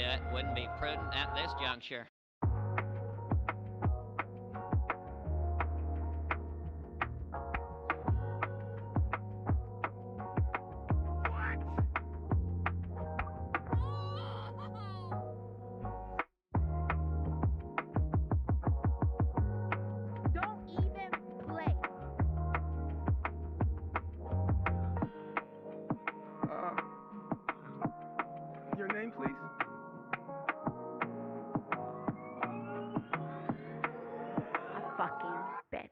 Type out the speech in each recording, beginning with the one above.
it wouldn't be prudent at this juncture. Your name, please? A fucking bitch.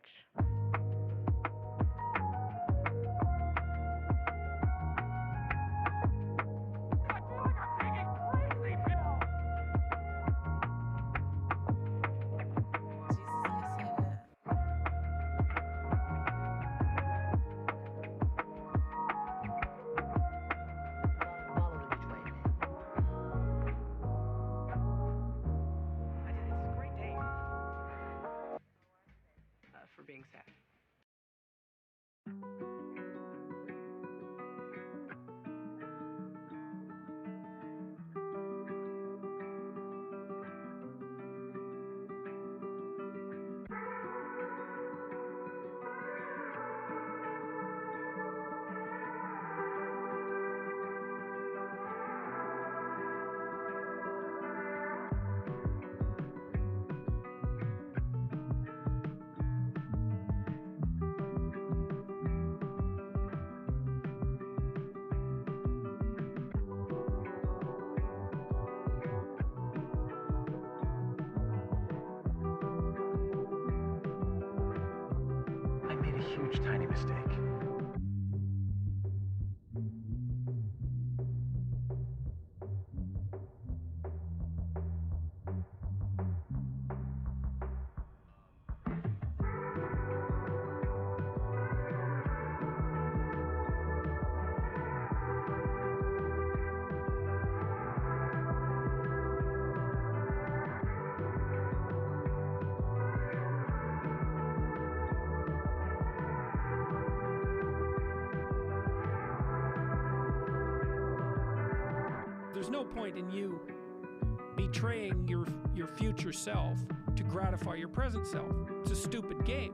For being sad. Huge, tiny mistake. There's no point in you betraying your future self to gratify your present self. It's a stupid game.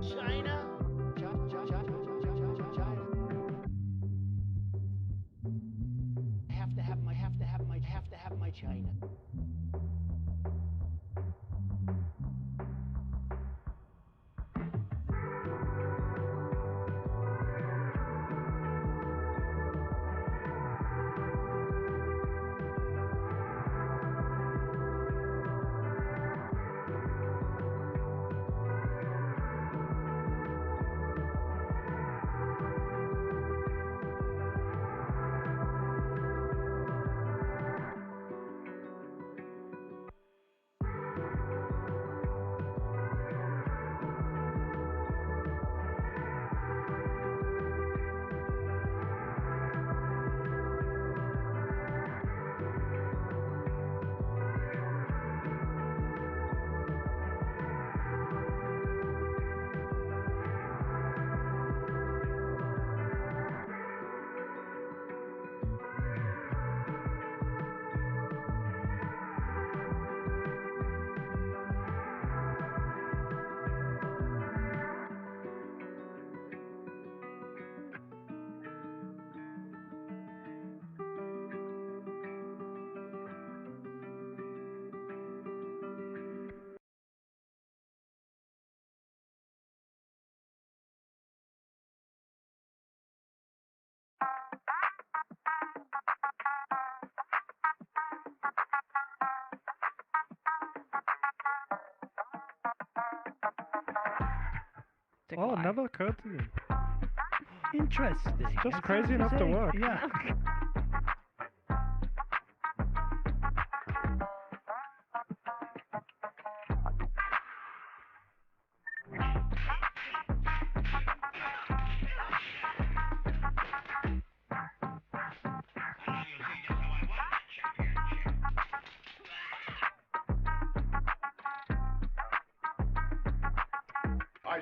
China? Have to have my China. Oh, never occurred to me. Interesting. Just crazy enough to work. Yeah.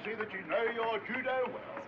see that you know your judo well.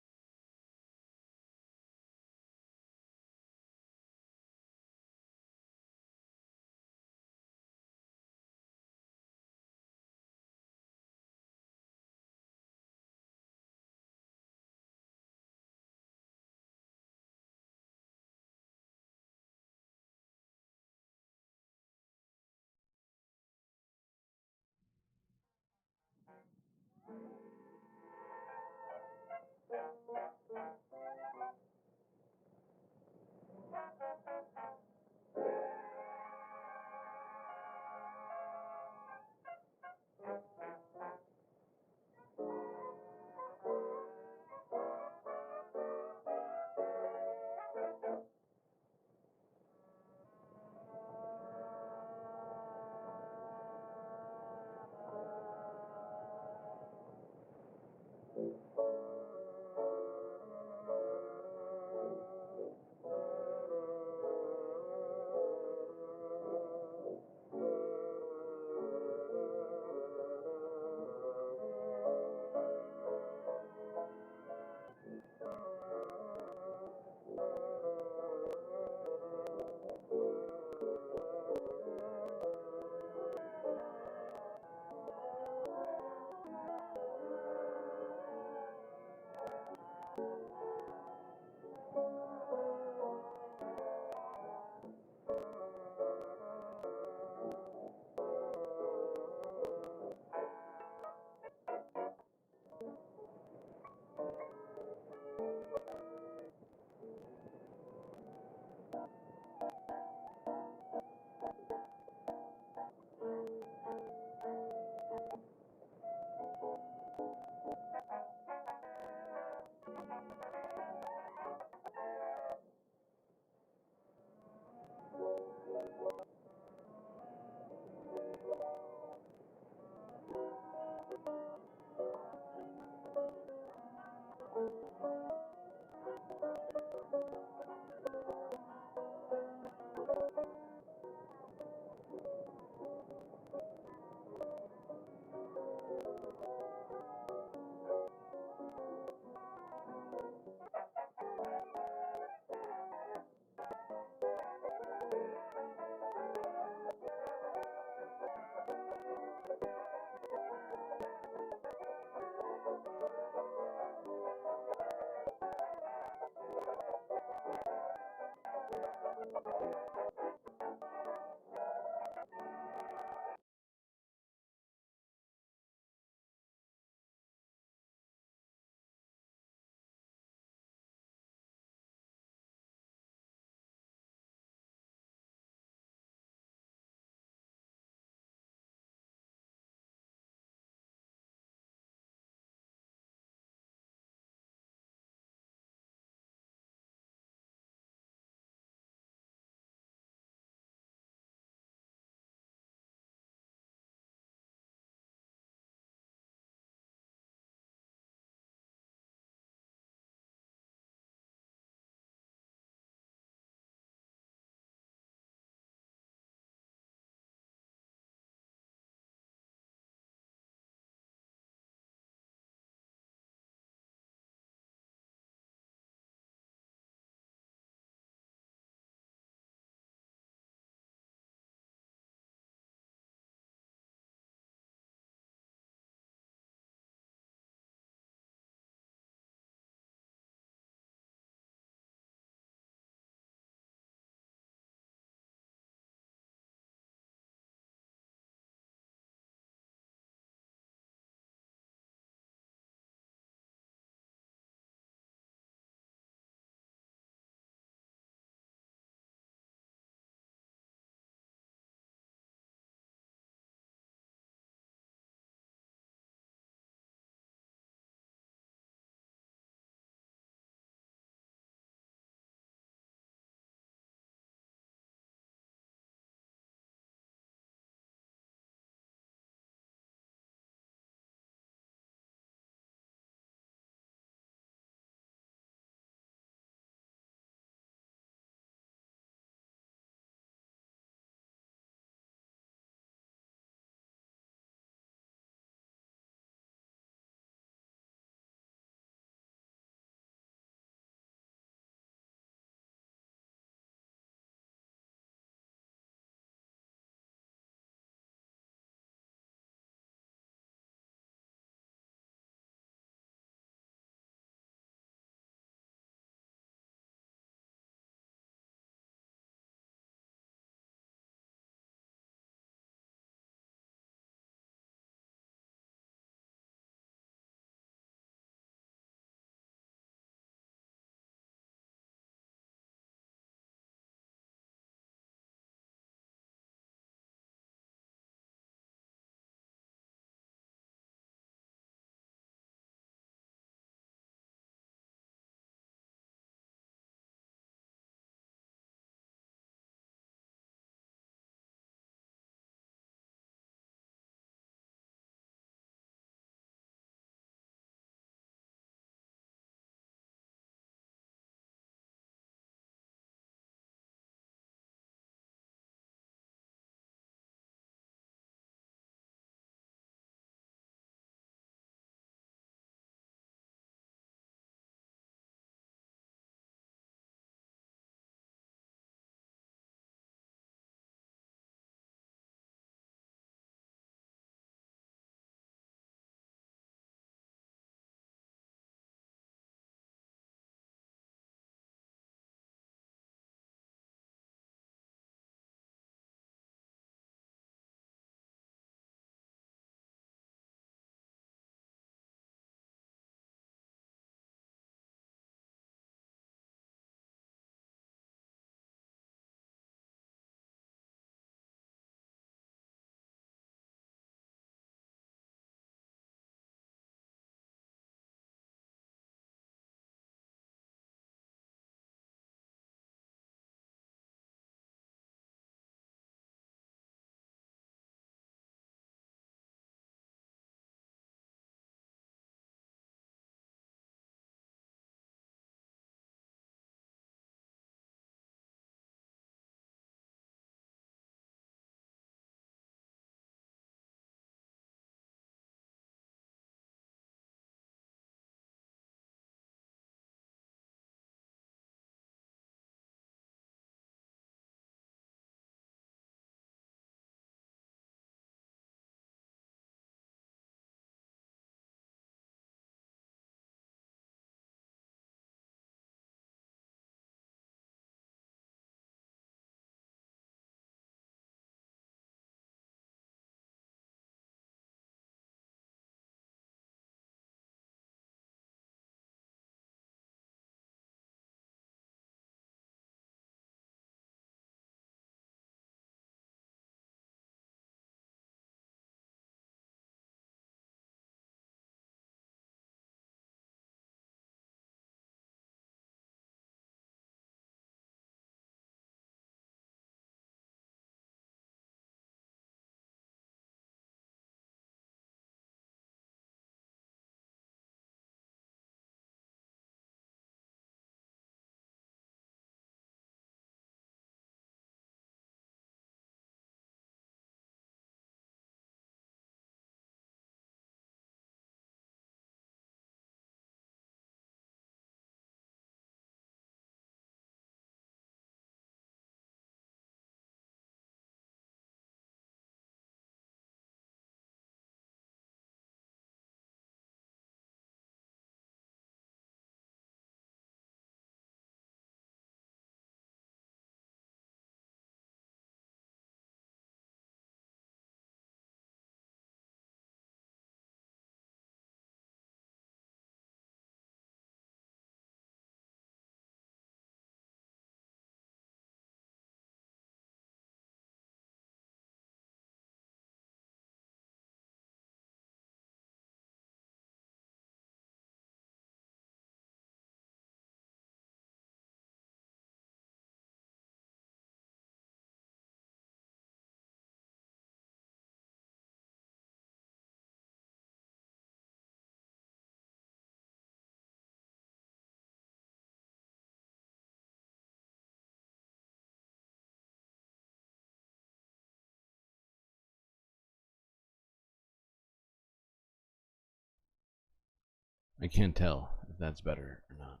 I can't tell if that's better or not.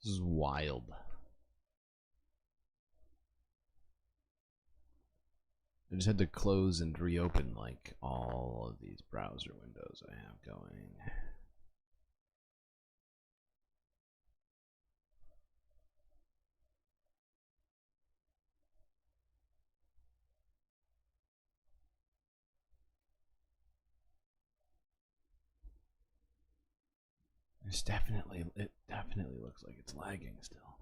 This is wild. I just had to close and reopen like all of these browser windows I have going. It definitely looks like it's lagging still.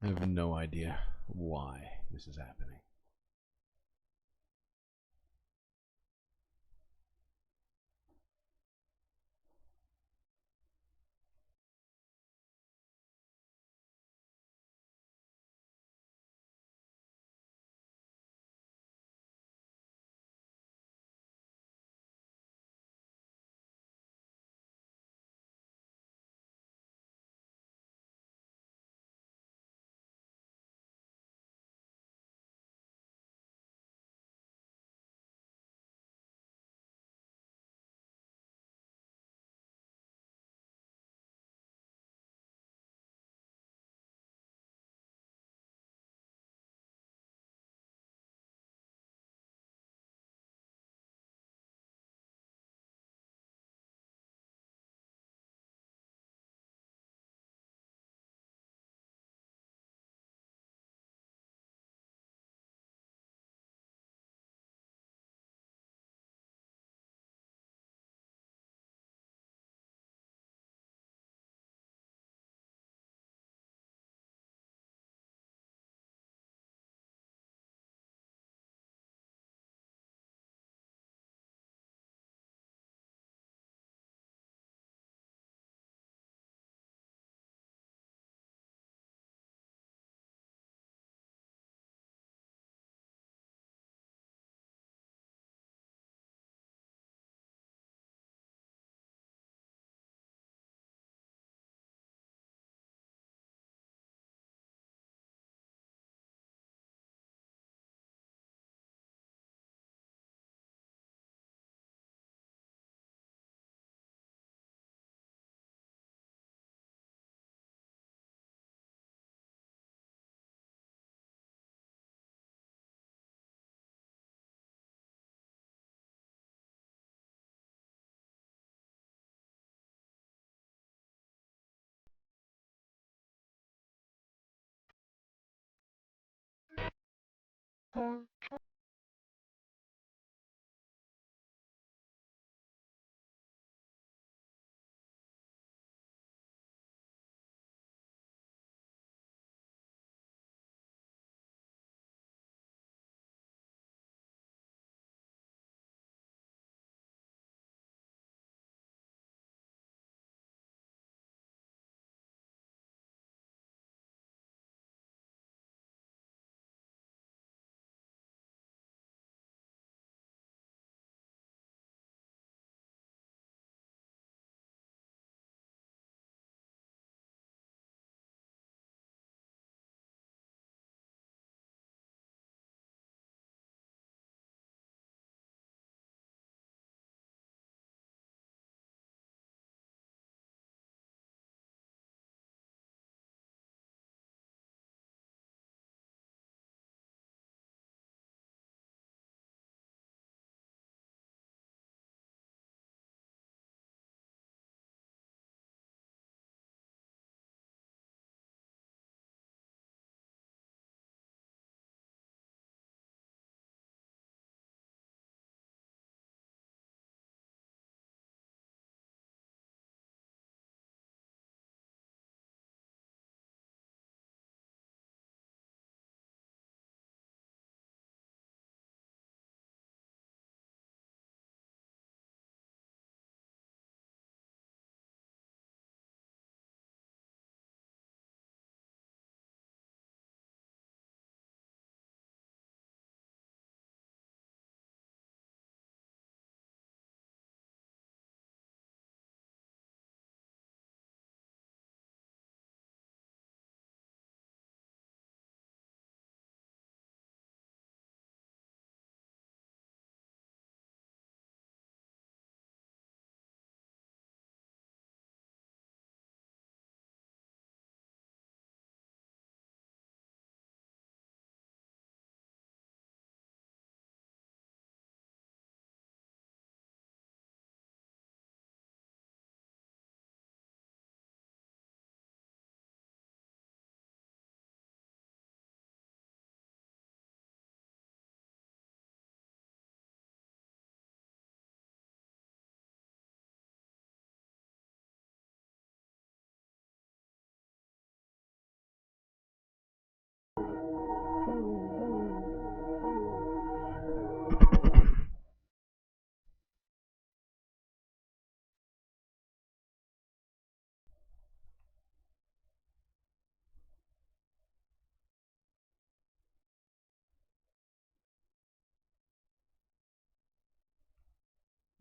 I have no idea why this is happening.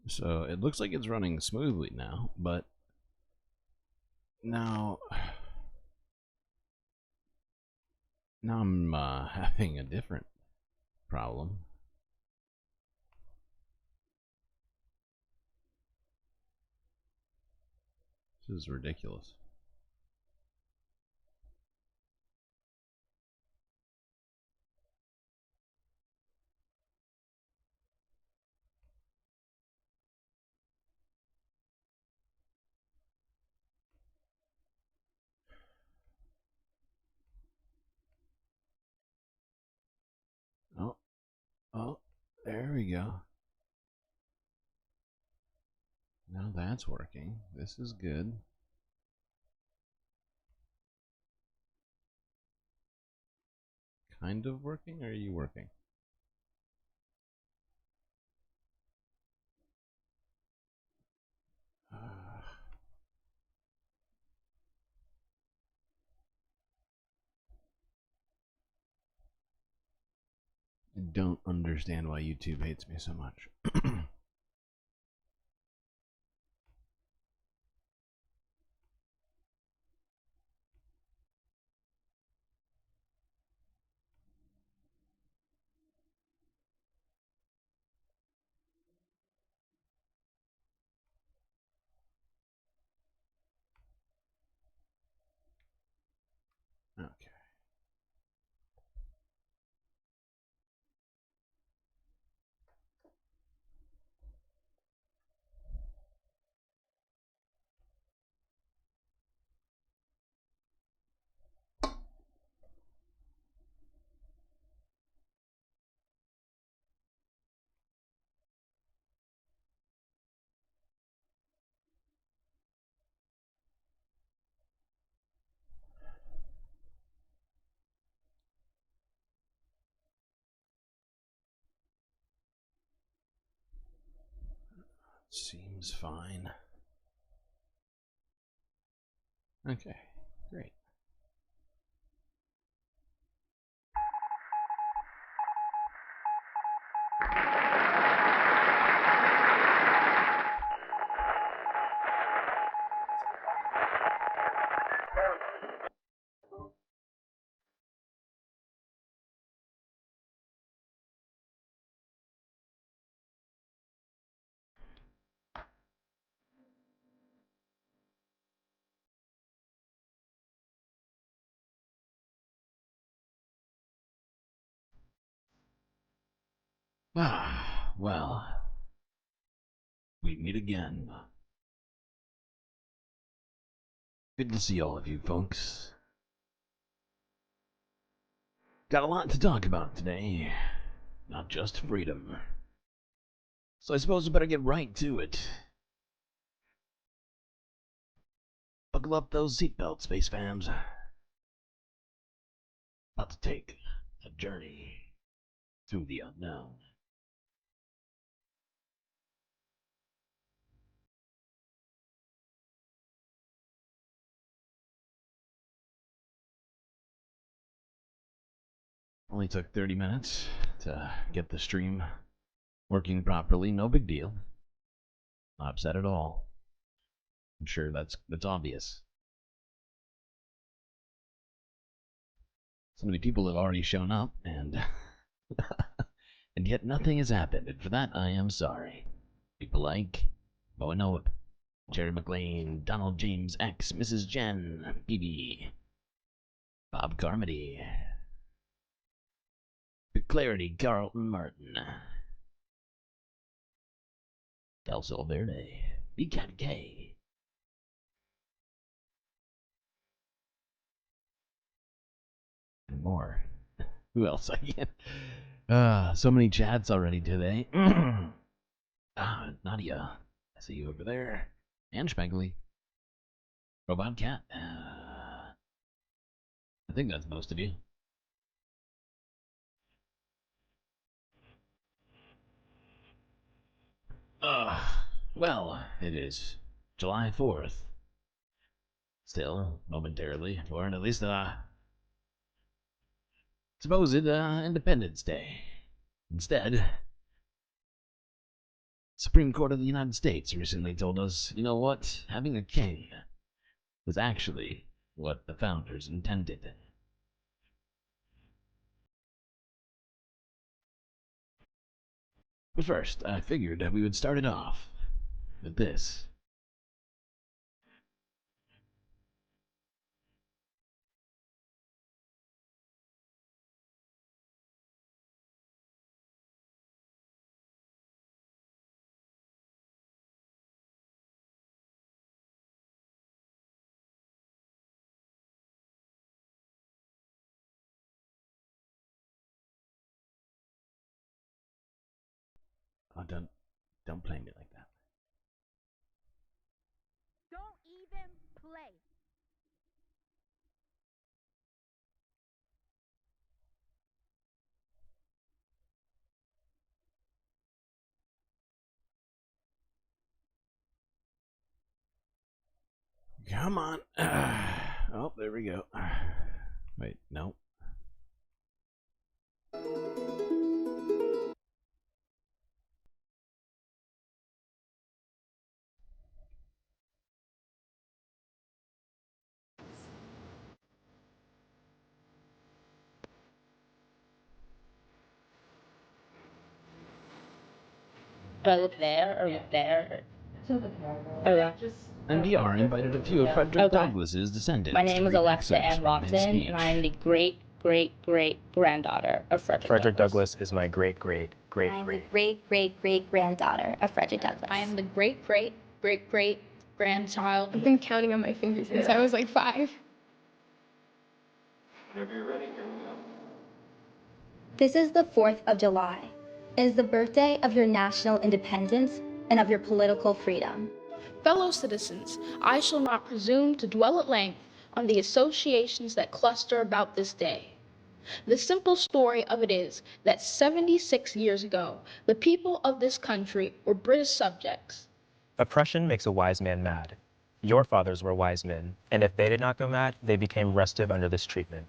So it looks like it's running smoothly now, but now I'm having a different problem. This is ridiculous. Oh, there we go. Now that's working. This is good. Kind of working? Or are you working? I don't understand why YouTube hates me so much. Okay. Seems fine. Okay, great. Ah, well, we meet again. Good to see all of you folks. Got a lot to talk about today, not just freedom. So I suppose we better get right to it. Buckle up those seatbelts, space fams. About to take a journey through the unknown. Only took 30 minutes to get the stream working properly. No big deal. Not upset at all. I'm sure that's obvious. So many people have already shown up, and and yet nothing has happened. And for that, I am sorry. People like Bowen Owen, Jerry McLean, Donald James X, Mrs. Jen, BB, Bob Carmody, Clarity, Carlton Martin, Del Silverde, BCAT K, and more. Who else I can? So many chats already today. Nadia, I see you over there. And Schmeggly. Robot Cat. I think that's most of you. Well, it is July 4th. Still, momentarily, or at least, supposed Independence Day. Instead, Supreme Court of the United States recently told us, you know what, having a king was actually what the founders intended. But first, I figured that we would start it off with this. Oh, don't play me like that. Don't even play. Come on. Oh, there we go. Wait, no. Both there or there? Okay. NPR invited a few of Frederick Douglass's descendants. My name is Alexa Ann Watson, and I am the great-great-great-granddaughter of Frederick Douglass is my great-great-great-great. I am the great-great-great-granddaughter of Frederick Douglass. I am the great-great-great-great-grandchild. I've been counting on my fingers since I was like 5. Whenever you're ready, here we go. This is the 4th of July. It is the birthday of your national independence and of your political freedom. Fellow citizens, I shall not presume to dwell at length on the associations that cluster about this day. The simple story of it is that 76 years ago, the people of this country were British subjects. Oppression makes a wise man mad. Your fathers were wise men, and if they did not go mad, they became restive under this treatment.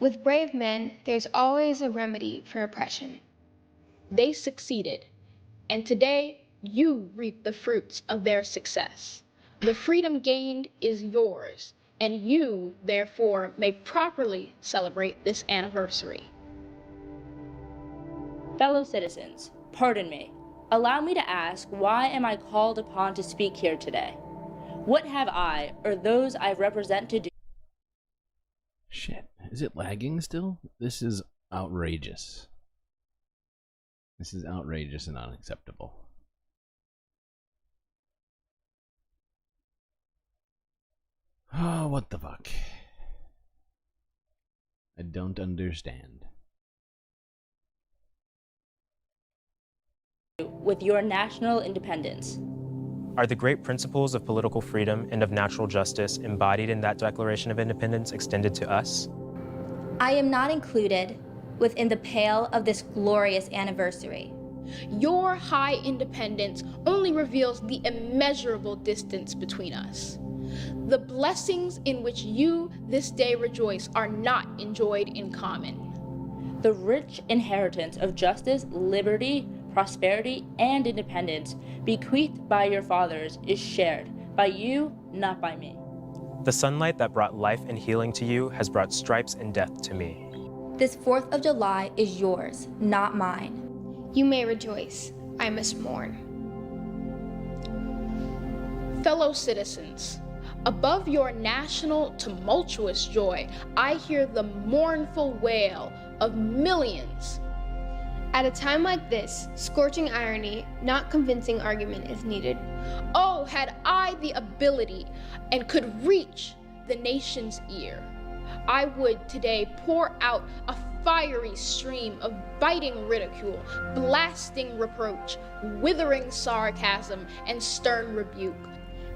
With brave men, there's always a remedy for oppression. They succeeded, and today you reap the fruits of their success. The freedom gained is yours, and you, therefore, may properly celebrate this anniversary. Fellow citizens, pardon me. Allow me to ask, why am I called upon to speak here today? What have I, or those I represent, to do? Shit, is it lagging still? This is outrageous. This is outrageous and unacceptable. Oh, what the fuck? I don't understand. With your national independence. Are the great principles of political freedom and of natural justice embodied in that Declaration of Independence extended to us? I am not included within the pale of this glorious anniversary. Your high independence only reveals the immeasurable distance between us. The blessings in which you this day rejoice are not enjoyed in common. The rich inheritance of justice, liberty, prosperity, and independence bequeathed by your fathers is shared by you, not by me. The sunlight that brought life and healing to you has brought stripes and death to me. This 4th of July is yours, not mine. You may rejoice, I must mourn. Fellow citizens, above your national tumultuous joy, I hear the mournful wail of millions. At a time like this, scorching irony, not convincing argument is needed. Oh, had I the ability and could reach the nation's ear, I would today pour out a fiery stream of biting ridicule, blasting reproach, withering sarcasm, and stern rebuke.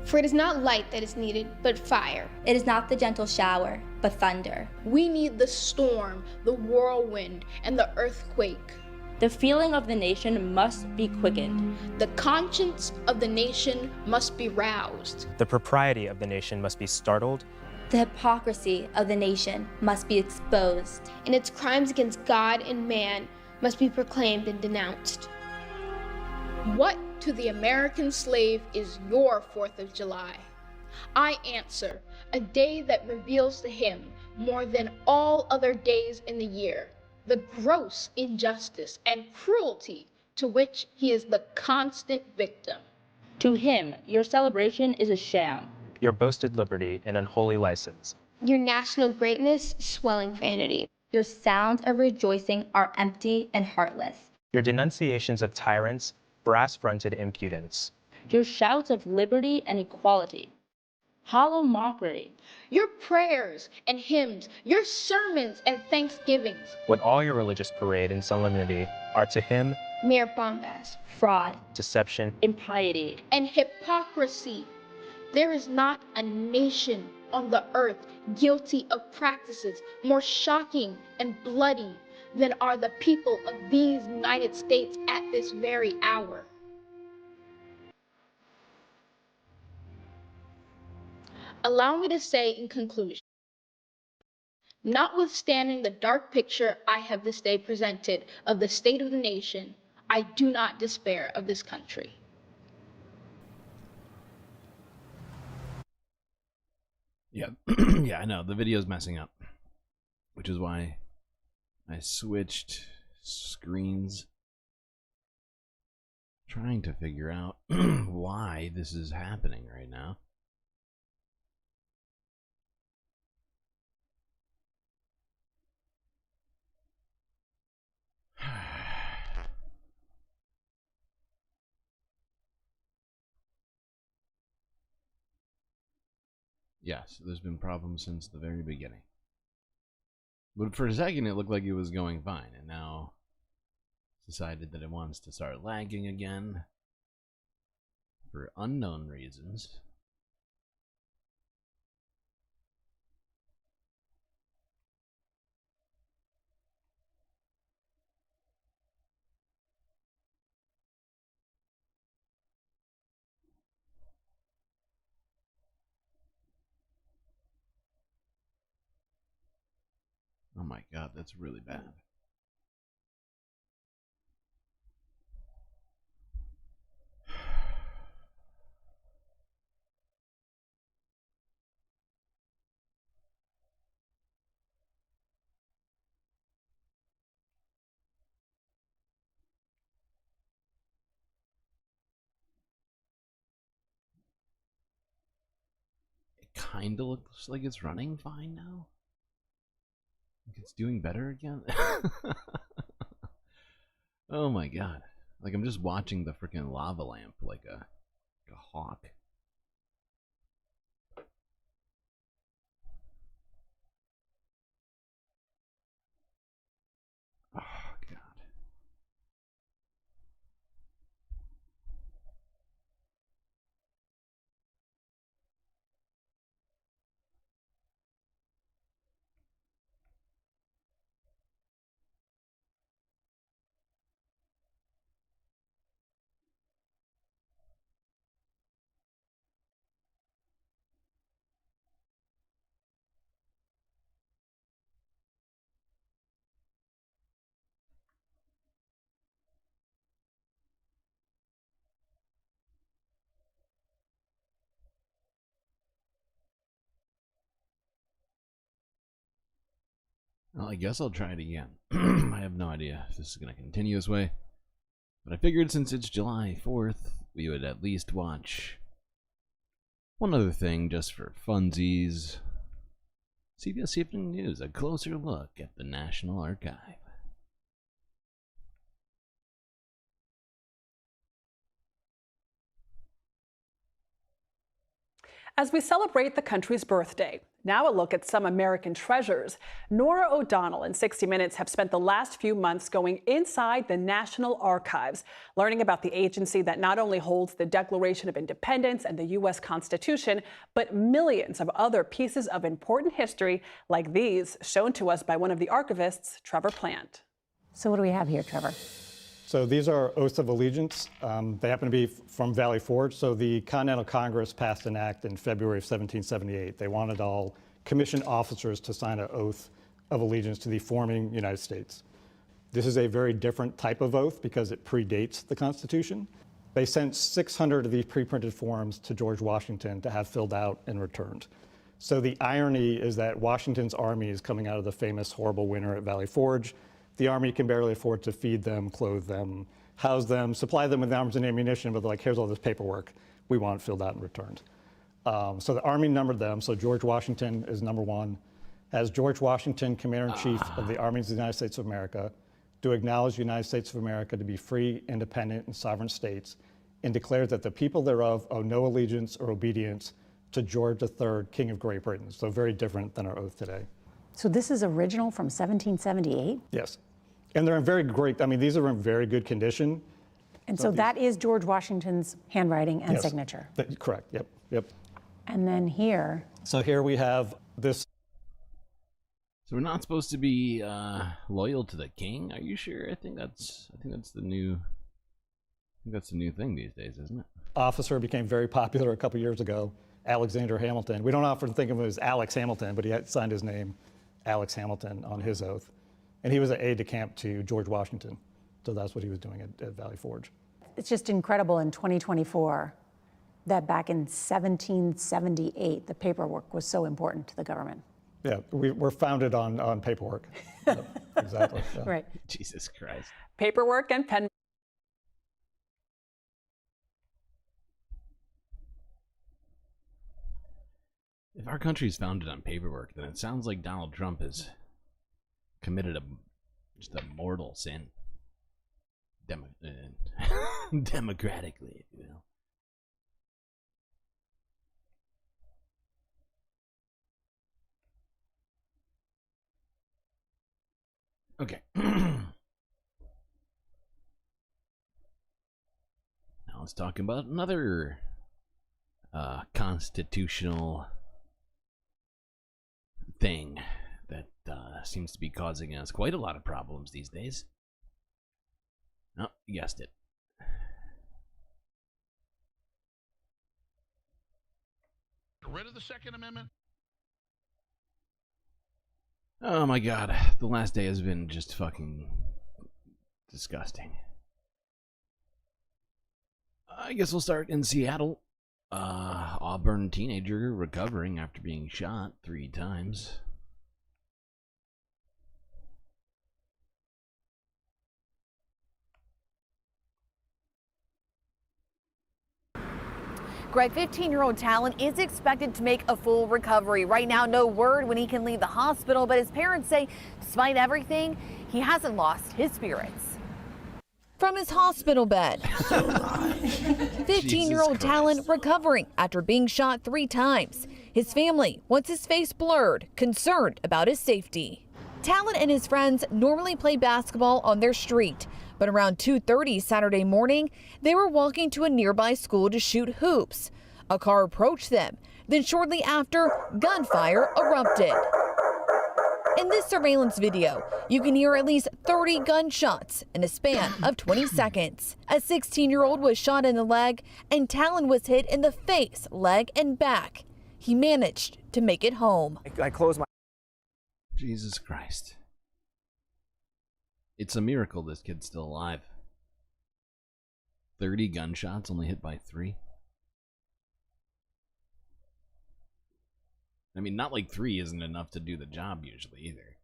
For it is not light that is needed, but fire. It is not the gentle shower, but thunder. We need the storm, the whirlwind, and the earthquake. The feeling of the nation must be quickened. The conscience of the nation must be roused. The propriety of the nation must be startled. The hypocrisy of the nation must be exposed. And its crimes against God and man must be proclaimed and denounced. What to the American slave is your 4th of July? I answer, a day that reveals to him, more than all other days in the year, the gross injustice and cruelty to which he is the constant victim. To him, your celebration is a sham. Your boasted liberty an unholy license. Your national greatness, swelling vanity. Your sounds of rejoicing are empty and heartless. Your denunciations of tyrants, brass-fronted impudence. Your shouts of liberty and equality, hollow mockery. Your prayers and hymns, your sermons and thanksgivings. When all your religious parade and solemnity are to him mere bombast, fraud, deception, impiety, and hypocrisy. There is not a nation on the earth guilty of practices more shocking and bloody than are the people of these United States at this very hour. Allow me to say in conclusion, notwithstanding the dark picture I have this day presented of the state of the nation, I do not despair of this country. Yeah, yeah, I know. The video's messing up, which is why I switched screens. Trying to figure out why this is happening right now. Yes, there's been problems since the very beginning. But for a second it looked like it was going fine, and now it's decided that it wants to start lagging again for unknown reasons. Oh my god, that's really bad. It kind of looks like it's running fine now. It's doing better again. Oh my god. Like I'm just watching the freaking lava lamp like a hawk. Oh god. Well, I guess I'll try it again. I have no idea if this is going to continue this way. But I figured since it's July 4th, we would at least watch one other thing just for funsies. CBS Evening News, a closer look at the National Archive. As we celebrate the country's birthday, now a look at some American treasures. Nora O'Donnell and 60 Minutes have spent the last few months going inside the National Archives, learning about the agency that not only holds the Declaration of Independence and the U.S. Constitution, but millions of other pieces of important history like these, shown to us by one of the archivists, Trevor Plant. So what do we have here, Trevor? So these are oaths of allegiance. They happen to be from Valley Forge. So the Continental Congress passed an act in February of 1778. They wanted all commissioned officers to sign an oath of allegiance to the forming United States. This is a very different type of oath because it predates the Constitution. They sent 600 of these pre-printed forms to George Washington to have filled out and returned. So the irony is that Washington's army is coming out of the famous horrible winter at Valley Forge. The army can barely afford to feed them, clothe them, house them, supply them with arms and ammunition, but they're like, here's all this paperwork we want filled out and returned. So the army numbered them. So George Washington is number 1. As George Washington, Commander-in-Chief of the Armies of the United States of America, do acknowledge the United States of America to be free, independent, and sovereign states, and declares that the people thereof owe no allegiance or obedience to George III, King of Great Britain. So very different than our oath today. So this is original from 1778? Yes. And they're in very great, I mean, these are in very good condition. And so that is George Washington's handwriting and signature? Correct, yep. And then here. So here we have this. So we're not supposed to be loyal to the king? Are you sure? I think that's the new thing these days, isn't it? Officer became very popular a couple years ago, Alexander Hamilton. We don't often think of him as Alex Hamilton, but he had signed his name, Alex Hamilton, on his oath. And he was an aide-de-camp to George Washington. So that's what he was doing at Valley Forge. It's just incredible in 2024 that back in 1778, the paperwork was so important to the government. Yeah, we're founded on paperwork. Exactly. Yeah. Right. Jesus Christ. Paperwork and pen. If our country is founded on paperwork, then it sounds like Donald Trump has committed just a mortal sin. Democratically, if you will. Okay. Now let's talk about another constitutional thing that seems to be causing us quite a lot of problems these days. Oh, you guessed it. Get rid of the Second Amendment. Oh my god, the last day has been just fucking disgusting. I guess we'll start in Seattle. Auburn teenager recovering after being shot 3 times. Greg, 15-year-old Talon is expected to make a full recovery. Right now, no word when he can leave the hospital, but his parents say, despite everything, he hasn't lost his spirits. From his hospital bed, 15-year-old Talon recovering after being shot 3 times. His family wants his face blurred, concerned about his safety. Talon and his friends normally play basketball on their street, but around 2:30 Saturday morning, they were walking to a nearby school to shoot hoops. A car approached them, then shortly after, gunfire erupted. In this surveillance video, you can hear at least 30 gunshots in a span of 20 seconds. A 16-year-old was shot in the leg, and Talon was hit in the face, leg, and back. He managed to make it home. I closed my... Jesus Christ. It's a miracle this kid's still alive. 30 gunshots, only hit by 3. I mean, not like 3 isn't enough to do the job usually either.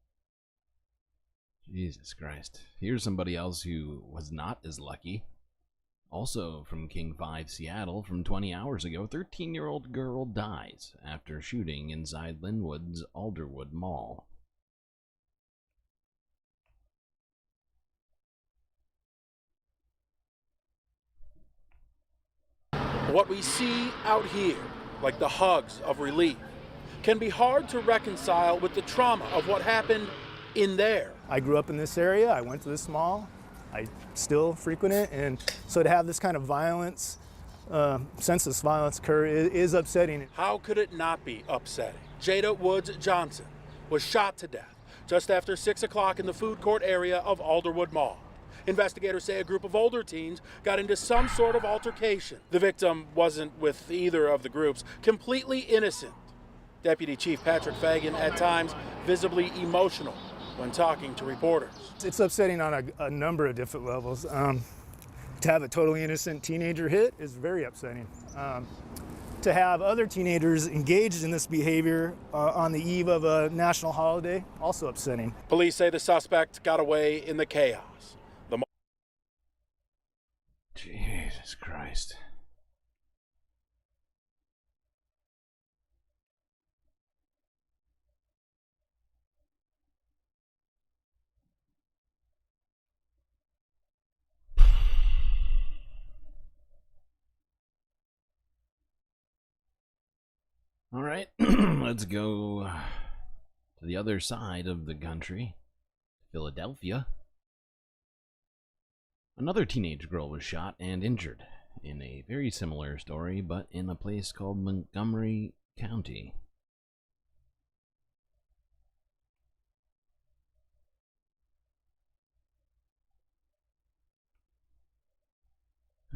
Jesus Christ. Here's somebody else who was not as lucky. Also from King 5, Seattle, from 20 hours ago, 13-year-old girl dies after shooting inside Linwood's Alderwood Mall. What we see out here, like the hugs of relief, can be hard to reconcile with the trauma of what happened in there. I grew up in this area, I went to this mall, I still frequent it, and so to have this kind of violence, senseless violence occur is upsetting. How could it not be upsetting? Jada Woods Johnson was shot to death just after 6 o'clock in the food court area of Alderwood Mall. Investigators say a group of older teens got into some sort of altercation. The victim wasn't with either of the groups, completely innocent. Deputy Chief Patrick Fagan, at times visibly emotional when talking to reporters. It's upsetting on a number of different levels. To have a totally innocent teenager hit is very upsetting. To have other teenagers engaged in this behavior on the eve of a national holiday, also upsetting. Police say the suspect got away in the chaos. Jesus Christ. All right, let's go to the other side of the country, Philadelphia. Another teenage girl was shot and injured in a very similar story, but in a place called Montgomery County.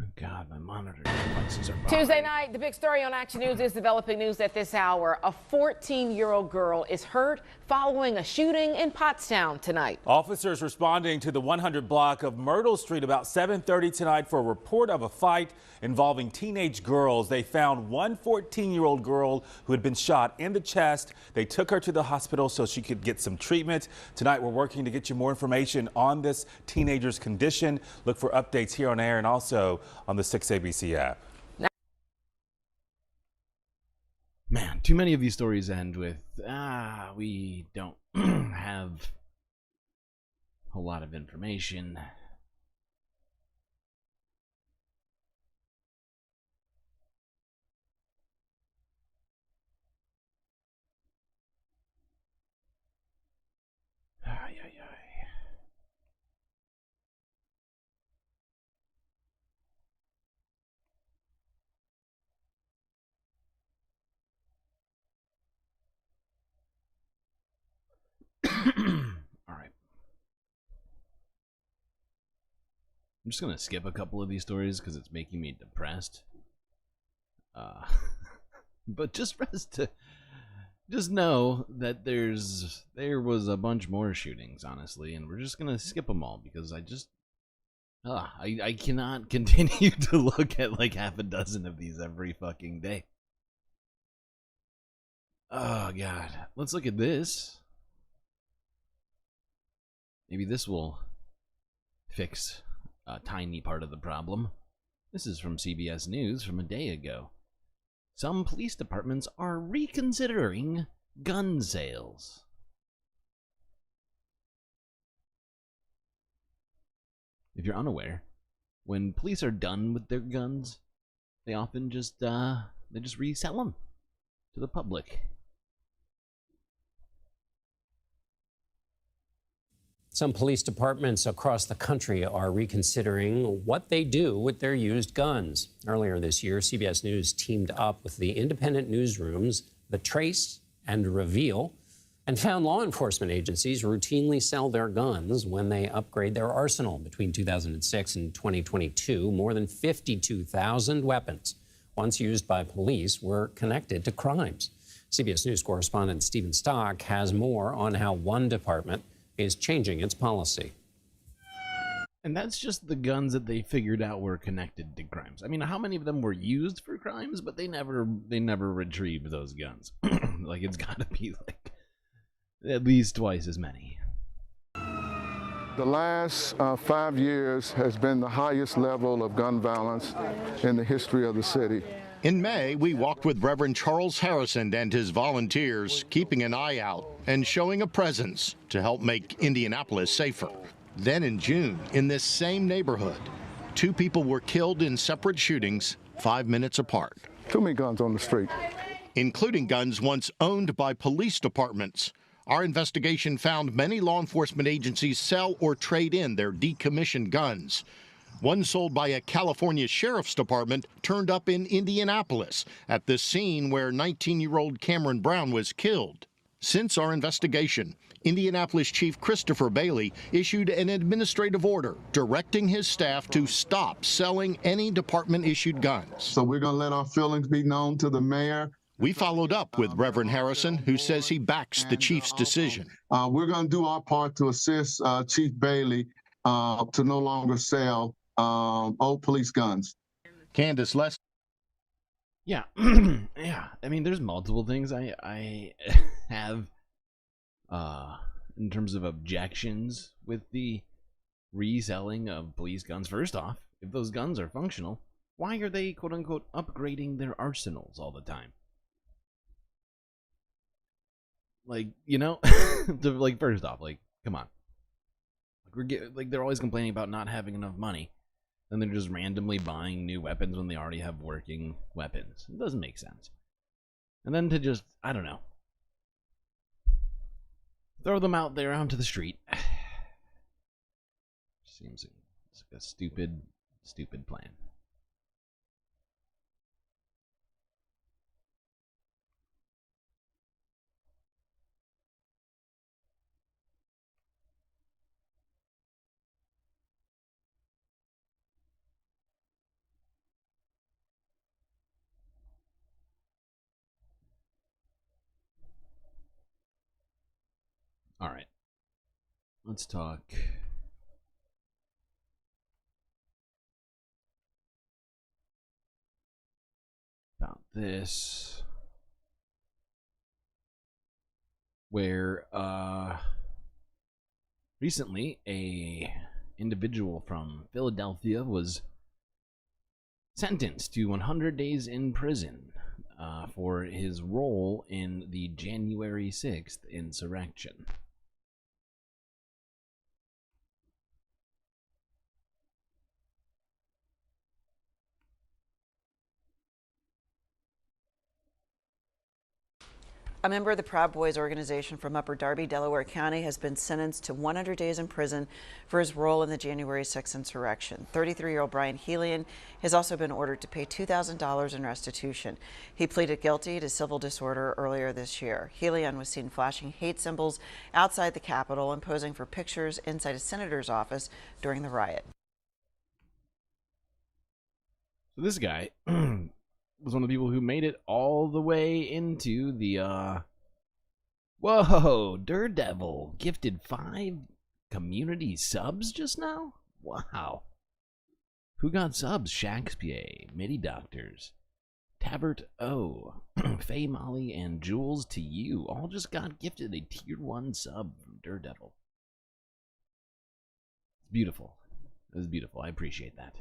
Oh God, my monitor devices are behind. Tuesday night, the big story on Action News is developing news at this hour. A 14-year-old girl is hurt following a shooting in Pottstown tonight. Officers responding to the 100 block of Myrtle Street about 7:30 tonight for a report of a fight involving teenage girls. They found one 14-year-old girl who had been shot in the chest. They took her to the hospital so she could get some treatment. Tonight, we're working to get you more information on this teenager's condition. Look for updates here on air and also on the 6ABC app. Man, too many of these stories end with, we don't have a whole lot of information. All right. I'm just gonna skip a couple of these stories because it's making me depressed. But just know that there was a bunch more shootings, honestly, and we're just gonna skip them all because I cannot continue to look at like half a dozen of these every fucking day. Oh God, let's look at this. Maybe this will fix a tiny part of the problem. This is from CBS News from a day ago. Some police departments are reconsidering gun sales. If you're unaware, when police are done with their guns, they often just resell them to the public. Some police departments across the country are reconsidering what they do with their used guns. Earlier this year, CBS News teamed up with the independent newsrooms The Trace and Reveal and found law enforcement agencies routinely sell their guns when they upgrade their arsenal. Between 2006 and 2022, more than 52,000 weapons once used by police were connected to crimes. CBS News correspondent Stephen Stock has more on how one department is changing its policy. And that's just the guns that they figured out were connected to crimes. I mean, how many of them were used for crimes, but they never retrieved those guns? Like, it's gotta be like at least twice as many. The last 5 years has been the highest level of gun violence in the history of the city. In May, we walked with Reverend Charles Harrison and his volunteers, keeping an eye out and showing a presence to help make Indianapolis safer. Then in June, in this same neighborhood, 2 people were killed in separate shootings 5 minutes apart. Too many guns on the street. Including guns once owned by police departments. Our investigation found many law enforcement agencies sell or trade in their decommissioned guns. One sold by a California Sheriff's Department turned up in Indianapolis at the scene where 19-year-old Cameron Brown was killed. Since our investigation, Indianapolis Chief Christopher Bailey issued an administrative order directing his staff to stop selling any department-issued guns. So we're going to let our feelings be known to the mayor. We followed up with Reverend Harrison, who says he backs the chief's decision. We're going to do our part to assist Chief Bailey to no longer sell old police guns. Candace, let's. Yeah, yeah. I mean, there's multiple things I have in terms of objections with the reselling of police guns. First off, if those guns are functional, why are they quote unquote upgrading their arsenals all the time? Like, you know, like first off, like, come on. Like they're always complaining about not having enough money, and they're just randomly buying new weapons when they already have working weapons. It doesn't make sense. And then to just, I don't know, throw them out there onto the street. Seems like a stupid plan. All right, let's talk about this, where recently a individual from Philadelphia was sentenced to 100 days in prison for his role in the January 6th insurrection. A member of the Proud Boys organization from Upper Darby, Delaware County has been sentenced to 100 days in prison for his role in the January 6th insurrection. 33-year-old Brian Helian has also been ordered to pay $2,000 in restitution. He pleaded guilty to civil disorder earlier this year. Helian was seen flashing hate symbols outside the Capitol and posing for pictures inside a senator's office during the riot. So this guy was one of the people who made it all the way into the, whoa, Daredevil gifted 5 community subs just now? Wow. Who got subs? Shakespeare, Midi Doctors, Tabert O, Faye Molly, and Jules to You all just got gifted a tier 1 sub from Daredevil. It's beautiful. It was beautiful. I appreciate that.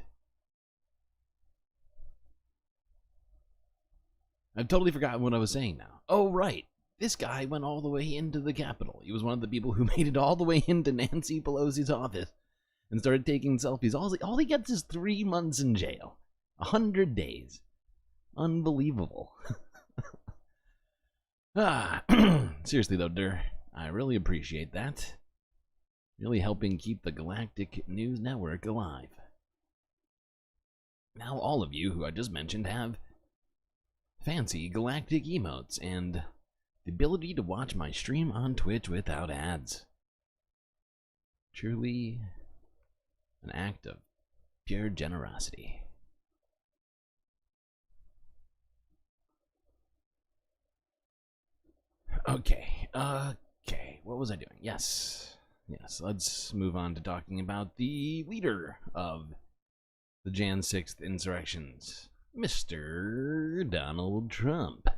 I've totally forgotten what I was saying now. Oh, right. This guy went all the way into the Capitol. He was one of the people who made it all the way into Nancy Pelosi's office and started taking selfies. All he gets is 3 months in jail. 100 days. Unbelievable. Seriously, though, Dur, I really appreciate that. Really helping keep the Galactic News Network alive. Now all of you who I just mentioned have fancy galactic emotes and the ability to watch my stream on Twitch without ads. Truly an act of pure generosity. Okay, what was I doing? Yes, let's move on to talking about the leader of the Jan 6th insurrections, Mr. Donald Trump.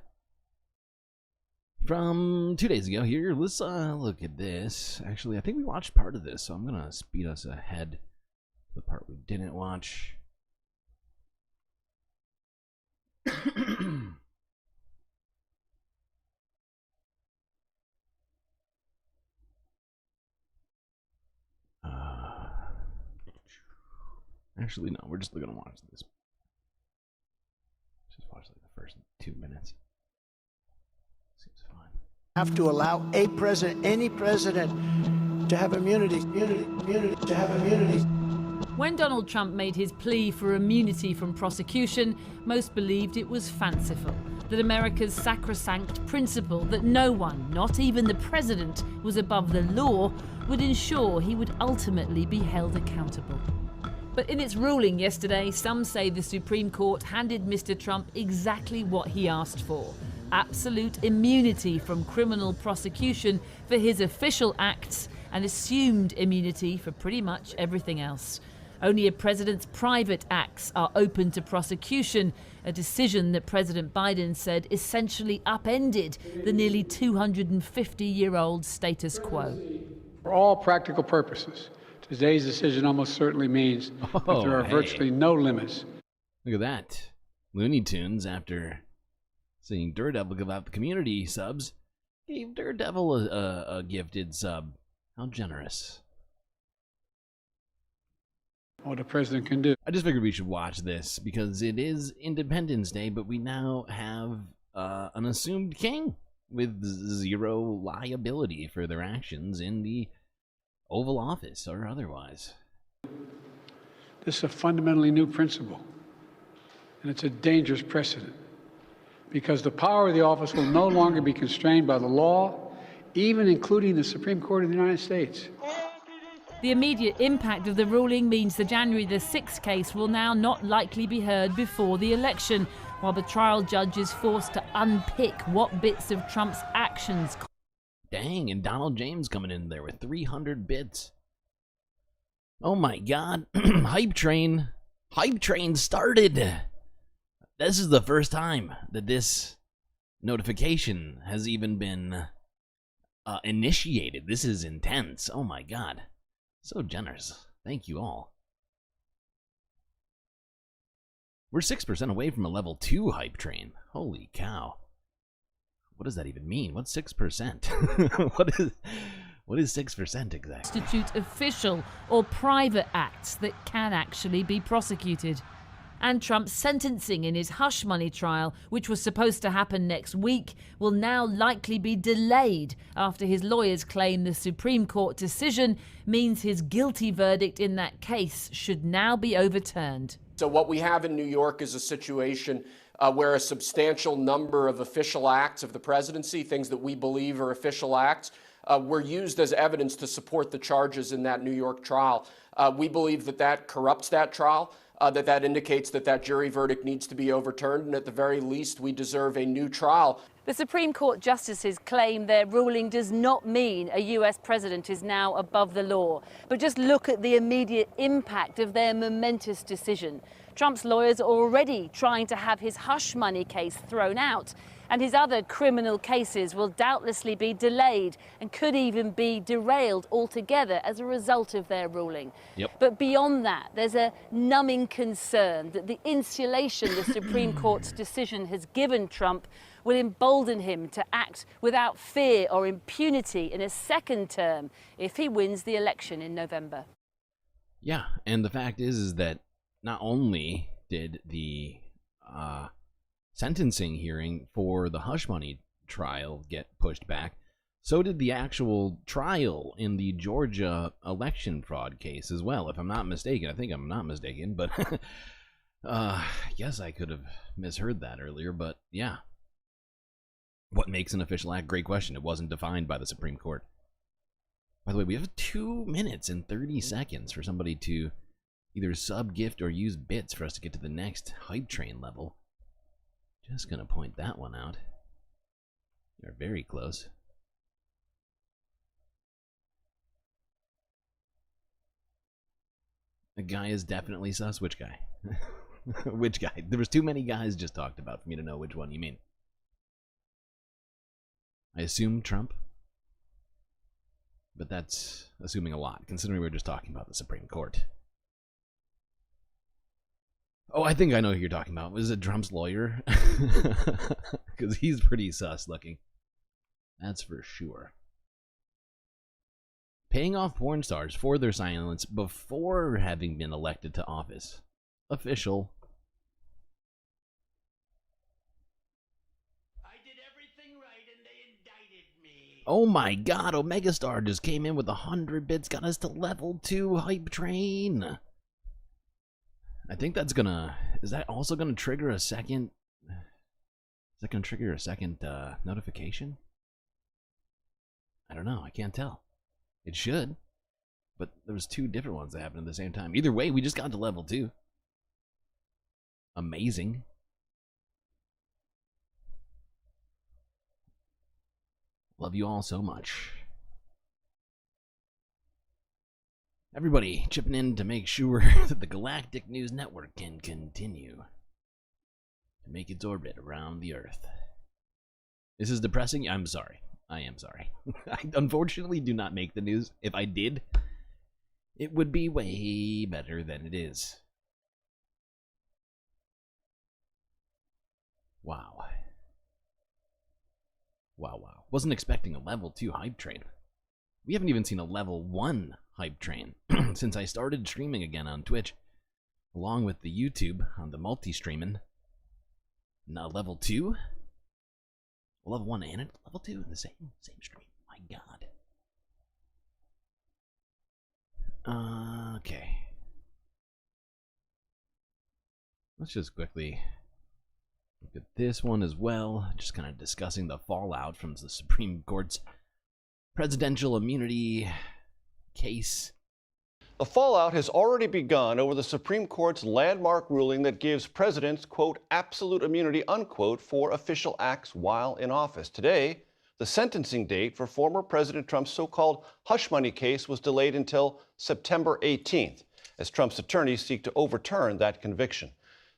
From 2 days ago here, let's look at this. Actually, I think we watched part of this, so I'm gonna speed us ahead to the part we didn't watch. Actually, no, we're just gonna watch this. Just watch like the first 2 minutes. Seems fine. Have to allow a president, any president, to have immunity. When Donald Trump made his plea for immunity from prosecution, most believed it was fanciful, that America's sacrosanct principle that no one, not even the president, was above the law, would ensure he would ultimately be held accountable. But in its ruling yesterday, some say the Supreme Court handed Mr. Trump exactly what he asked for: absolute immunity from criminal prosecution for his official acts and assumed immunity for pretty much everything else. Only a president's private acts are open to prosecution, a decision that President Biden said essentially upended the nearly 250-year-old status quo. For all practical purposes, today's decision almost certainly means that there are virtually no limits. Look at that. Looney Tunes, after seeing Daredevil give out the community subs, gave Daredevil a gifted sub. How generous. What a president can do. I just figured we should watch this because it is Independence Day, but we now have an assumed king with zero liability for their actions in the Oval Office or otherwise. This is a fundamentally new principle, and it's a dangerous precedent because the power of the office will no longer be constrained by the law, even including the Supreme Court of the United States. The immediate impact of the ruling means the January the 6th case will now not likely be heard before the election, while the trial judge is forced to unpick what bits of Trump's actions. Dang, and Donald James coming in there with 300 bits. Oh my god. Hype train started. This is the first time that this notification has even been initiated. This is intense. Oh my god. So generous. Thank you all. We're 6% away from a level 2 hype train. Holy cow. What does that even mean? What's 6%? What is 6% exactly? Constitute official or private acts that can actually be prosecuted. And Trump's sentencing in his hush money trial, which was supposed to happen next week, will now likely be delayed after his lawyers claim the Supreme Court decision means his guilty verdict in that case should now be overturned. So what we have in New York is a situation where a substantial number of official acts of the presidency, things that we believe are official acts, were used as evidence to support the charges in that New York trial. We believe that that corrupts that trial. That indicates that that jury verdict needs to be overturned, and at the very least, we deserve a new trial. The Supreme Court justices claim their ruling does not mean a US president is now above the law. But just look at the immediate impact of their momentous decision. Trump's lawyers are already trying to have his hush money case thrown out, and his other criminal cases will doubtlessly be delayed and could even be derailed altogether as a result of their ruling. But beyond that, there's a numbing concern that the insulation the Supreme Court's decision has given Trump will embolden him to act without fear or impunity in a second term if he wins the election in November. Yeah, and the fact is that not only did the sentencing hearing for the hush money trial get pushed back, so did the actual trial in the Georgia election fraud case as well, if I'm not mistaken. I think I'm not mistaken, but yes, I could have misheard that earlier, but yeah. What makes an official act? Great question. It wasn't defined by the Supreme Court. By the way, we have 2 minutes and 30 seconds for somebody to either sub, gift, or use bits for us to get to the next hype train level. Just gonna point that one out. They're very close. The guy is definitely sus. Which guy? Which guy? There was too many guys just talked about for me to know which one you mean. I assume Trump. But that's assuming a lot, considering we were just talking about the Supreme Court. Oh, I think I know who you're talking about. Was it Trump's lawyer? Because he's pretty sus looking. That's for sure. Paying off porn stars for their silence before having been elected to office. Official. I did everything right and they indicted me. Oh my god, Omega Star just came in with 100 bits, got us to level 2 hype train. I think that's gonna... Is that also gonna trigger a second... Is that gonna trigger a second notification? I don't know, I can't tell. It should. But there was 2 different ones that happened at the same time. Either way, we just got to level 2. Amazing. Love you all so much. Everybody chipping in to make sure that the Galactic News Network can continue to make its orbit around the Earth. This is depressing. I'm sorry. I am sorry. I unfortunately do not make the news. If I did, it would be way better than it is. Wow. Wow, wow. Wasn't expecting a level 2 hype train. We haven't even seen a level 1 hype train since I started streaming again on Twitch, along with the YouTube on the multi-streaming. Now level 2? Level 1 and level 2 in the same stream. My God. Okay. Let's just quickly look at this one as well. Just kind of discussing the fallout from the Supreme Court's presidential immunity case. The fallout has already begun over the Supreme Court's landmark ruling that gives presidents, quote, absolute immunity, unquote, for official acts while in office. Today, the sentencing date for former President Trump's so-called hush money case was delayed until September 18th, as Trump's attorneys seek to overturn that conviction.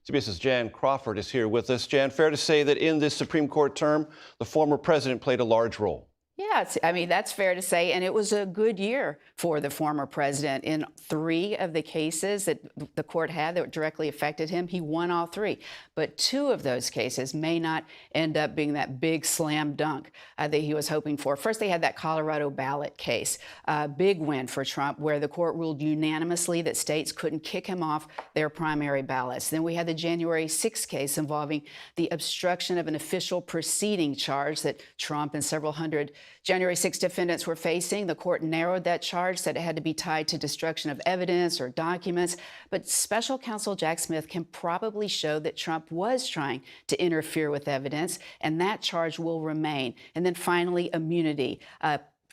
CBS's Jan Crawford is here with us. Jan, fair to say that in this Supreme Court term, the former president played a large role? Yeah, I mean, that's fair to say. And it was a good year for the former president. In 3 of the cases that the court had that directly affected him, he won all 3. But 2 of those cases may not end up being that big slam dunk that he was hoping for. First, they had that Colorado ballot case, a big win for Trump, where the court ruled unanimously that states couldn't kick him off their primary ballots. Then we had the January 6th case involving the obstruction of an official proceeding charge that Trump and several hundred January 6 defendants were facing. The court narrowed that charge, said it had to be tied to destruction of evidence or documents. But special counsel Jack Smith can probably show that Trump was trying to interfere with evidence, and that charge will remain. And then finally, immunity.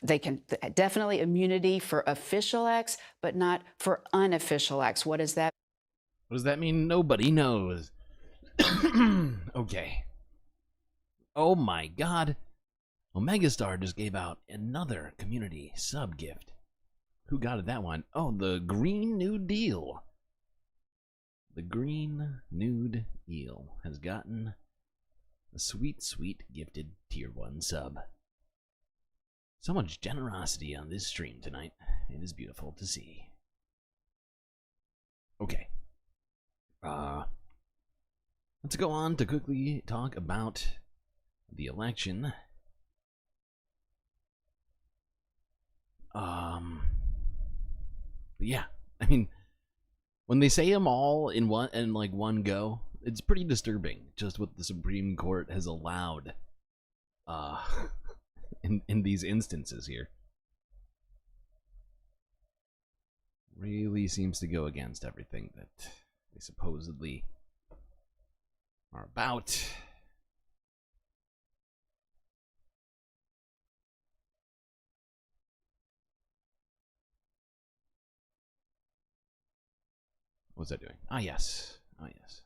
They can definitely immunity for official acts, but not for unofficial acts. What does that? What does that mean? Nobody knows. Okay. Oh my God. Omegastar just gave out another community sub gift. Who got that one? Oh, the Green New Deal. The Green Nude Eel has gotten a sweet, sweet gifted tier 1 sub. So much generosity on this stream tonight. It is beautiful to see. Okay. Let's go on to quickly talk about the election. But yeah, I mean, when they say them all in one go, it's pretty disturbing just what the Supreme Court has allowed in these instances here. Really seems to go against everything that they supposedly are about. What's that doing? Ah, yes. Ah, yes.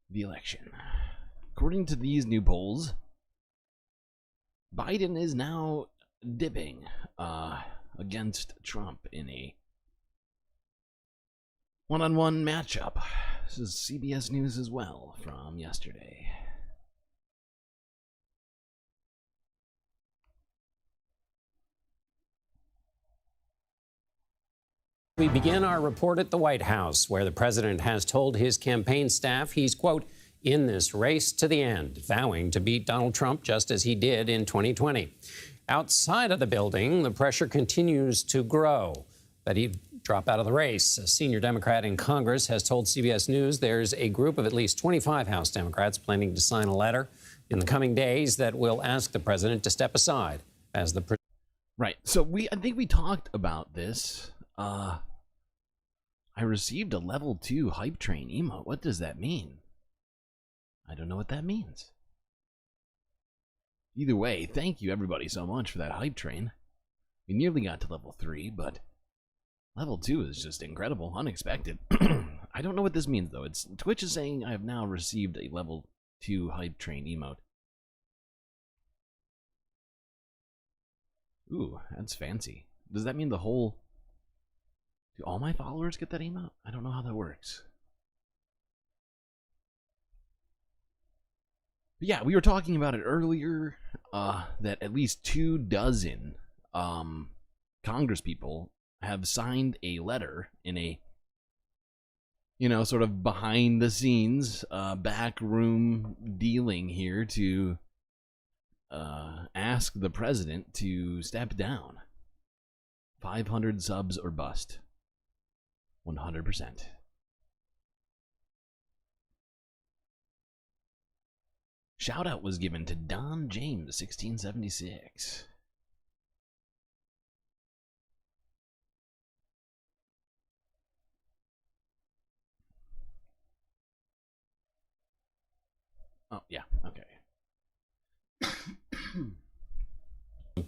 The election. According to these new polls, Biden is now dipping against Trump in a one-on-one matchup. This is CBS News as well from yesterday. We begin our report at the White House, where the president has told his campaign staff he's, quote, in this race to the end, vowing to beat Donald Trump just as he did in 2020. Outside of the building, the pressure continues to grow that he'd drop out of the race. A senior Democrat in Congress has told CBS News there's a group of at least 25 House Democrats planning to sign a letter in the coming days that will ask the president to step aside as the Right. So I think we talked about this. I received a level 2 hype train emote. What does that mean? I don't know what that means. Either way, thank you everybody so much for that hype train. We nearly got to level 3, but level 2 is just incredible, unexpected. I don't know what this means though. Twitch is saying I have now received a level 2 hype train emote. Ooh, that's fancy. Does that mean the whole Do all my followers get that email? I don't know how that works. But yeah, we were talking about it earlier, that at least 24 congresspeople have signed a letter in a, you know, sort of behind the scenes, backroom dealing here to ask the president to step down. 500 subs or bust. 100%. Shout out was given to Don James, 1676. Oh, yeah, okay.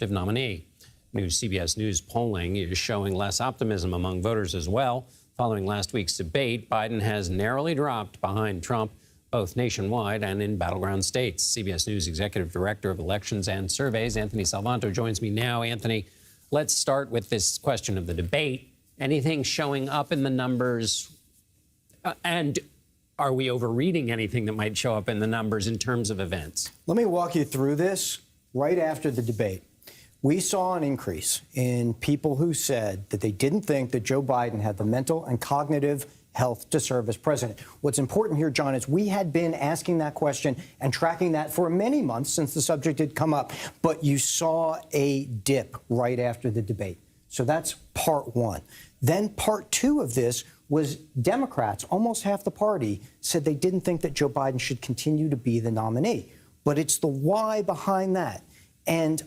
Nominee. New CBS News polling is showing less optimism among voters as well. Following last week's debate, Biden has narrowly dropped behind Trump, both nationwide and in battleground states. CBS News Executive Director of Elections and Surveys, Anthony Salvanto, joins me now. Anthony, let's start with this question of the debate. Anything showing up in the numbers? And are we overreading anything that might show up in the numbers in terms of events? Let me walk you through this. Right after the debate, we saw an increase in people who said that they didn't think that Joe Biden had the mental and cognitive health to serve as president. What's important here, John, is we had been asking that question and tracking that for many months since the subject had come up, but you saw a dip right after the debate. So that's part one. Then part two of this was Democrats, almost half the party, said they didn't think that Joe Biden should continue to be the nominee. But it's the why behind that. And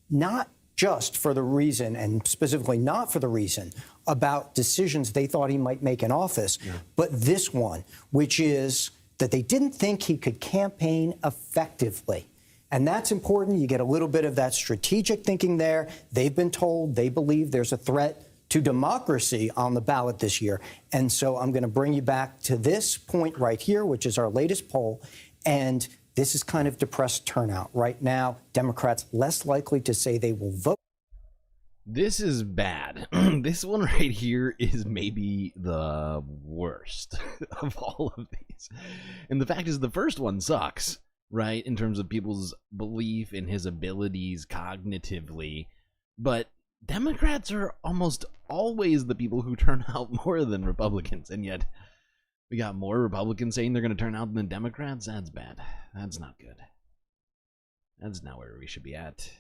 not just for the reason, and specifically not for the reason, about decisions they thought he might make in office, but this one, which is that they didn't think he could campaign effectively. And that's important. You get a little bit of that strategic thinking there. They've been told, they believe there's a threat to democracy on the ballot this year. And so I'm going to bring you back to this point right here, which is our latest poll. And this is kind of depressed turnout. Right now, Democrats less likely to say they will vote. This is bad. This one right here is maybe the worst of all of these. And the fact is the first one sucks, right? In terms of people's belief in his abilities cognitively. But Democrats are almost always the people who turn out more than Republicans. And yet we got more Republicans saying they're going to turn out than Democrats. That's bad. That's not good. That's not where we should be at.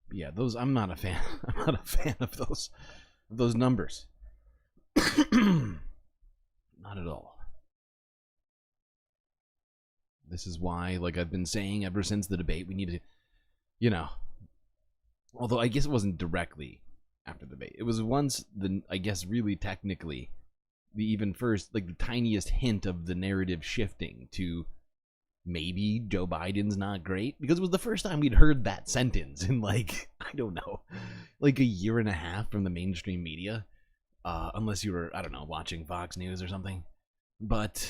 But yeah, those I'm not a fan. I'm not a fan of those numbers. Not at all. This is why, like I've been saying ever since the debate, we need to, you know, although I guess it wasn't directly after the debate. It was once the, I guess really technically, the even first, like the tiniest hint of the narrative shifting to maybe Joe Biden's not great, because it was the first time we'd heard that sentence in like, I don't know, like a year and a half from the mainstream media, unless you were, I don't know, watching Fox News or something. But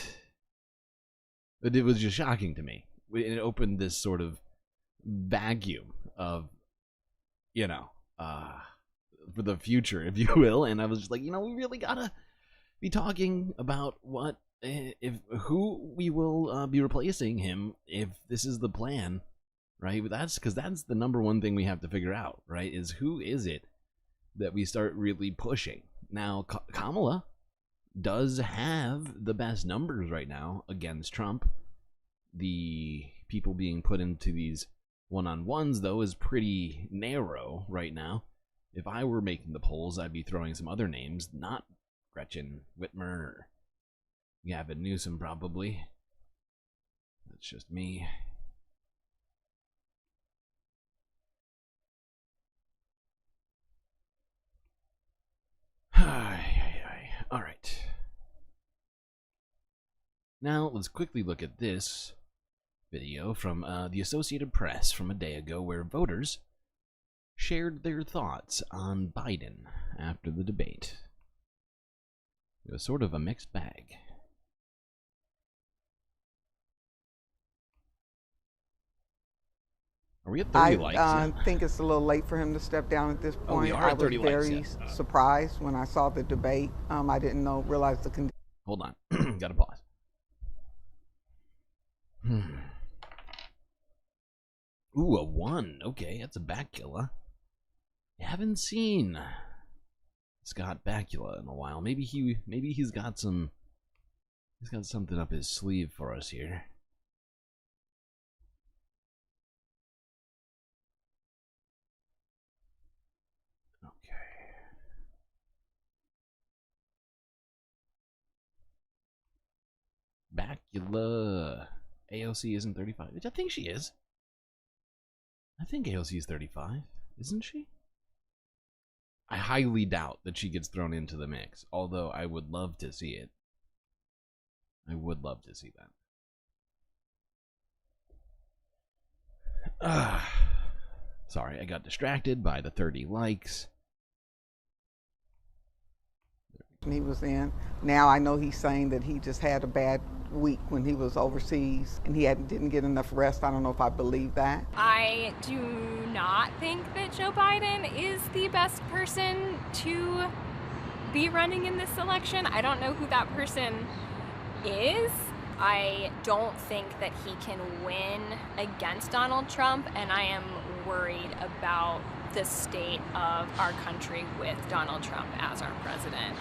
it was just shocking to me. It opened this sort of vacuum of, you know, for the future, if you will. And I was just like, you know, we really gotta be talking about what, who we will be replacing him if this is the plan, right? But that's because that's the number one thing we have to figure out, right? Is who is it that we start really pushing? Now, Kamala does have the best numbers right now against Trump. The people being put into these one-on-ones, though, is pretty narrow right now. If I were making the polls, I'd be throwing some other names, not Gretchen Whitmer or Gavin Newsom, probably. That's just me. All right. Now, let's quickly look at this video from the Associated Press from a day ago, where voters shared their thoughts on Biden after the debate. It was sort of a mixed bag. Are we at 30 I likes? think it's a little late for him to step down at this point. Oh, we are at 30 I was very likes, yeah. surprised when I saw the debate. I didn't realize the condition. Hold on. Gotta pause. Ooh, a 1. Okay, that's a Bacula. Haven't seen Scott Bakula in a while. Maybe he's got something up his sleeve for us here. Bacula. AOC isn't 35, which I think she is. I think AOC is 35, isn't she? I highly doubt that she gets thrown into the mix, although I would love to see it. I would love to see that. Sorry, I got distracted by the 30 likes. He was in. Now I know he's saying that he just had a bad week when he was overseas and he didn't get enough rest. I don't know if I believe that. I do not think that Joe Biden is the best person to be running in this election. I don't know who that person is. I don't think that he can win against Donald Trump, and I am worried about the state of our country with Donald Trump as our president.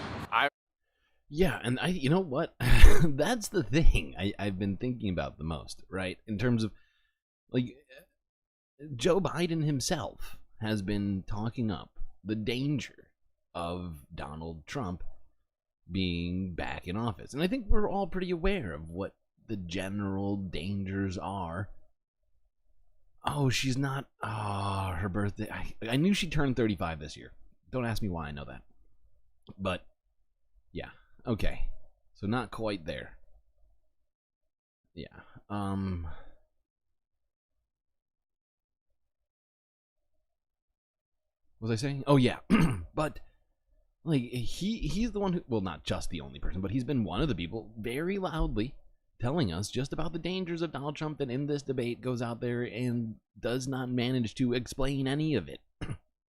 Yeah, and you know what? That's the thing I've been thinking about the most, right? In terms of, like, Joe Biden himself has been talking up the danger of Donald Trump being back in office. And I think we're all pretty aware of what the general dangers are. Oh, she's not, her birthday. I knew she turned 35 this year. Don't ask me why I know that. But, yeah. Okay, so not quite there. Yeah. What was I saying? Oh yeah. But like he's the one who, well, not just the only person, but he's been one of the people very loudly telling us just about the dangers of Donald Trump, and in this debate goes out there and does not manage to explain any of it.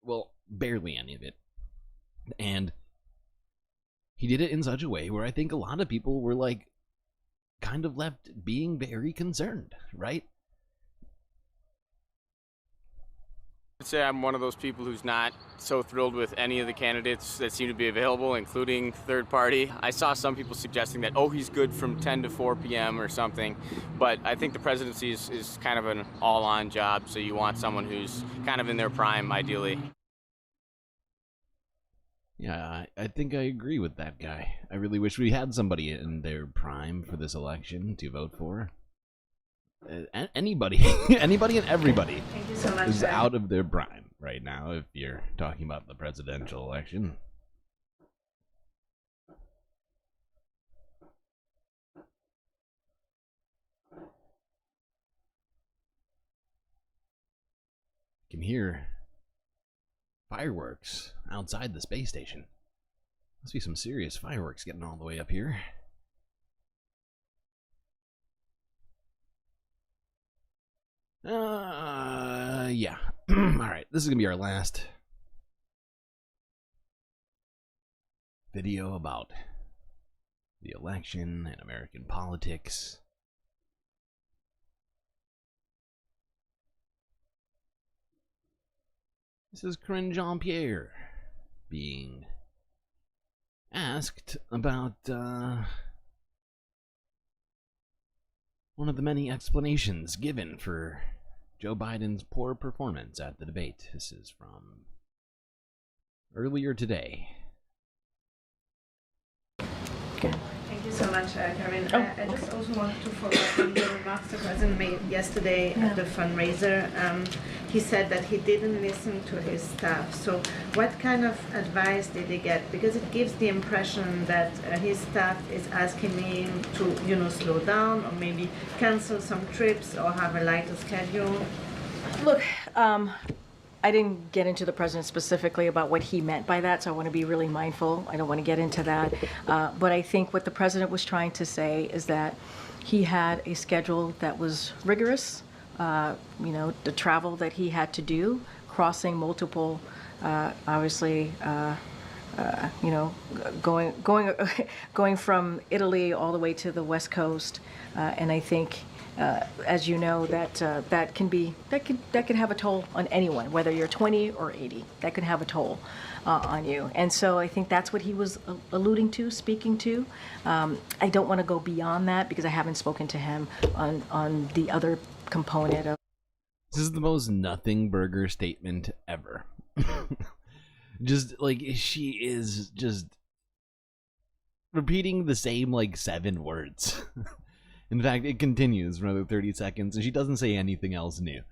Well, barely any of it. And he did it in such a way where I think a lot of people were like kind of left being very concerned, right? I'd say I'm one of those people who's not so thrilled with any of the candidates that seem to be available, including third party. I saw some people suggesting that, oh, he's good from 10 to 4 p.m. or something, but I think the presidency is kind of an all-on job, so you want someone who's kind of in their prime, ideally. Yeah, I think I agree with that guy. I really wish we had somebody in their prime for this election to vote for. Anybody, anybody and everybody so much, is out of their prime right now if you're talking about the presidential election. You can hear fireworks outside the space station. Must be some serious fireworks getting all the way up here. Yeah. Alright, this is gonna be our last video about the election and American politics. This is Corinne Jean-Pierre being asked about one of the many explanations given for Joe Biden's poor performance at the debate. This is from earlier today. Thank you so much, Karen. I just also wanted to follow up on the remarks the president made yesterday at the fundraiser. He said that he didn't listen to his staff. So what kind of advice did he get? Because it gives the impression that his staff is asking him to, slow down or maybe cancel some trips or have a lighter schedule. Look, I didn't get into the president specifically about what he meant by that, so I want to be really mindful. I don't want to get into that. But I think what the president was trying to say is that he had a schedule that was rigorous, the travel that he had to do, crossing multiple, obviously, going from Italy all the way to the West Coast, and I think, as you know, that can have a toll on anyone, whether you're 20 or 80. That can have a toll on you, and so I think that's what he was alluding to, speaking to. I don't want to go beyond that because I haven't spoken to him on the other component of. This is the most nothing burger statement ever. Just like she is just repeating the same like 7 words. In fact, it continues for another 30 seconds and she doesn't say anything else new.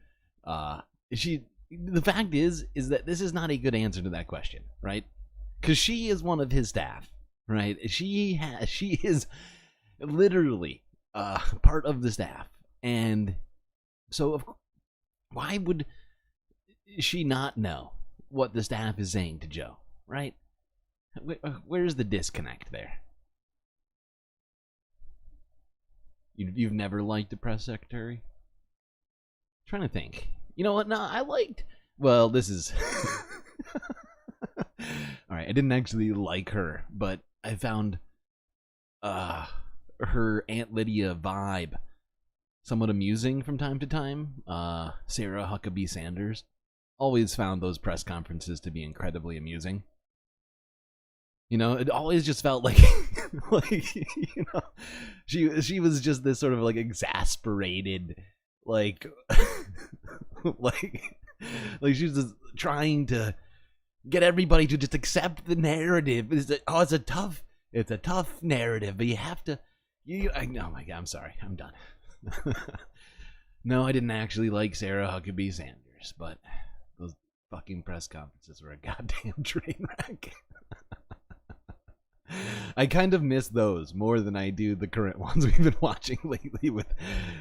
The fact is that this is not a good answer to that question, right? Because she is one of his staff, right? She is literally part of the staff, and so why would she not know what the staff is saying to Joe, right? Where's the disconnect there? You've never liked the press secretary? I'm trying to think. You know what? No, I liked. Well, this is. All right, I didn't actually like her, but I found her Aunt Lydia vibe somewhat amusing from time to time. Sarah Huckabee Sanders. Always found those press conferences to be incredibly amusing. You know, it always just felt like, she was just this sort of like exasperated, like she was just trying to get everybody to just accept the narrative. It's a tough narrative, but you have to. Oh my God, I'm sorry, I'm done. No, I didn't actually like Sarah Huckabee Sanders, but those fucking press conferences were a goddamn train wreck. I kind of miss those more than I do the current ones we've been watching lately with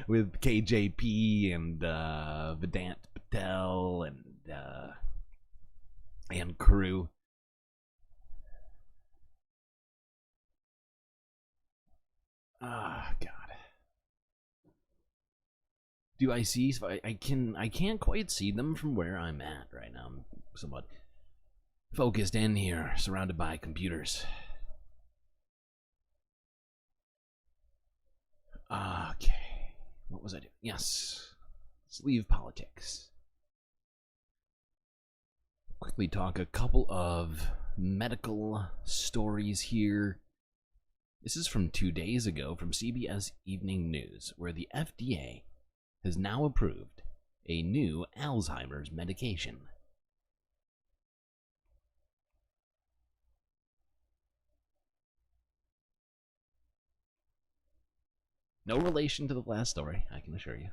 KJP and Vedant Patel and crew. Ah, God. Do I see? I can't quite see them from where I'm at right now. I'm somewhat focused in here, surrounded by computers. Okay. What was I doing? Yes. Let's leave politics. Quickly talk a couple of medical stories here. This is from 2 days ago from CBS Evening News, where the FDA has now approved a new Alzheimer's medication. No relation to the last story, I can assure you.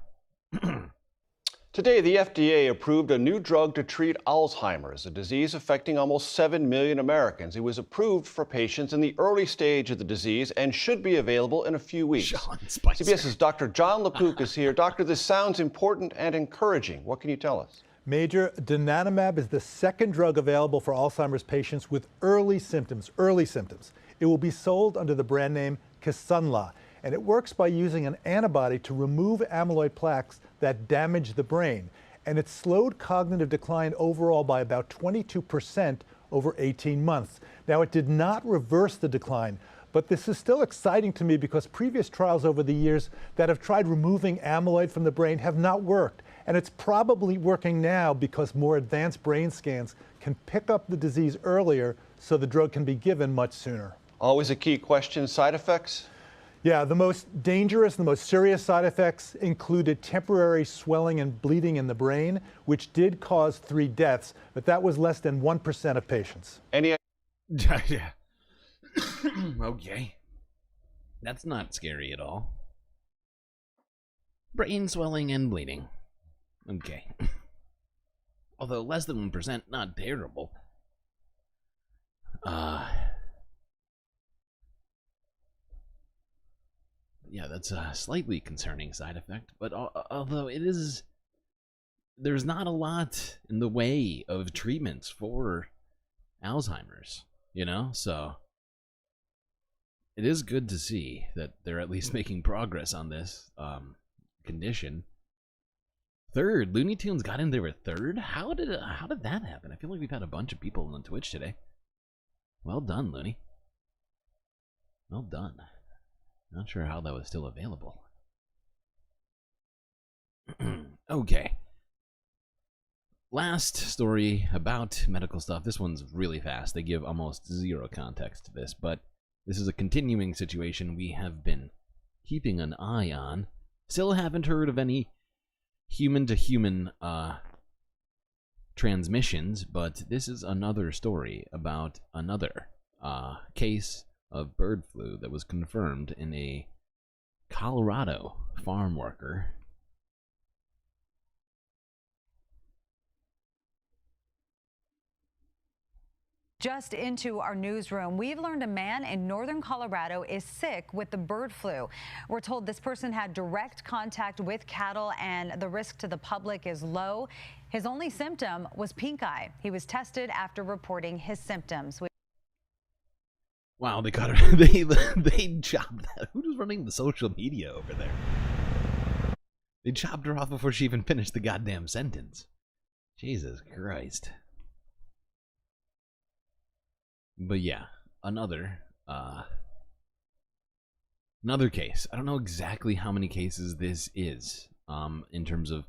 Today, the FDA approved a new drug to treat Alzheimer's, a disease affecting almost 7 million Americans. It was approved for patients in the early stage of the disease and should be available in a few weeks. CBS's Dr. John LaPook is here. Doctor, this sounds important and encouraging. What can you tell us? Major, donanemab is the second drug available for Alzheimer's patients with early symptoms. It will be sold under the brand name Kisunla, and it works by using an antibody to remove amyloid plaques that damage the brain. And it slowed cognitive decline overall by about 22% over 18 months. Now, it did not reverse the decline, but this is still exciting to me because previous trials over the years that have tried removing amyloid from the brain have not worked. And it's probably working now because more advanced brain scans can pick up the disease earlier so the drug can be given much sooner. Always a key question, side effects? Yeah, the most dangerous, the most serious side effects included temporary swelling and bleeding in the brain, which did cause 3 deaths, but that was less than 1% of patients. Any? Yeah. Okay. That's not scary at all. Brain swelling and bleeding. Okay. Although less than 1%, not terrible. Yeah, that's a slightly concerning side effect, but although there's not a lot in the way of treatments for Alzheimer's, you know, so it is good to see that they're at least making progress on this condition. Third. Looney Tunes got in there at third? How did that happen? I feel like we've had a bunch of people on Twitch today. Well done, Looney. Well done. Not sure how that was still available. Okay. Last story about medical stuff. This one's really fast. They give almost zero context to this, but this is a continuing situation we have been keeping an eye on. Still haven't heard of any human-to-human transmissions, but this is another story about another case of bird flu that was confirmed in a Colorado farm worker. Just into our newsroom, we've learned a man in northern Colorado is sick with the bird flu. We're told this person had direct contact with cattle and the risk to the public is low. His only symptom was pink eye. He was tested after reporting his symptoms. Wow, they got her. They chopped that. Who was running the social media over there? They chopped her off before she even finished the goddamn sentence. Jesus Christ. But yeah, another case. I don't know exactly how many cases this is in terms of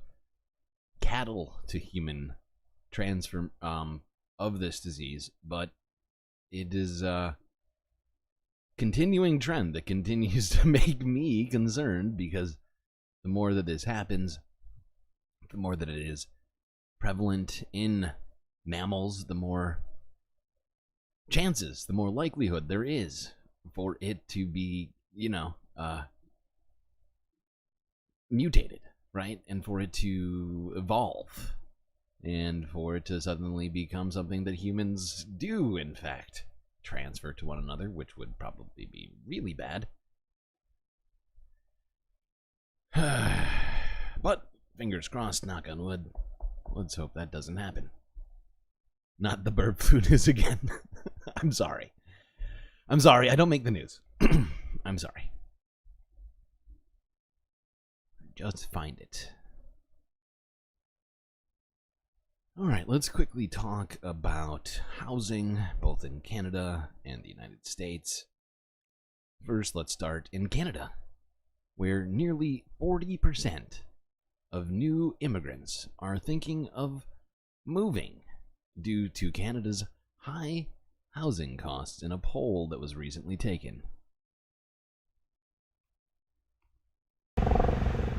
cattle to human transfer of this disease, but it is a continuing trend that continues to make me concerned, because the more that this happens, the more that it is prevalent in mammals, the more chances, the more likelihood there is for it to be, mutated, right? And for it to evolve, and for it to suddenly become something that humans do, in fact, transfer to one another, which would probably be really bad. But, fingers crossed, knock on wood. Let's hope that doesn't happen. Not the bird flu news again. I'm sorry. I'm sorry, I don't make the news. I'm sorry. Just find it. Alright, let's quickly talk about housing, both in Canada and the United States. First, let's start in Canada, where nearly 40% of new immigrants are thinking of moving due to Canada's high housing costs in a poll that was recently taken.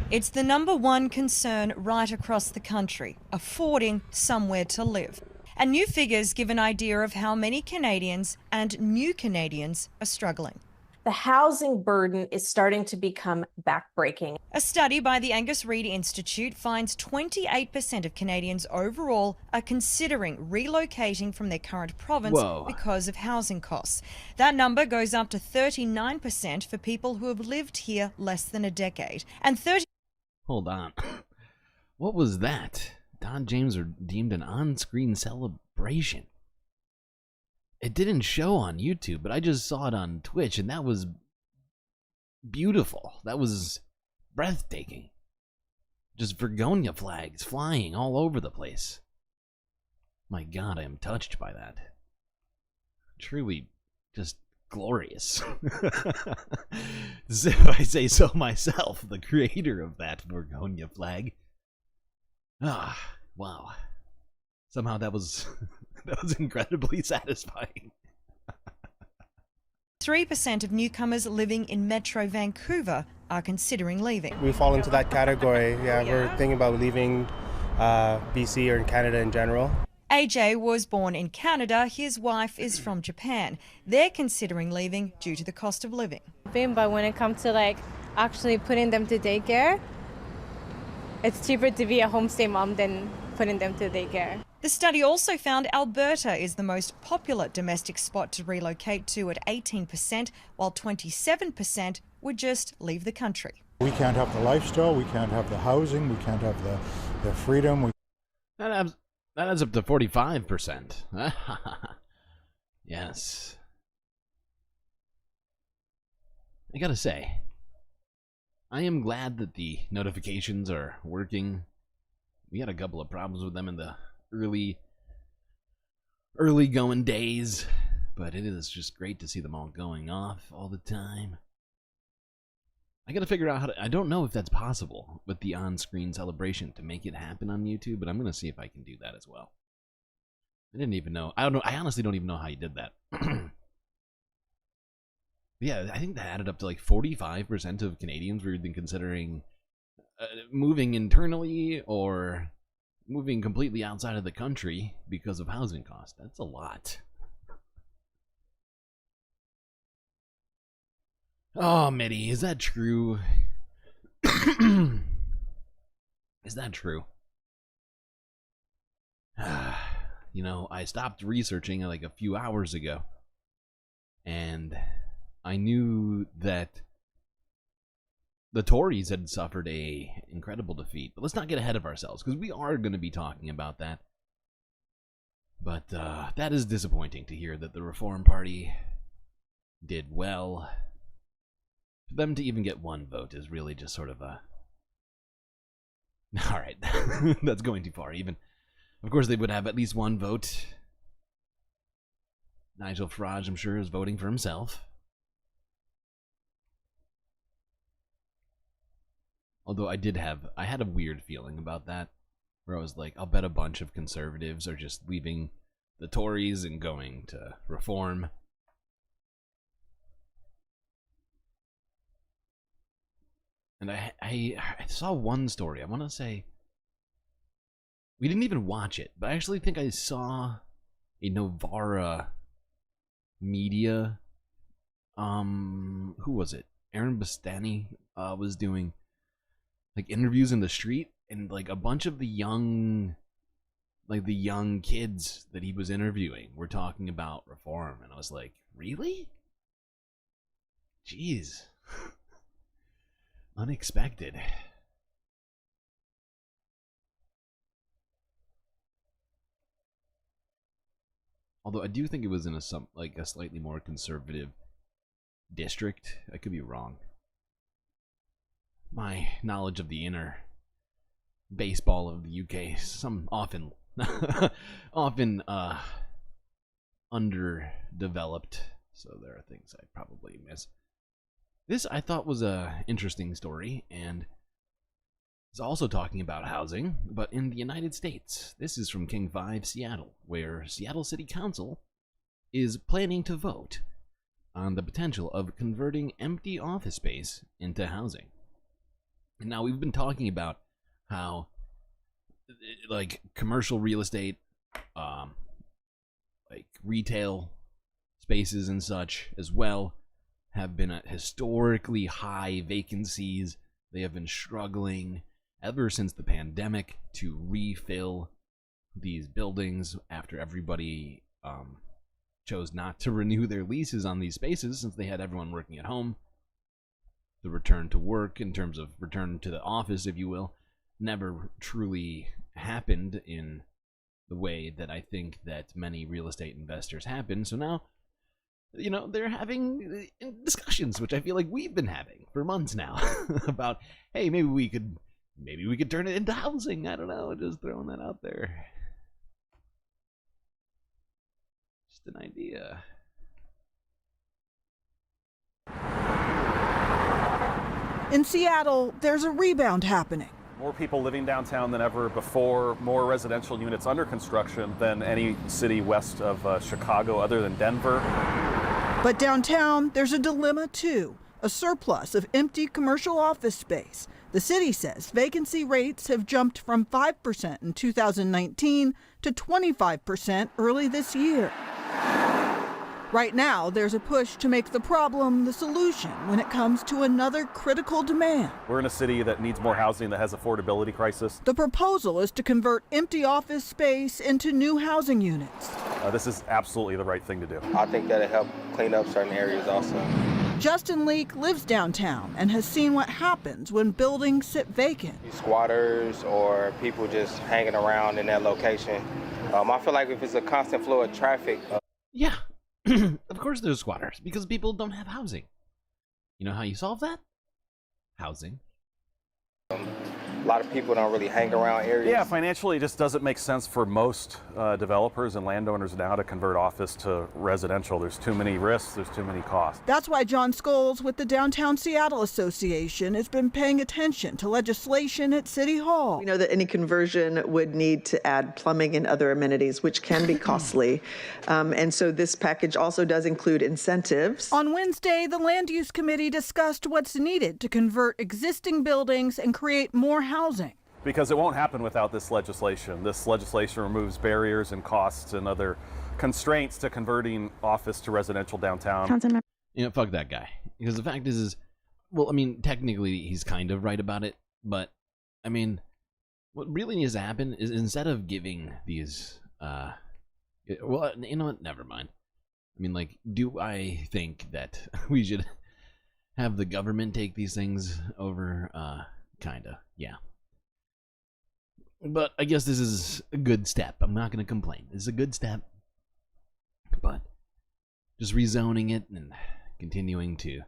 It's the #1 concern right across the country, affording somewhere to live. And new figures give an idea of how many Canadians and new Canadians are struggling. The housing burden is starting to become backbreaking. A study by the Angus Reid Institute finds 28% of Canadians overall are considering relocating from their current province because of housing costs. That number goes up to 39% for people who have lived here less than a decade. And Hold on. What was that? Don James deemed an on-screen celebration. It didn't show on YouTube, but I just saw it on Twitch, and that was beautiful. That was breathtaking. Just Vergonia flags flying all over the place. My God, I am touched by that. Truly just glorious. If I say so myself, the creator of that Vergonia flag. Ah, wow. Somehow that was that was incredibly satisfying. 3% of newcomers living in Metro Vancouver are considering leaving. We fall into that category. Yeah, we're thinking about leaving BC or in Canada in general. AJ was born in Canada. His wife is from Japan. They're considering leaving due to the cost of living. But when it comes to actually putting them to daycare, it's cheaper to be a homestay mom than putting them to daycare. The study also found Alberta is the most popular domestic spot to relocate to at 18%, while 27% would just leave the country. We can't have the lifestyle, we can't have the housing, we can't have the freedom. That adds up to 45%. Yes. I gotta say, I am glad that the notifications are working We had a couple of problems with them in the early going days, but it is just great to see them all going off all the time. I gotta figure out how to, I don't know if that's possible with the on-screen celebration to make it happen on YouTube, but I'm gonna see if I can do that as well. I didn't even know. I honestly don't even know how you did that. Yeah, I think that added up to like 45% of Canadians were even considering moving internally or moving completely outside of the country because of housing costs. That's a lot. Oh, Mitty, is that true? Is that true? You know, I stopped researching like a few hours ago, and I knew that the Tories had suffered a incredible defeat. But let's not get ahead of ourselves, because we are going to be talking about that. But that is disappointing to hear that the Reform Party did well. For them to even get one vote is really just sort of a... Alright, that's going too far. Even, of course, they would have at least one vote. Nigel Farage, I'm sure, is voting for himself. Although I had a weird feeling about that, where I was like, I'll bet a bunch of conservatives are just leaving the Tories and going to Reform. And I saw one story. I want to say we didn't even watch it, but I actually think I saw a Novara media. Who was it? Aaron Bastani was doing like interviews in the street, and like a bunch of the young kids that he was interviewing were talking about reform, and I was like, really? Jeez. Unexpected. Although I do think it was in a slightly more conservative district. I could be wrong. My knowledge of the inner baseball of the UK is often underdeveloped, so there are things I probably miss. This I thought was a interesting story, and it's also talking about housing, but in the United States. This is from King 5 Seattle, where Seattle City Council is planning to vote on the potential of converting empty office space into housing. And now we've been talking about how like commercial real estate, like retail spaces and such as well, have been at historically high vacancies. They have been struggling ever since the pandemic to refill these buildings after everybody chose not to renew their leases on these spaces since they had everyone working at home. The return to work, in terms of return to the office, if you will, never truly happened in the way that I think that many real estate investors happen. So now, you know, they're having discussions, which I feel like we've been having for months now, about, hey, maybe we could turn it into housing. I don't know, just throwing that out there. Just an idea. In Seattle, there's a rebound happening. More people living downtown than ever before, more residential units under construction than any city west of Chicago other than Denver. But downtown, there's a dilemma too, a surplus of empty commercial office space. The city says vacancy rates have jumped from 5% in 2019 to 25% early this year. Right now, there's a push to make the problem the solution when it comes to another critical demand. We're in a city that needs more housing, that has affordability crisis. The proposal is to convert empty office space into new housing units. This is absolutely the right thing to do. I think that'll help clean up certain areas also. Justin Leake lives downtown and has seen what happens when buildings sit vacant. Squatters or people just hanging around in that location. I feel like if it's a constant flow of traffic. Yeah. Of course there's squatters, because people don't have housing. You know how you solve that? Housing. A lot of people don't really hang around areas. Yeah, financially, it just doesn't make sense for most developers and landowners now to convert office to residential. There's too many risks, there's too many costs. That's why John Scholes with the Downtown Seattle Association has been paying attention to legislation at City Hall. We know that any conversion would need to add plumbing and other amenities, which can be costly. And so this package also does include incentives. On Wednesday, the Land Use Committee discussed what's needed to convert existing buildings and create more housing. Because it won't happen without this legislation. This legislation removes barriers and costs and other constraints to converting office to residential downtown. You know, fuck that guy. Because the fact is, well, I mean, technically he's kind of right about it, but, I mean, what really needs to happen is instead of giving these, well, you know what, never mind. I mean, like, do I think that we should have the government take these things over? Kinda, yeah. But I guess this is a good step. I'm not going to complain. This is a good step. But just rezoning it and continuing to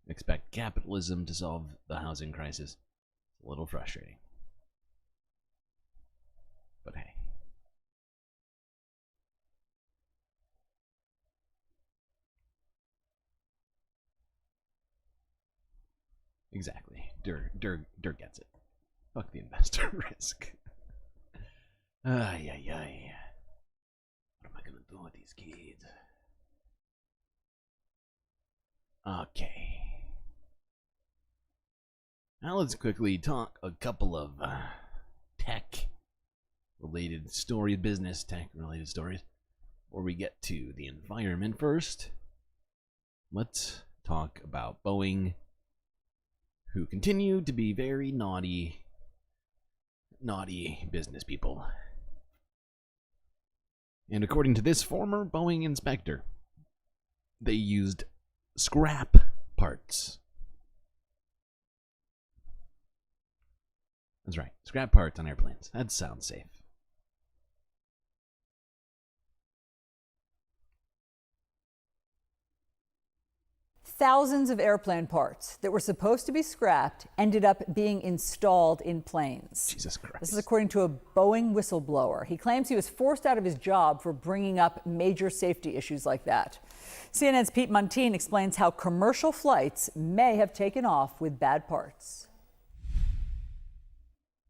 expect capitalism to solve the housing crisis is a little frustrating. But hey. Exactly. Dirt gets it. Fuck the investor risk. Ay, ay, ay. What am I gonna do with these kids? Okay. Now let's quickly talk a couple of tech-related stories, business tech-related stories. Before we get to the environment first, let's talk about Boeing, who continue to be very naughty business people. And according to this former Boeing inspector, they used scrap parts. That's right, scrap parts on airplanes. That sounds safe. Thousands of airplane parts that were supposed to be scrapped ended up being installed in planes. Jesus Christ. This is according to a Boeing whistleblower. He claims he was forced out of his job for bringing up major safety issues like that. CNN's Pete Muntean explains how commercial flights may have taken off with bad parts.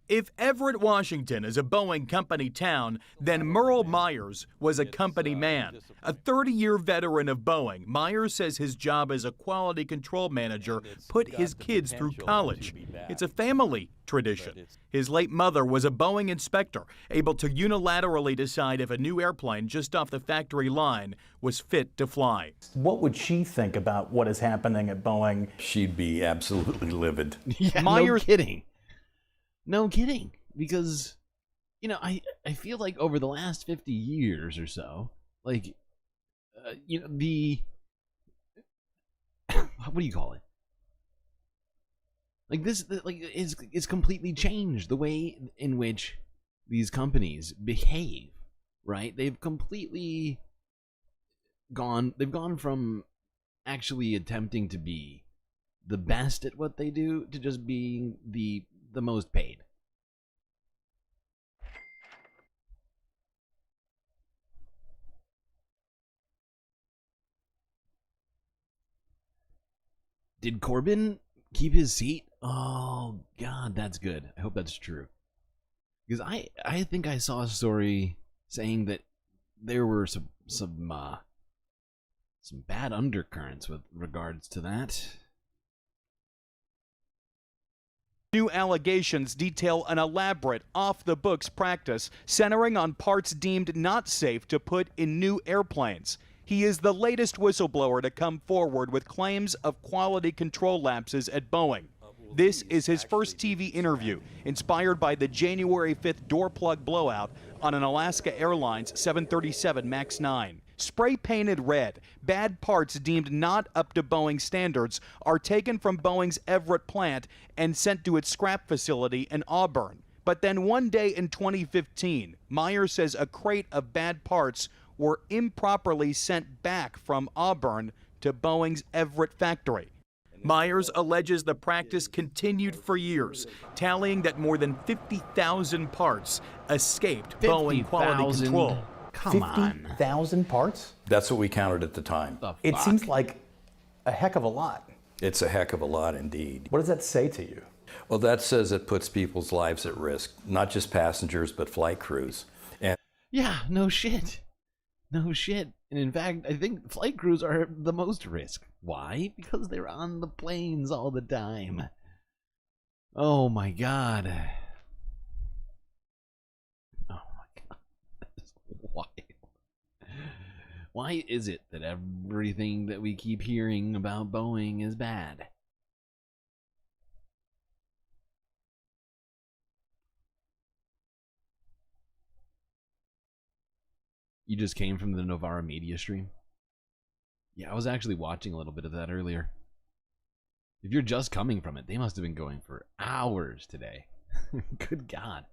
If Everett, Washington is a Boeing company town, then Merle Myers was a company man. A 30-year veteran of Boeing, Myers says his job as a quality control manager put his kids through college. It's a family tradition. His late mother was a Boeing inspector, able to unilaterally decide if a new airplane just off the factory line was fit to fly. What would she think about what is happening at Boeing? She'd be absolutely livid. Yeah, Myers, no kidding. No kidding, because, you know, I feel like over the last 50 years or so, like, you know, the, what do you call it? Like this, like, it's completely changed the way in which these companies behave, right? They've completely gone from actually attempting to be the best at what they do to just being the most paid. Did Corbyn keep his seat? Oh God, that's good. I hope that's true. Because I think I saw a story saying that there were some bad undercurrents with regards to that. New allegations detail an elaborate, off-the-books practice centering on parts deemed not safe to put in new airplanes. He is the latest whistleblower to come forward with claims of quality control lapses at Boeing. This is his first TV interview, inspired by the January 5th door plug blowout on an Alaska Airlines 737 MAX 9. Spray-painted red, bad parts deemed not up to Boeing standards are taken from Boeing's Everett plant and sent to its scrap facility in Auburn. But then one day in 2015, Myers says a crate of bad parts were improperly sent back from Auburn to Boeing's Everett factory. Myers alleges the practice continued for years, tallying that more than 50,000 parts escaped Boeing quality control. Come on. 50,000 parts? That's what we counted at the time. It seems like a heck of a lot. It's a heck of a lot indeed. What does that say to you? Well, that says it puts people's lives at risk, not just passengers, but flight crews. And Yeah, no shit. No shit. And in fact, I think flight crews are the most risk. Why? Because they're on the planes all the time. Oh my god. Oh my god. That's wild. Why is it that everything that we keep hearing about Boeing is bad? You just came from the Novara media stream? Yeah, I was actually watching a little bit of that earlier. If you're just coming from it, they must have been going for hours today. Good God.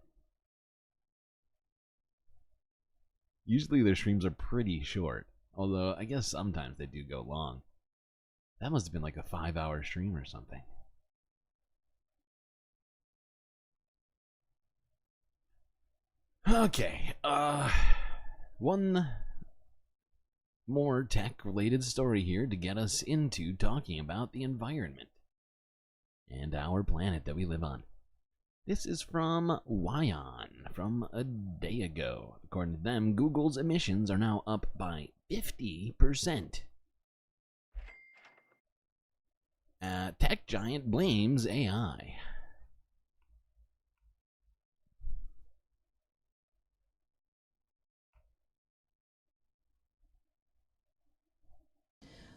Usually their streams are pretty short, although I guess sometimes they do go long. That must have been like a 5-hour stream or something. Okay, one more tech-related story here to get us into talking about the environment and our planet that we live on. This is from Wyon from a day ago. According to them, Google's emissions are now up by 50%. Tech giant blames AI.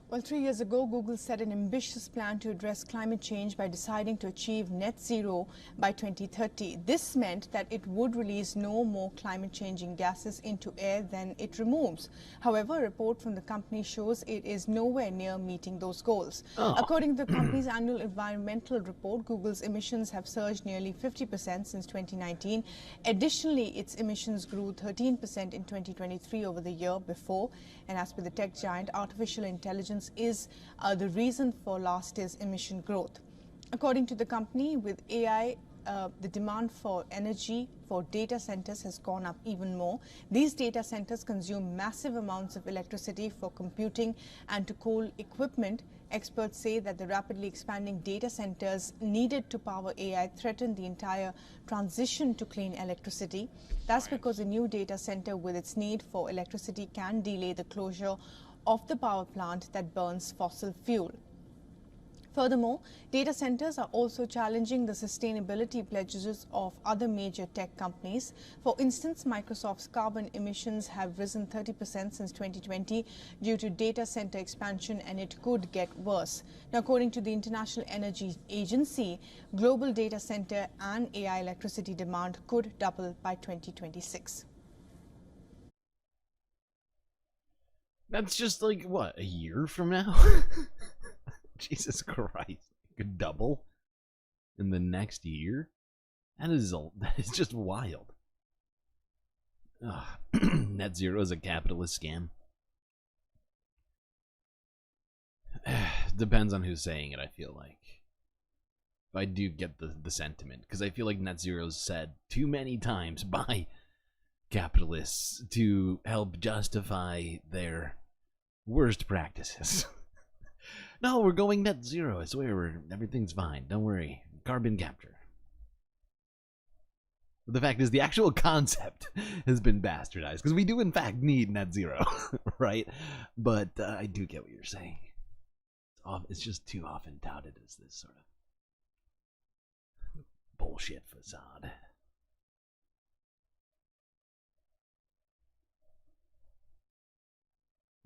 Well, 3 years ago, Google set an ambitious plan to address climate change by deciding to achieve net zero by 2030. This meant that it would release no more climate-changing gases into air than it removes. However, a report from the company shows it is nowhere near meeting those goals. According to the company's annual environmental report, Google's emissions have surged nearly 50% since 2019. Additionally, its emissions grew 13% in 2023 over the year before. And as per the tech giant, artificial intelligence is the reason for last year's emission growth. According to the company, with AI, the demand for energy for data centers has gone up even more. These data centers consume massive amounts of electricity for computing and to cool equipment. Experts say that the rapidly expanding data centers needed to power AI threaten the entire transition to clean electricity. That's because a new data center with its need for electricity can delay the closure of the power plant that burns fossil fuel. Furthermore, data centers are also challenging the sustainability pledges of other major tech companies. For instance, Microsoft's carbon emissions have risen 30% since 2020 due to data center expansion, and it could get worse. Now, according to the International Energy Agency, global data center and AI electricity demand could double by 2026. That's just like, what, a year from now? Jesus Christ. Could double in the next year? That is just wild. Net zero is a capitalist scam. Depends on who's saying it, I feel like. But I do get the sentiment, because I feel like net zero is said too many times by capitalists to help justify their worst practices. No, we're going net zero. I swear, everything's fine. Don't worry. Carbon capture. But the fact is, the actual concept has been bastardized, because we do in fact need net zero, right? But I do get what you're saying. It's just too often touted as this sort of bullshit facade.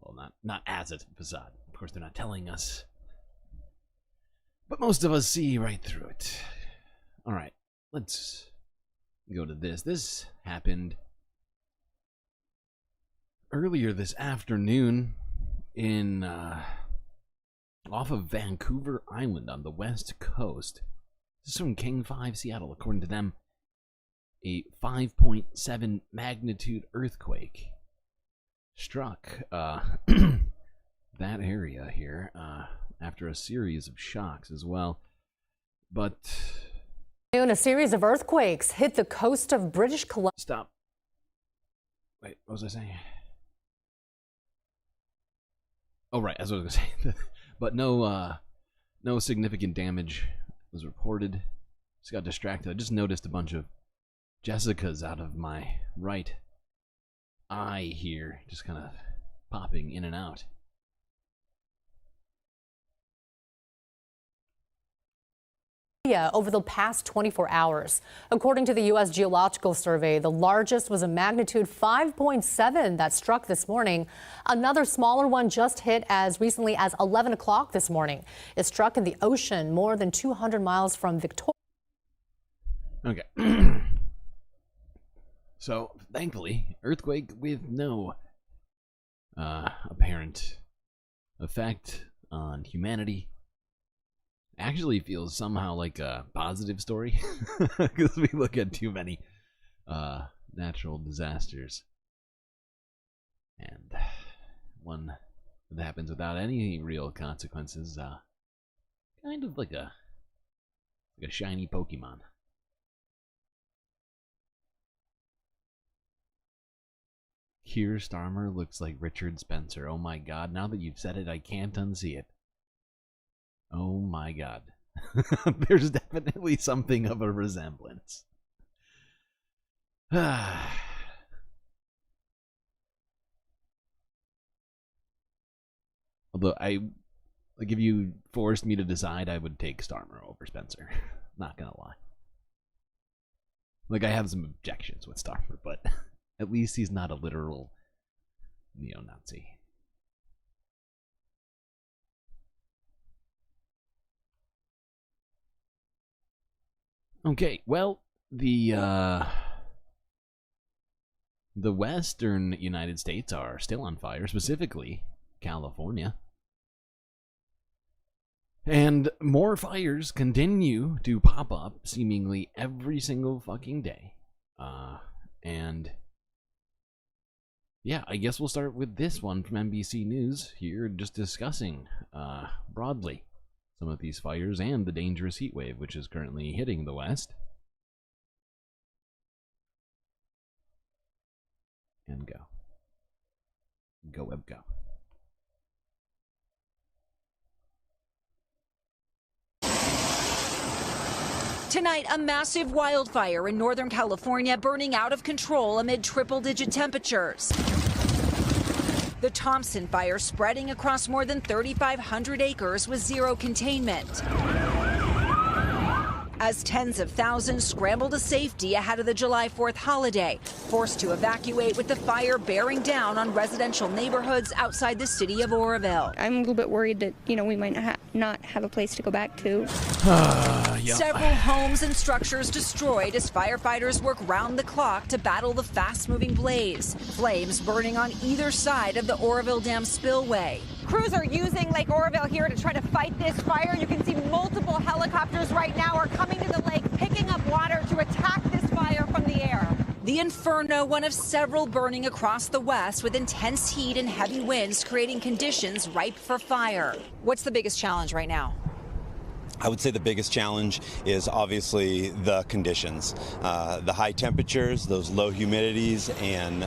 Well, not as a facade. Of course, they're not telling us. But most of us see right through it. Alright, let's go to this. This happened earlier this afternoon in off of Vancouver Island on the west coast. This is from King 5 Seattle. According to them, a 5.7 magnitude earthquake struck that area here. after a series of shocks as well. But A series of earthquakes hit the coast of British Columbia. Stop. Wait, what was I saying? Oh, right, that's what I was going to say. But no significant damage was reported. Just got distracted. I just noticed a bunch of Jessicas out of my right eye here, just kind of popping in and out. Over the past 24 hours. According to the U.S. Geological Survey, the largest was a magnitude 5.7 that struck this morning. Another smaller one just hit as recently as 11 o'clock this morning. It struck in the ocean more than 200 miles from Victoria. Okay. So, thankfully, earthquake with no apparent effect on humanity. Actually feels somehow like a positive story because we look at too many natural disasters, and one that happens without any real consequences, kind of like a shiny Pokemon. Keir Starmer looks like Richard Spencer. Oh my god, now that you've said it, I can't unsee it. Oh my god. There's definitely something of a resemblance. Although like if you forced me to decide, I would take Starmer over Spencer. Not gonna lie. Like, I have some objections with Starmer, but at least he's not a literal neo-Nazi. Okay, well, the western United States are still on fire, specifically California. And more fires continue to pop up seemingly every single fucking day. And yeah, I guess we'll start with this one from NBC News here, just discussing broadly some of these fires and the dangerous heat wave which is currently hitting the West. And go. Go, web, go. Tonight, a massive wildfire in Northern California burning out of control amid triple-digit temperatures. The Thompson fire spreading across more than 3,500 acres with zero containment. As tens of thousands scramble to safety ahead of the July 4th holiday, forced to evacuate with the fire bearing down on residential neighborhoods outside the city of Oroville. I'm a little bit worried that, we might not have a place to go back to. Several homes and structures destroyed as firefighters work round the clock to battle the fast-moving blaze. Flames burning on either side of the Oroville Dam spillway. Crews are using Lake Oroville here to try to fight this fire. You can see multiple helicopters right now are coming to the lake, picking up water to attack this fire from the air. The Inferno, one of several burning across the West with intense heat and heavy winds creating conditions ripe for fire. What's the biggest challenge right now? I would say the biggest challenge is obviously the conditions. The high temperatures, those low humidities, and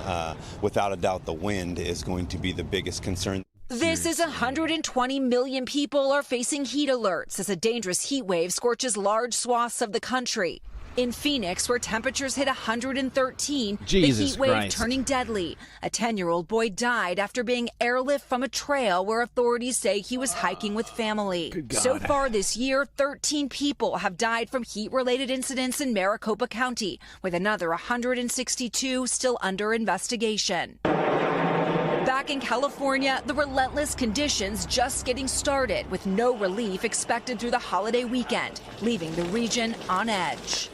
without a doubt the wind is going to be the biggest concern. This is 120 million people are facing heat alerts as a dangerous heat wave scorches large swaths of the country. In Phoenix, where temperatures hit 113, the heat wave turning deadly. A 10-year-old boy died after being airlifted from a trail where authorities say he was hiking with family. So far this year, 13 people have died from heat-related incidents in Maricopa County, with another 162 still under investigation. Back in California, the relentless conditions just getting started, with no relief expected through the holiday weekend, leaving the region on edge.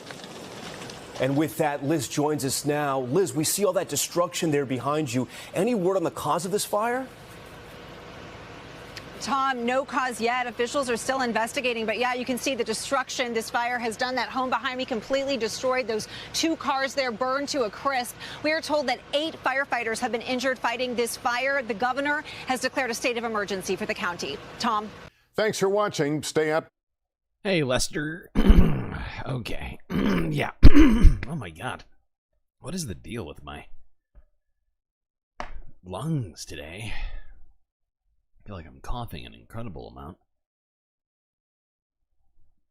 And with that, Liz joins us now. Liz, we see all that destruction there behind you. Any word on the cause of this fire? Tom, no cause yet. Officials are still investigating. But yeah, you can see the destruction this fire has done. That home behind me completely destroyed. Those 2 cars there burned to a crisp. We are told that 8 firefighters have been injured fighting this fire. The governor has declared a state of emergency for the county. Tom. Thanks for watching. Stay up. Hey, Lester. Okay. Yeah. Oh, my God. What is the deal with my lungs today? I feel like I'm coughing an incredible amount.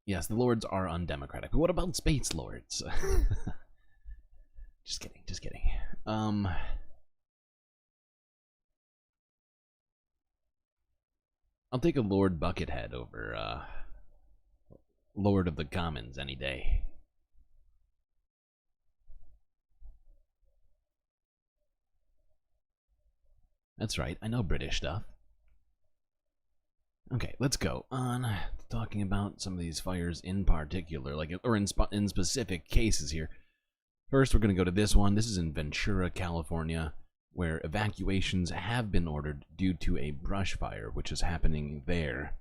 Yes, the lords are undemocratic. But what about space lords? Just kidding, just kidding. I'll take a Lord Buckethead over Lord of the Commons any day. That's right, I know British stuff. Okay, let's go on talking about some of these fires in particular, or in specific cases here. First, we're going to go to this one. This is in Ventura, California, where evacuations have been ordered due to a brush fire, which is happening there.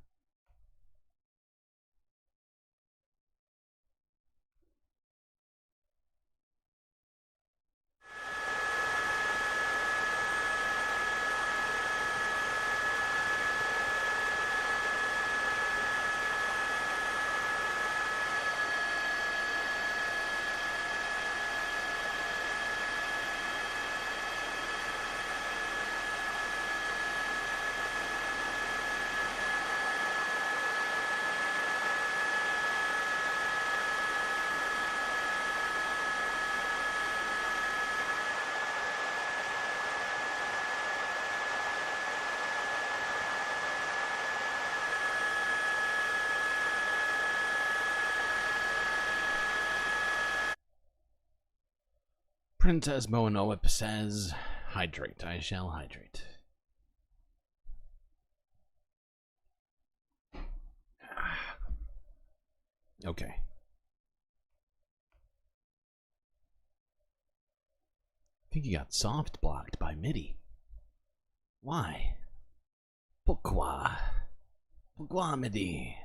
Princess Moanoip says, hydrate, I shall hydrate. Okay. I think he got soft blocked by MIDI. Why? Pourquoi? Pourquoi MIDI?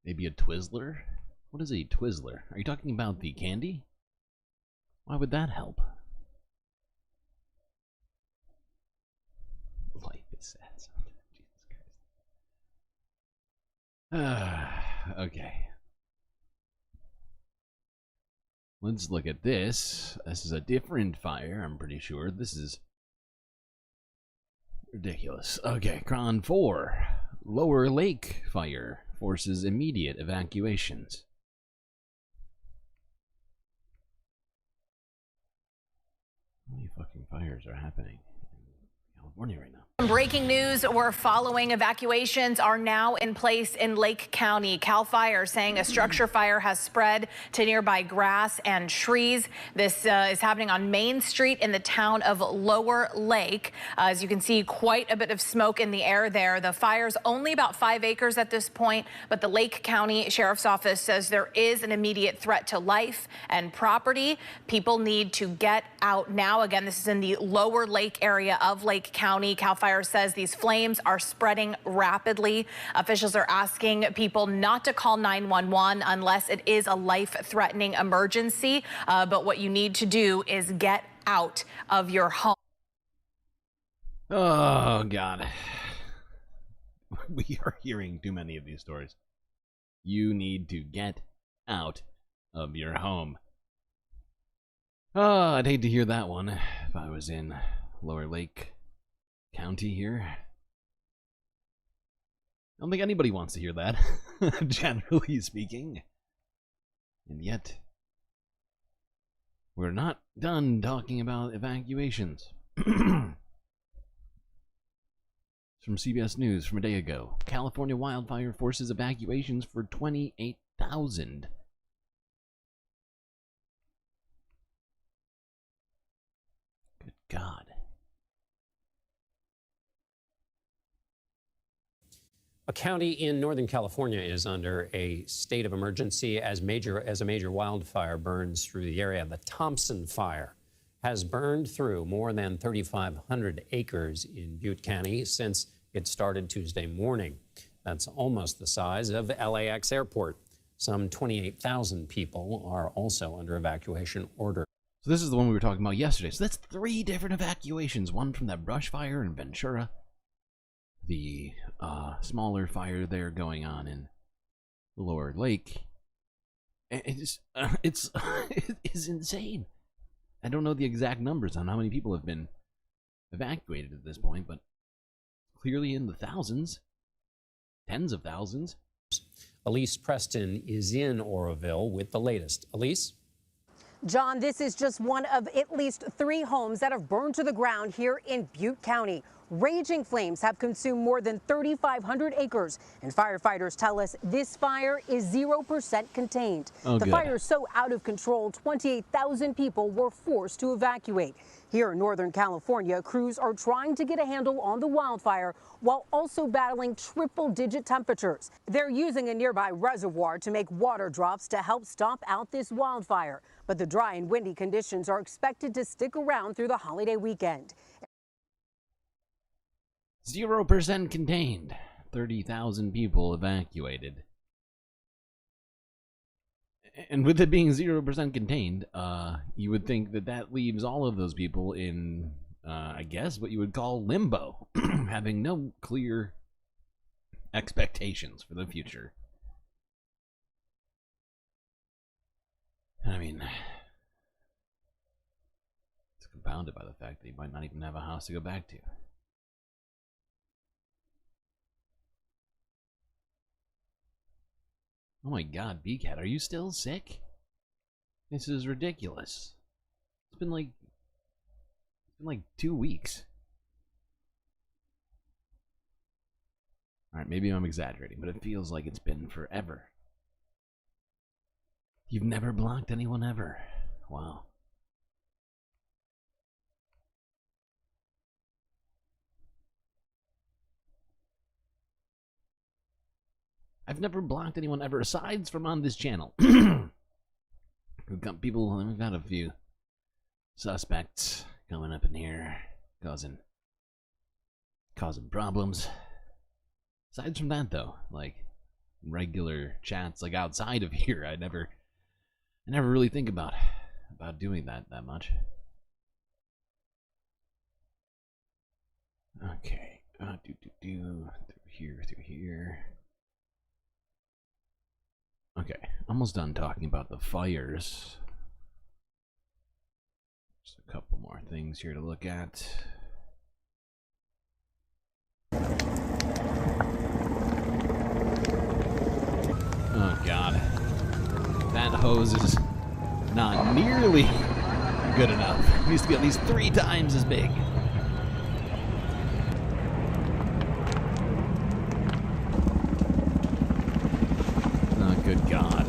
Maybe a Twizzler? What is a Twizzler? Are you talking about the candy? Why would that help? Life is sad sometimes. Jesus Christ. Okay. Let's look at this. This is a different fire, I'm pretty sure. This is ridiculous. Okay, Cron 4. Lower Lake fire forces immediate evacuations. How many fucking fires are happening in California right now? Breaking news, we're following. Evacuations are now in place in Lake County. CAL FIRE saying a structure fire has spread to nearby grass and trees. This is happening on Main Street in the town of Lower Lake. As you can see, quite a bit of smoke in the air there. The fire's only about 5 acres at this point, but the Lake County Sheriff's Office says there is an immediate threat to life and property. People need to get out now. Again, this is in the Lower Lake area of Lake County. CAL FIRE says these flames are spreading rapidly. Officials are asking people not to call 911 unless it is a life-threatening emergency. But what you need to do is get out of your home. Oh, God. We are hearing too many of these stories. You need to get out of your home. Oh, I'd hate to hear that one if I was in Lower Lake County here. I don't think anybody wants to hear that, generally speaking. And yet, we're not done talking about evacuations. From CBS News from a day ago. California wildfire forces evacuations for 28,000. Good God. A county in Northern California is under a state of emergency as a major wildfire burns through the area. The Thompson Fire has burned through more than 3,500 acres in Butte County since it started Tuesday morning. That's almost the size of LAX Airport. Some 28,000 people are also under evacuation order. So this is the one we were talking about yesterday. So that's 3 different evacuations. One from that brush fire in Ventura. The smaller fire there going on in the lower lake. It's insane. I don't know the exact numbers on how many people have been evacuated at this point, but clearly in the thousands, tens of thousands. Elise Preston is in Oroville with the latest. Elise? John, this is just one of at least 3 homes that have burned to the ground here in Butte County. Raging flames have consumed more than 3,500 acres, and firefighters tell us this fire is 0% contained. The fire is so out of control, 28,000 people were forced to evacuate. Here in Northern California, crews are trying to get a handle on the wildfire while also battling triple-digit temperatures. They're using a nearby reservoir to make water drops to help stop out this wildfire. But the dry and windy conditions are expected to stick around through the holiday weekend. 0% contained. 30,000 people evacuated. And with it being 0% contained, you would think that that leaves all of those people in, I guess, what you would call limbo, having no clear expectations for the future. I mean, it's compounded by the fact that you might not even have a house to go back to. Oh my god, B-Cat, are you still sick? This is ridiculous. It's been like 2 weeks. Alright, maybe I'm exaggerating, but it feels like it's been forever. You've never blocked anyone ever. Wow. I've never blocked anyone ever, aside from on this channel. We've got people, we've got a few suspects coming up in here, causing problems. Aside from that, though, like regular chats, like outside of here, I never really think about doing that much. Okay, through here. Okay, almost done talking about the fires. Just a couple more things here to look at. Oh god. That hose is not nearly good enough. It needs to be at least 3 times as big. Good God.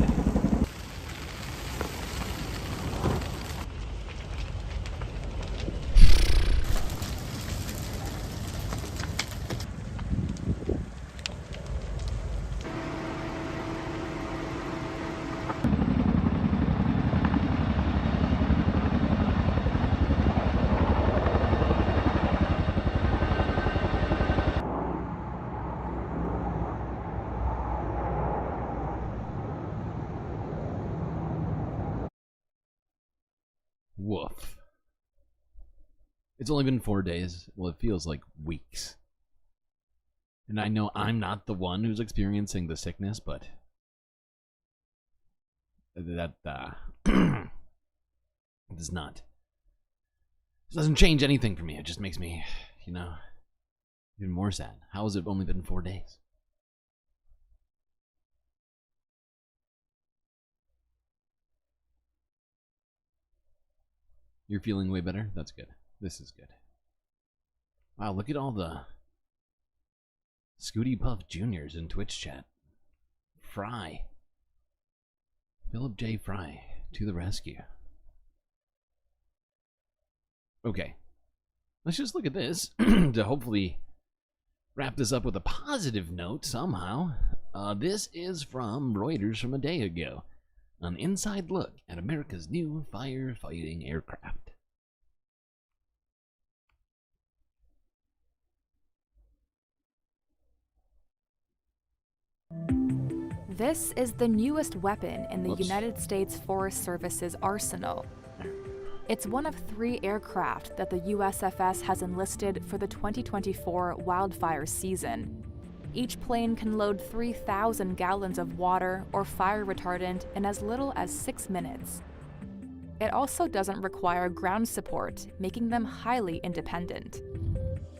Woof. It's only been 4 days. Well, it feels like weeks. And I know I'm not the one who's experiencing the sickness, but that does not. It doesn't change anything for me. It just makes me, even more sad. How has it only been 4 days? You're feeling way better? That's good. This is good. Wow, look at all the Scooty Puff Juniors in Twitch chat. Fry. Philip J. Fry to the rescue. Okay. Let's just look at this to hopefully wrap this up with a positive note somehow. This is from Reuters from a day ago. An inside look at America's new firefighting aircraft. This is the newest weapon in the United States Forest Service's arsenal. It's one of 3 aircraft that the USFS has enlisted for the 2024 wildfire season. Each plane can load 3,000 gallons of water or fire retardant in as little as 6 minutes. It also doesn't require ground support, making them highly independent.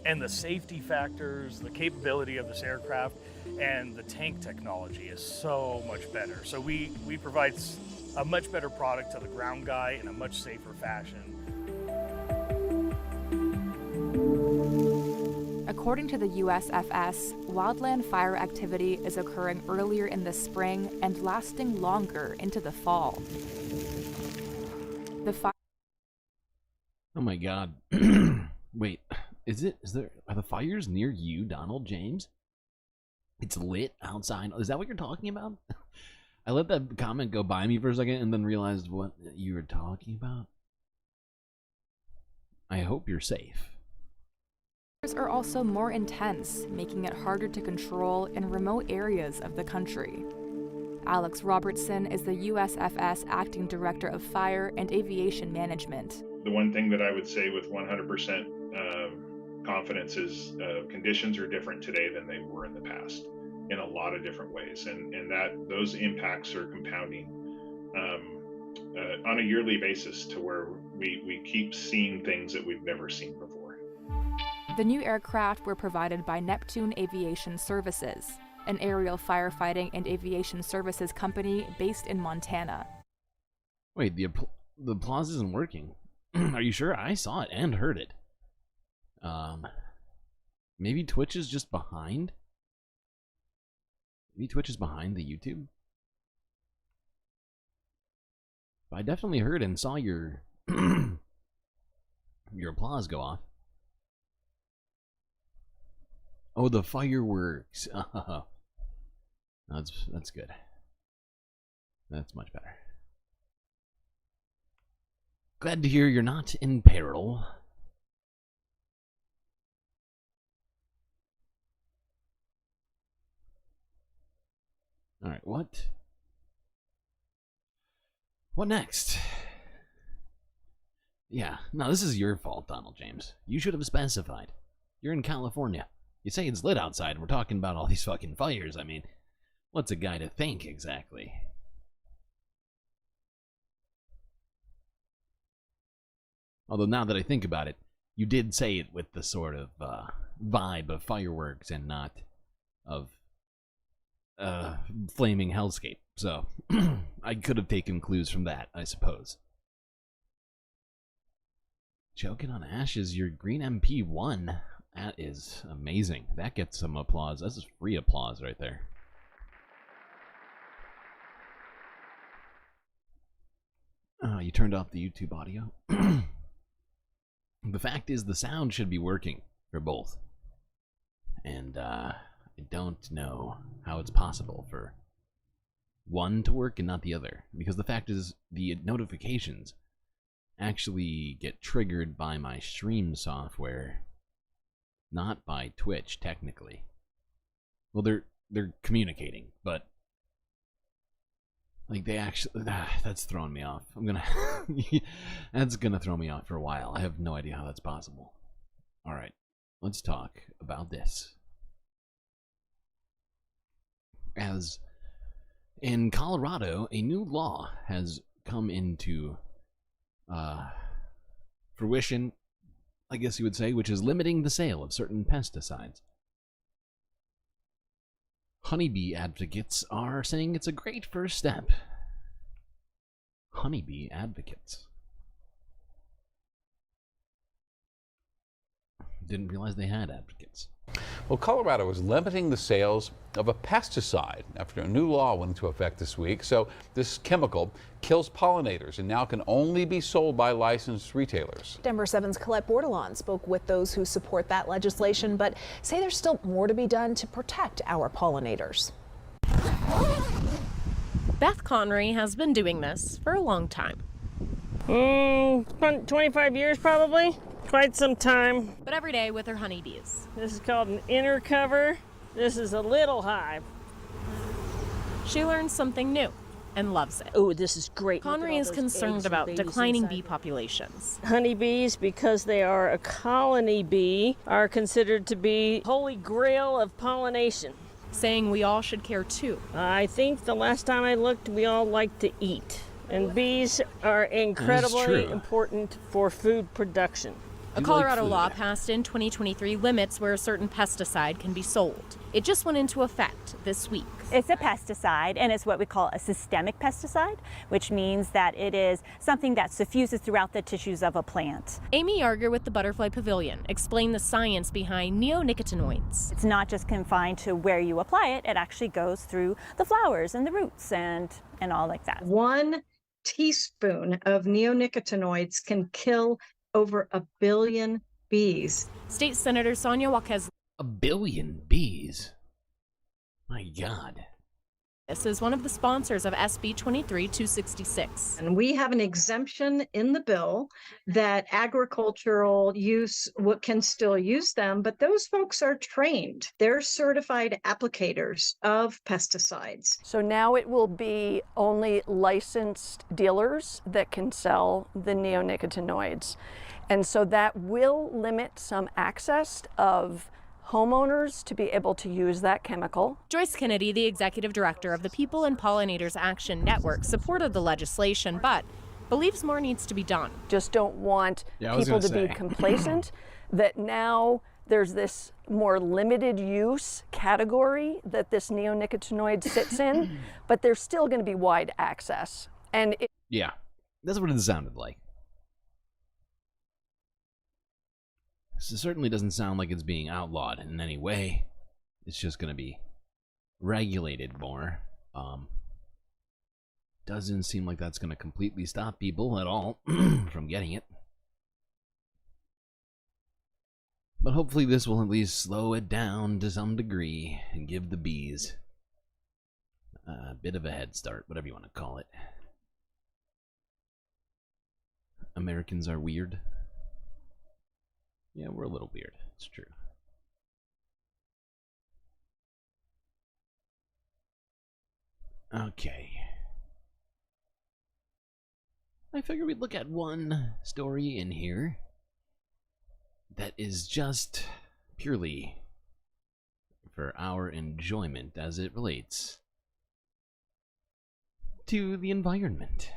And the safety factors, the capability of this aircraft, and the tank technology is so much better. So we provide a much better product to the ground guy in a much safer fashion. According to the USFS, wildland fire activity is occurring earlier in the spring and lasting longer into the fall. Oh my God. Wait, are the fires near you, Donald James? It's lit outside. Is that what you're talking about? I let that comment go by me for a second and then realized what you were talking about. I hope you're safe. Fires are also more intense, making it harder to control in remote areas of the country. Alex Robertson is the USFS Acting Director of Fire and Aviation Management. The one thing that I would say with 100% confidence is conditions are different today than they were in the past in a lot of different ways, and that those impacts are compounding on a yearly basis to where we keep seeing things that we've never seen before. The new aircraft were provided by Neptune Aviation Services, an aerial firefighting and aviation services company based in Montana. Wait, the applause isn't working. Are you sure? I saw it and heard it. Maybe Twitch is just behind? Maybe Twitch is behind the YouTube? I definitely heard and saw your your applause go off. Oh, the fireworks. That's good. That's much better. Glad to hear you're not in peril. Alright, what? What next? Yeah, no, this is your fault, Donald James. You should have specified. You're in California. You say it's lit outside and we're talking about all these fucking fires. I mean, what's a guy to think exactly? Although now that I think about it, you did say it with the sort of vibe of fireworks and not of flaming hellscape. So I could have taken clues from that, I suppose. Choking on ashes, your green MP won. That is amazing. That gets some applause. That's just free applause right there. You turned off the YouTube audio. The fact is, the sound should be working for both. And I don't know how it's possible for one to work and not the other. Because the fact is, the notifications actually get triggered by my stream software, not by Twitch, technically. Well, they're communicating, but like they actually that's throwing me off. That's gonna throw me off for a while. I have no idea how that's possible. All right, let's talk about this. As in Colorado, a new law has come into fruition, I guess you would say, which is limiting the sale of certain pesticides. Honeybee advocates are saying it's a great first step. Honeybee advocates. Didn't realize they had advocates. Well, Colorado is limiting the sales of a pesticide after a new law went into effect this week. So this chemical kills pollinators and now can only be sold by licensed retailers. Denver 7's Colette Bordelon spoke with those who support that legislation, but say there's still more to be done to protect our pollinators. Beth Connery has been doing this for a long time. 25 years probably. Quite some time. But every day with her honeybees. This is called an inner cover. This is a little hive. She learns something new and loves it. Oh, this is great. Connery is concerned about declining bee populations. Honeybees, because they are a colony bee, are considered to be holy grail of pollination. Saying we all should care too. I think the last time I looked, we all like to eat. And bees are incredibly important for food production. A Colorado law passed in 2023 limits where a certain pesticide can be sold. It just went into effect this week. It's a pesticide, and it's what we call a systemic pesticide, which means that it is something that suffuses throughout the tissues of a plant. Amy Yarger with the Butterfly Pavilion explained the science behind neonicotinoids. It's not just confined to where you apply it, it actually goes through the flowers and the roots and all like that. 1 teaspoon of neonicotinoids can kill over 1 billion bees. State Senator Sonia Jaquez. 1 billion bees? My God. This is one of the sponsors of SB 23-266. And we have an exemption in the bill that agricultural use can still use them, but those folks are trained. They're certified applicators of pesticides. So now it will be only licensed dealers that can sell the neonicotinoids. And so that will limit some access of homeowners to be able to use that chemical. Joyce Kennedy, the executive director of the People and Pollinators Action Network, supported the legislation, but believes more needs to be done. Just don't want people to be complacent that now there's this more limited use category that this neonicotinoid sits in, but there's still going to be wide access. And yeah, that's what it sounded like. So it certainly doesn't sound like it's being outlawed in any way. It's just going to be regulated more. Doesn't seem like that's going to completely stop people at all from getting it. But hopefully this will at least slow it down to some degree and give the bees a bit of a head start, whatever you want to call it. Americans are weird. Yeah, we're a little weird. It's true. Okay. I figured we'd look at one story in here that is just purely for our enjoyment as it relates to the environment.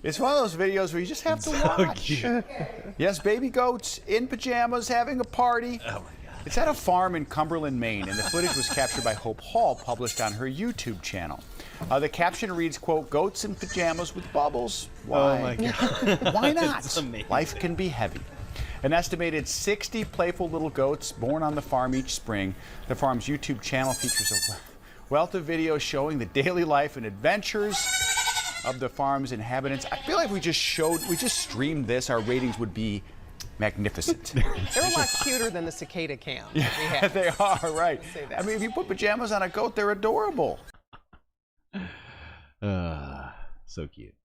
It's one of those videos where you just have to watch. Yes, baby goats in pajamas having a party. Oh my God. It's at a farm in Cumberland, Maine, and the footage was captured by Hope Hall, published on her YouTube channel. The caption reads, quote, "Goats in pajamas with bubbles. Why? Oh my God. Why not? Life can be heavy." An estimated 60 playful little goats born on the farm each spring. The farm's YouTube channel features a wealth of videos showing the daily life and adventures of the farm's inhabitants. I feel like if we just streamed this, our ratings would be magnificent. They're a lot cuter than the cicada cam. Yeah, they are, right. I mean, if you put pajamas on a goat, they're adorable. So cute.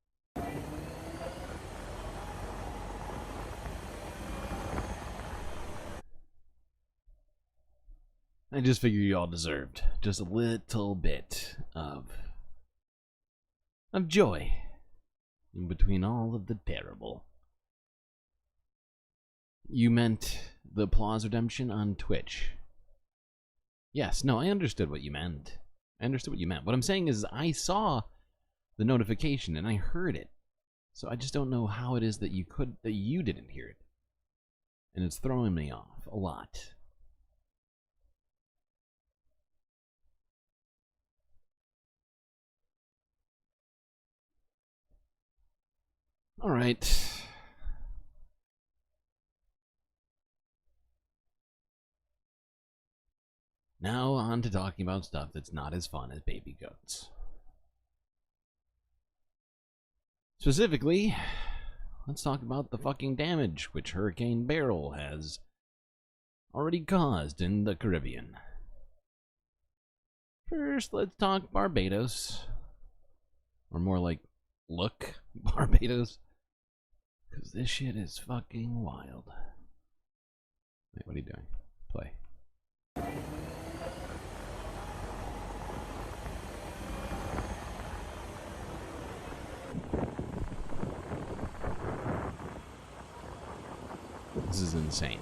I just figured you all deserved just a little bit of joy in between all of the terrible. You meant the applause redemption on Twitch. Yes, no, I understood what you meant. What I'm saying is I saw the notification and I heard it. So I just don't know how it is that you didn't hear it. And it's throwing me off a lot. All right. Now on to talking about stuff that's not as fun as baby goats. Specifically, let's talk about the fucking damage which Hurricane Beryl has already caused in the Caribbean. First, let's talk Barbados. Or more like, look, Barbados. Because this shit is fucking wild. Wait, what are you doing? Play. This is insane.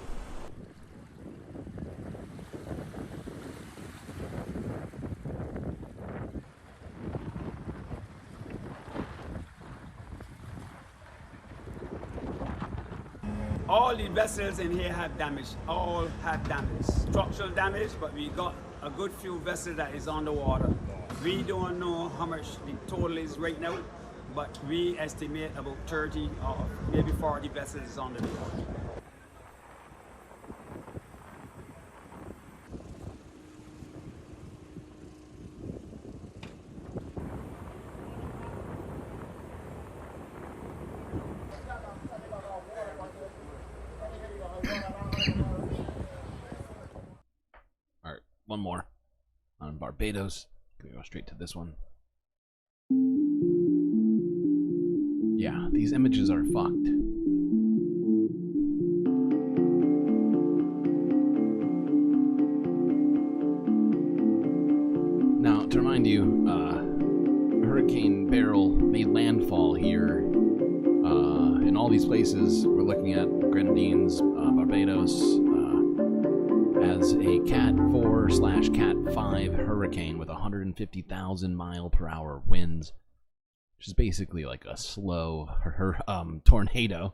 All the vessels in here have damage. All have damage. Structural damage, but we got a good few vessels that is on the water. We don't know how much the total is right now, but we estimate about 30 or maybe 40 vessels on the water. Alright, one more on Barbados. Gonna go straight to this one. Yeah, these images are fucked. Now, to remind you, Hurricane Beryl made landfall here. In all these places, we're looking at Grenadines, Barbados, as a Cat 4/Cat 5 hurricane with 150,000 mile per hour winds, which is basically like a slow tornado.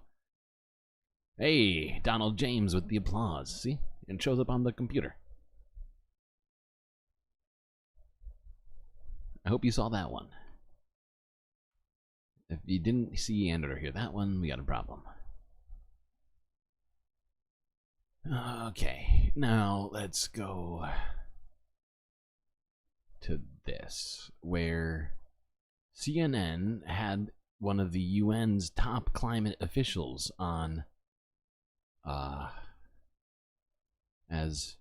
Hey, Donald James with the applause. See? It shows up on the computer. I hope you saw that one. If you didn't see and or hear that one, we got a problem. Okay, now let's go to this, where CNN had one of the UN's top climate officials on, as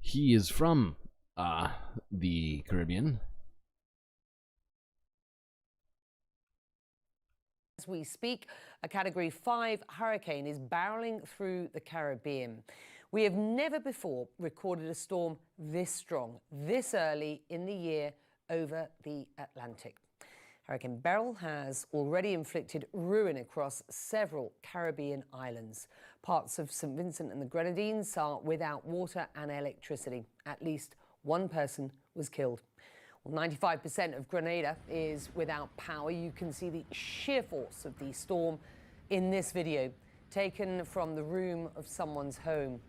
he is from the Caribbean. As we speak, a Category 5 hurricane is barreling through the Caribbean. We have never before recorded a storm this strong, this early in the year over the Atlantic. Hurricane Beryl has already inflicted ruin across several Caribbean islands. Parts of St. Vincent and the Grenadines are without water and electricity. At least one person was killed. Well, 95% of Grenada is without power. You can see the sheer force of the storm in this video, taken from the room of someone's home.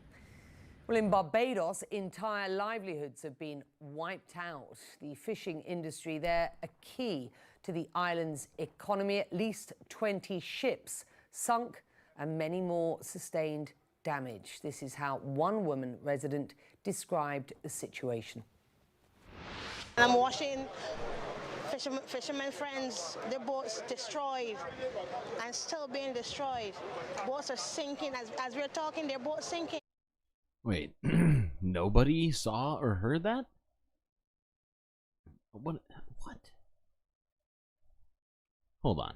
Well, in Barbados, entire livelihoods have been wiped out. The fishing industry there, a key to the island's economy. At least 20 ships sunk and many more sustained damage. This is how one woman resident described the situation. I'm watching fishermen friends, their boats destroyed and still being destroyed. Boats are sinking. As we're talking, their boats sinking. Wait, nobody saw or heard that? What? Hold on.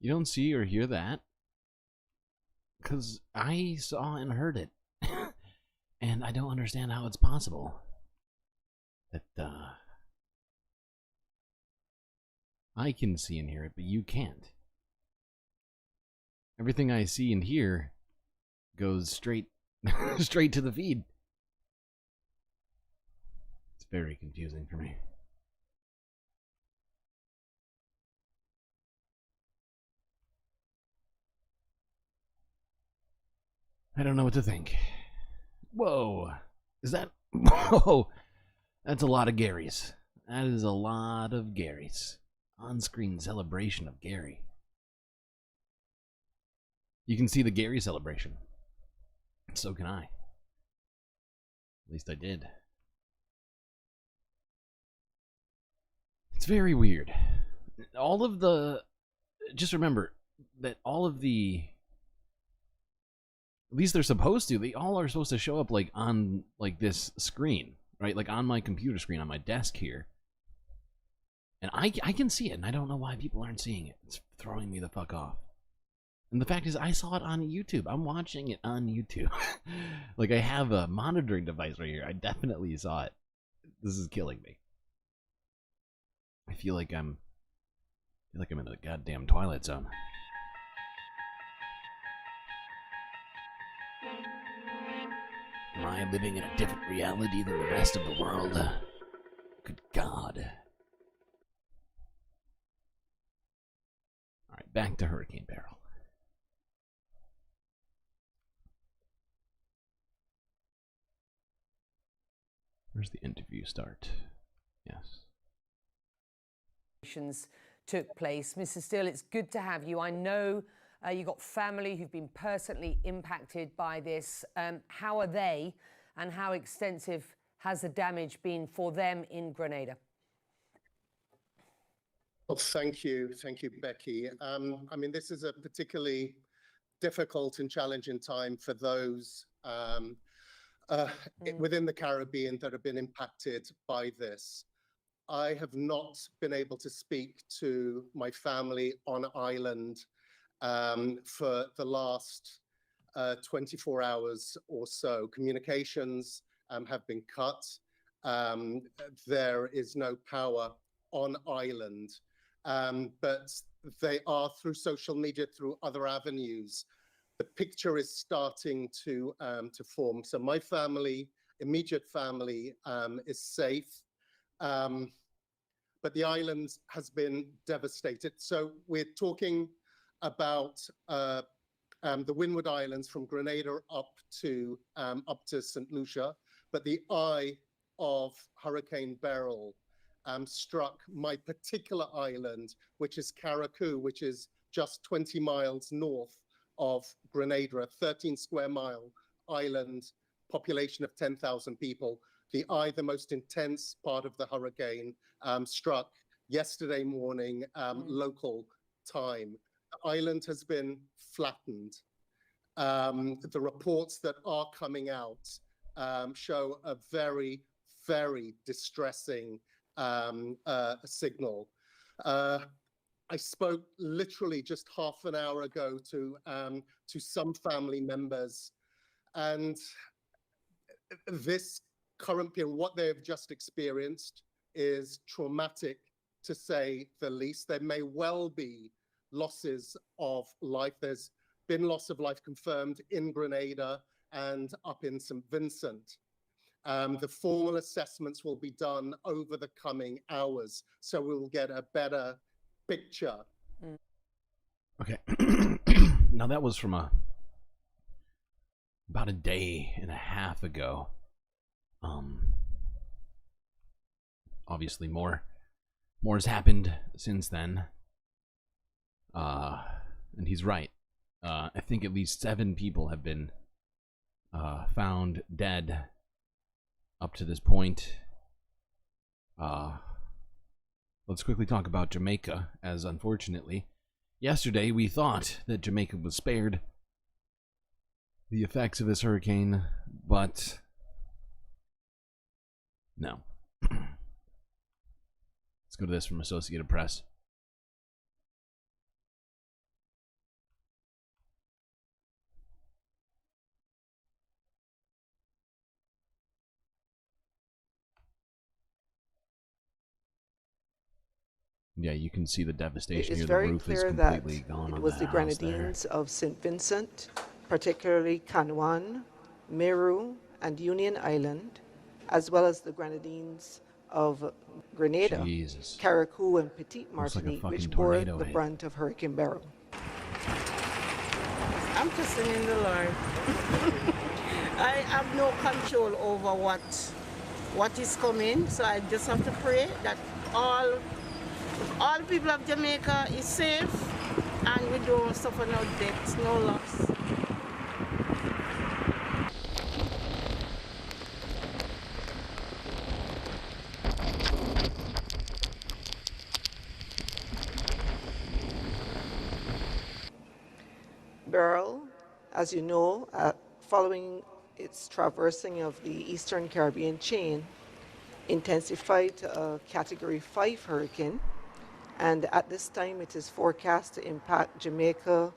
You don't see or hear that? Because I saw and heard it. And I don't understand how it's possible that I can see and hear it, but you can't. Everything I see and hear goes straight straight to the feed. It's very confusing for me. I don't know what to think. Whoa. Is that... Whoa. That's a lot of Garys. That is a lot of Garys. On-screen celebration of Gary. You can see the Gary celebration. So can I. At least I did. It's very weird. All of the... Just remember that all of the... At least they're supposed to. They all are supposed to show up like on like this screen. Right? Like on my computer screen on my desk here. And I can see it, and I don't know why people aren't seeing it. It's throwing me the fuck off. And the fact is, I saw it on YouTube. I'm watching it on YouTube. Like, I have a monitoring device right here. I definitely saw it. This is killing me. I feel like I'm in the goddamn Twilight Zone. Am I living in a different reality than the rest of the world? Good God. Alright, back to Hurricane Beryl. Where's the interview start? Yes. Took place. Mr. Steele, it's good to have you. I know you've got family who've been personally impacted by this. How are they, and how extensive has the damage been for them in Grenada? Well, thank you, Becky. I mean, this is a particularly difficult and challenging time for those within the Caribbean that have been impacted by this. I have not been able to speak to my family on island for the last 24 hours or so. Communications have been cut. There is no power on island. But they are through social media, through other avenues. The picture is starting to form. So my family, immediate family, is safe, but the island has been devastated. So we're talking about the Windward Islands from Grenada up to St. Lucia, but the eye of Hurricane Beryl struck my particular island, which is Carriacou, which is just 20 miles north of Grenada, a 13 square mile island, population of 10,000 people. The eye, the most intense part of the hurricane, struck yesterday morning local time. The island has been flattened. The reports that are coming out show a very, very distressing signal. I spoke literally just half an hour ago to some family members, and this current period, what they have just experienced, is traumatic to say the least. There may well be losses of life. There's been loss of life confirmed in Grenada and up in St. Vincent. The formal assessments will be done over the coming hours, so we'll get a better picture. Okay. Now that was from about a day and a half ago. Obviously more has happened since then. And he's right. I think at least 7 people have been found dead up to this point. Let's quickly talk about Jamaica, as unfortunately, yesterday we thought that Jamaica was spared the effects of this hurricane, but no. Let's go to this from Associated Press. Yeah, you can see the devastation here. The roof is completely gone. It was the Grenadines of St. Vincent, particularly Canouan, Meru, and Union Island, as well as the Grenadines of Grenada, Carriacou, and Petite Martinique, which bore the brunt of Hurricane Beryl. I'm just singing the Lord. I have no control over what what is coming. So I just have to pray that all people of Jamaica is safe and we don't suffer no deaths, no loss. Beryl, as you know, following its traversing of the Eastern Caribbean chain, intensified to a Category 5 hurricane, and at this time it is forecast to impact Jamaica.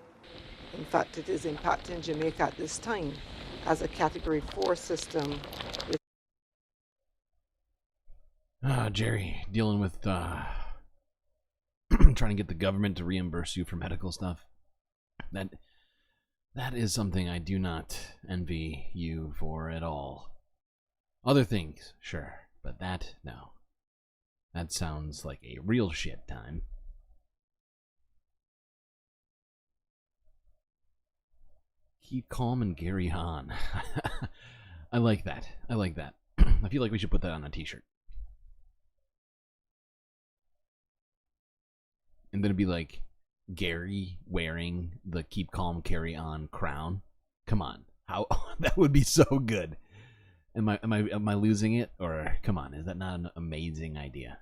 In fact, it is impacting Jamaica at this time as a Category 4 system. Jerry, dealing with trying to get the government to reimburse you for medical stuff. That is something I do not envy you for at all. Other things, sure, but that, no. That sounds like a real shit time. Keep calm and carry on. I like that. I like that. I feel like we should put that on a t-shirt. And then it'd be like Gary wearing the keep calm carry on crown. Come on. How that would be so good. Am I losing it, or come on, is that not an amazing idea?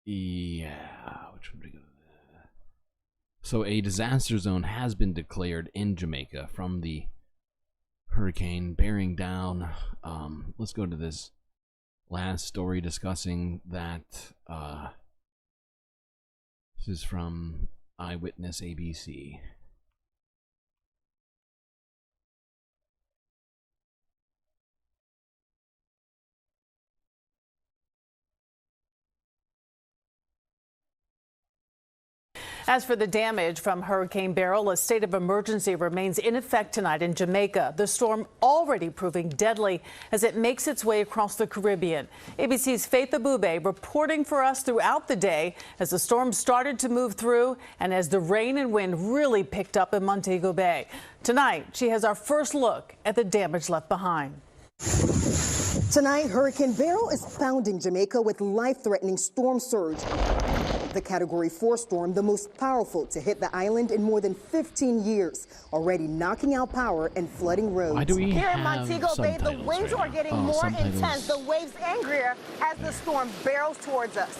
Yeah, which one do we go? So a disaster zone has been declared in Jamaica from the hurricane bearing down. Let's go to this last story discussing that. This is from Eyewitness ABC. As for the damage from Hurricane Beryl, a state of emergency remains in effect tonight in Jamaica. The storm already proving deadly as it makes its way across the Caribbean. ABC's Faith Abube reporting for us throughout the day as the storm started to move through and as the rain and wind really picked up in Montego Bay. Tonight, she has our first look at the damage left behind. Tonight, Hurricane Beryl is pounding Jamaica with life-threatening storm surge. The Category 4 storm, the most powerful to hit the island in more than 15 years, already knocking out power and flooding roads. Why do we Here have in Montego Bay, the winds are getting more intense, the waves angrier as the storm barrels towards us.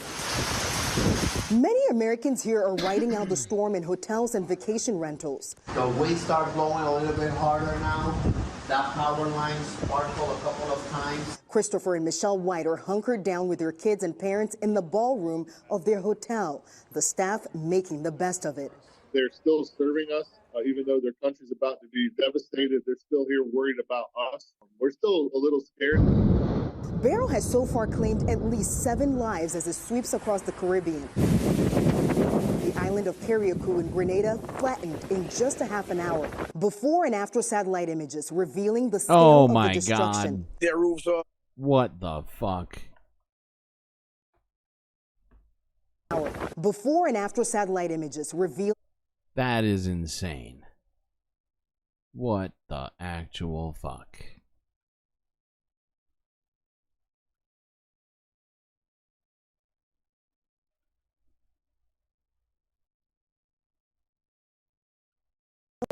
Many Americans here are riding out the storm in hotels and vacation rentals. The wind starts blowing a little bit harder now. That power line sparkled a couple of times. Christopher and Michelle White are hunkered down with their kids and parents in the ballroom of their hotel. The staff making the best of it. They're still serving us, even though their country's about to be devastated. They're still here worried about us. We're still a little scared. Beryl has so far claimed at least 7 lives as it sweeps across the Caribbean. The island of Carriacou in Grenada flattened in just a half an hour. Before and after satellite images revealing the scale of the destruction. Their roofs are... What the fuck? Before and after satellite images reveal... That is insane. What the actual fuck?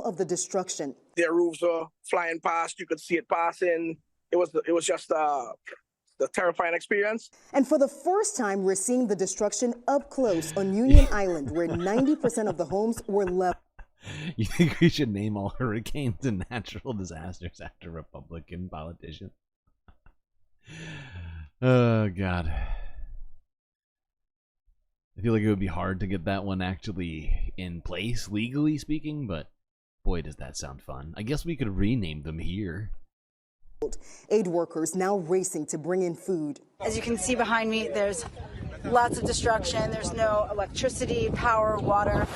of the destruction. Their roofs were flying past. You could see it passing. It was just the terrifying experience. And for the first time, we're seeing the destruction up close on Union Island, where 90% of the homes were left. You think we should name all hurricanes and natural disasters after Republican politicians? Oh, God. I feel like it would be hard to get that one actually in place, legally speaking, but boy, does that sound fun. I guess we could rename them here. Aid workers now racing to bring in food. As you can see behind me, there's lots of destruction. There's no electricity, power, water.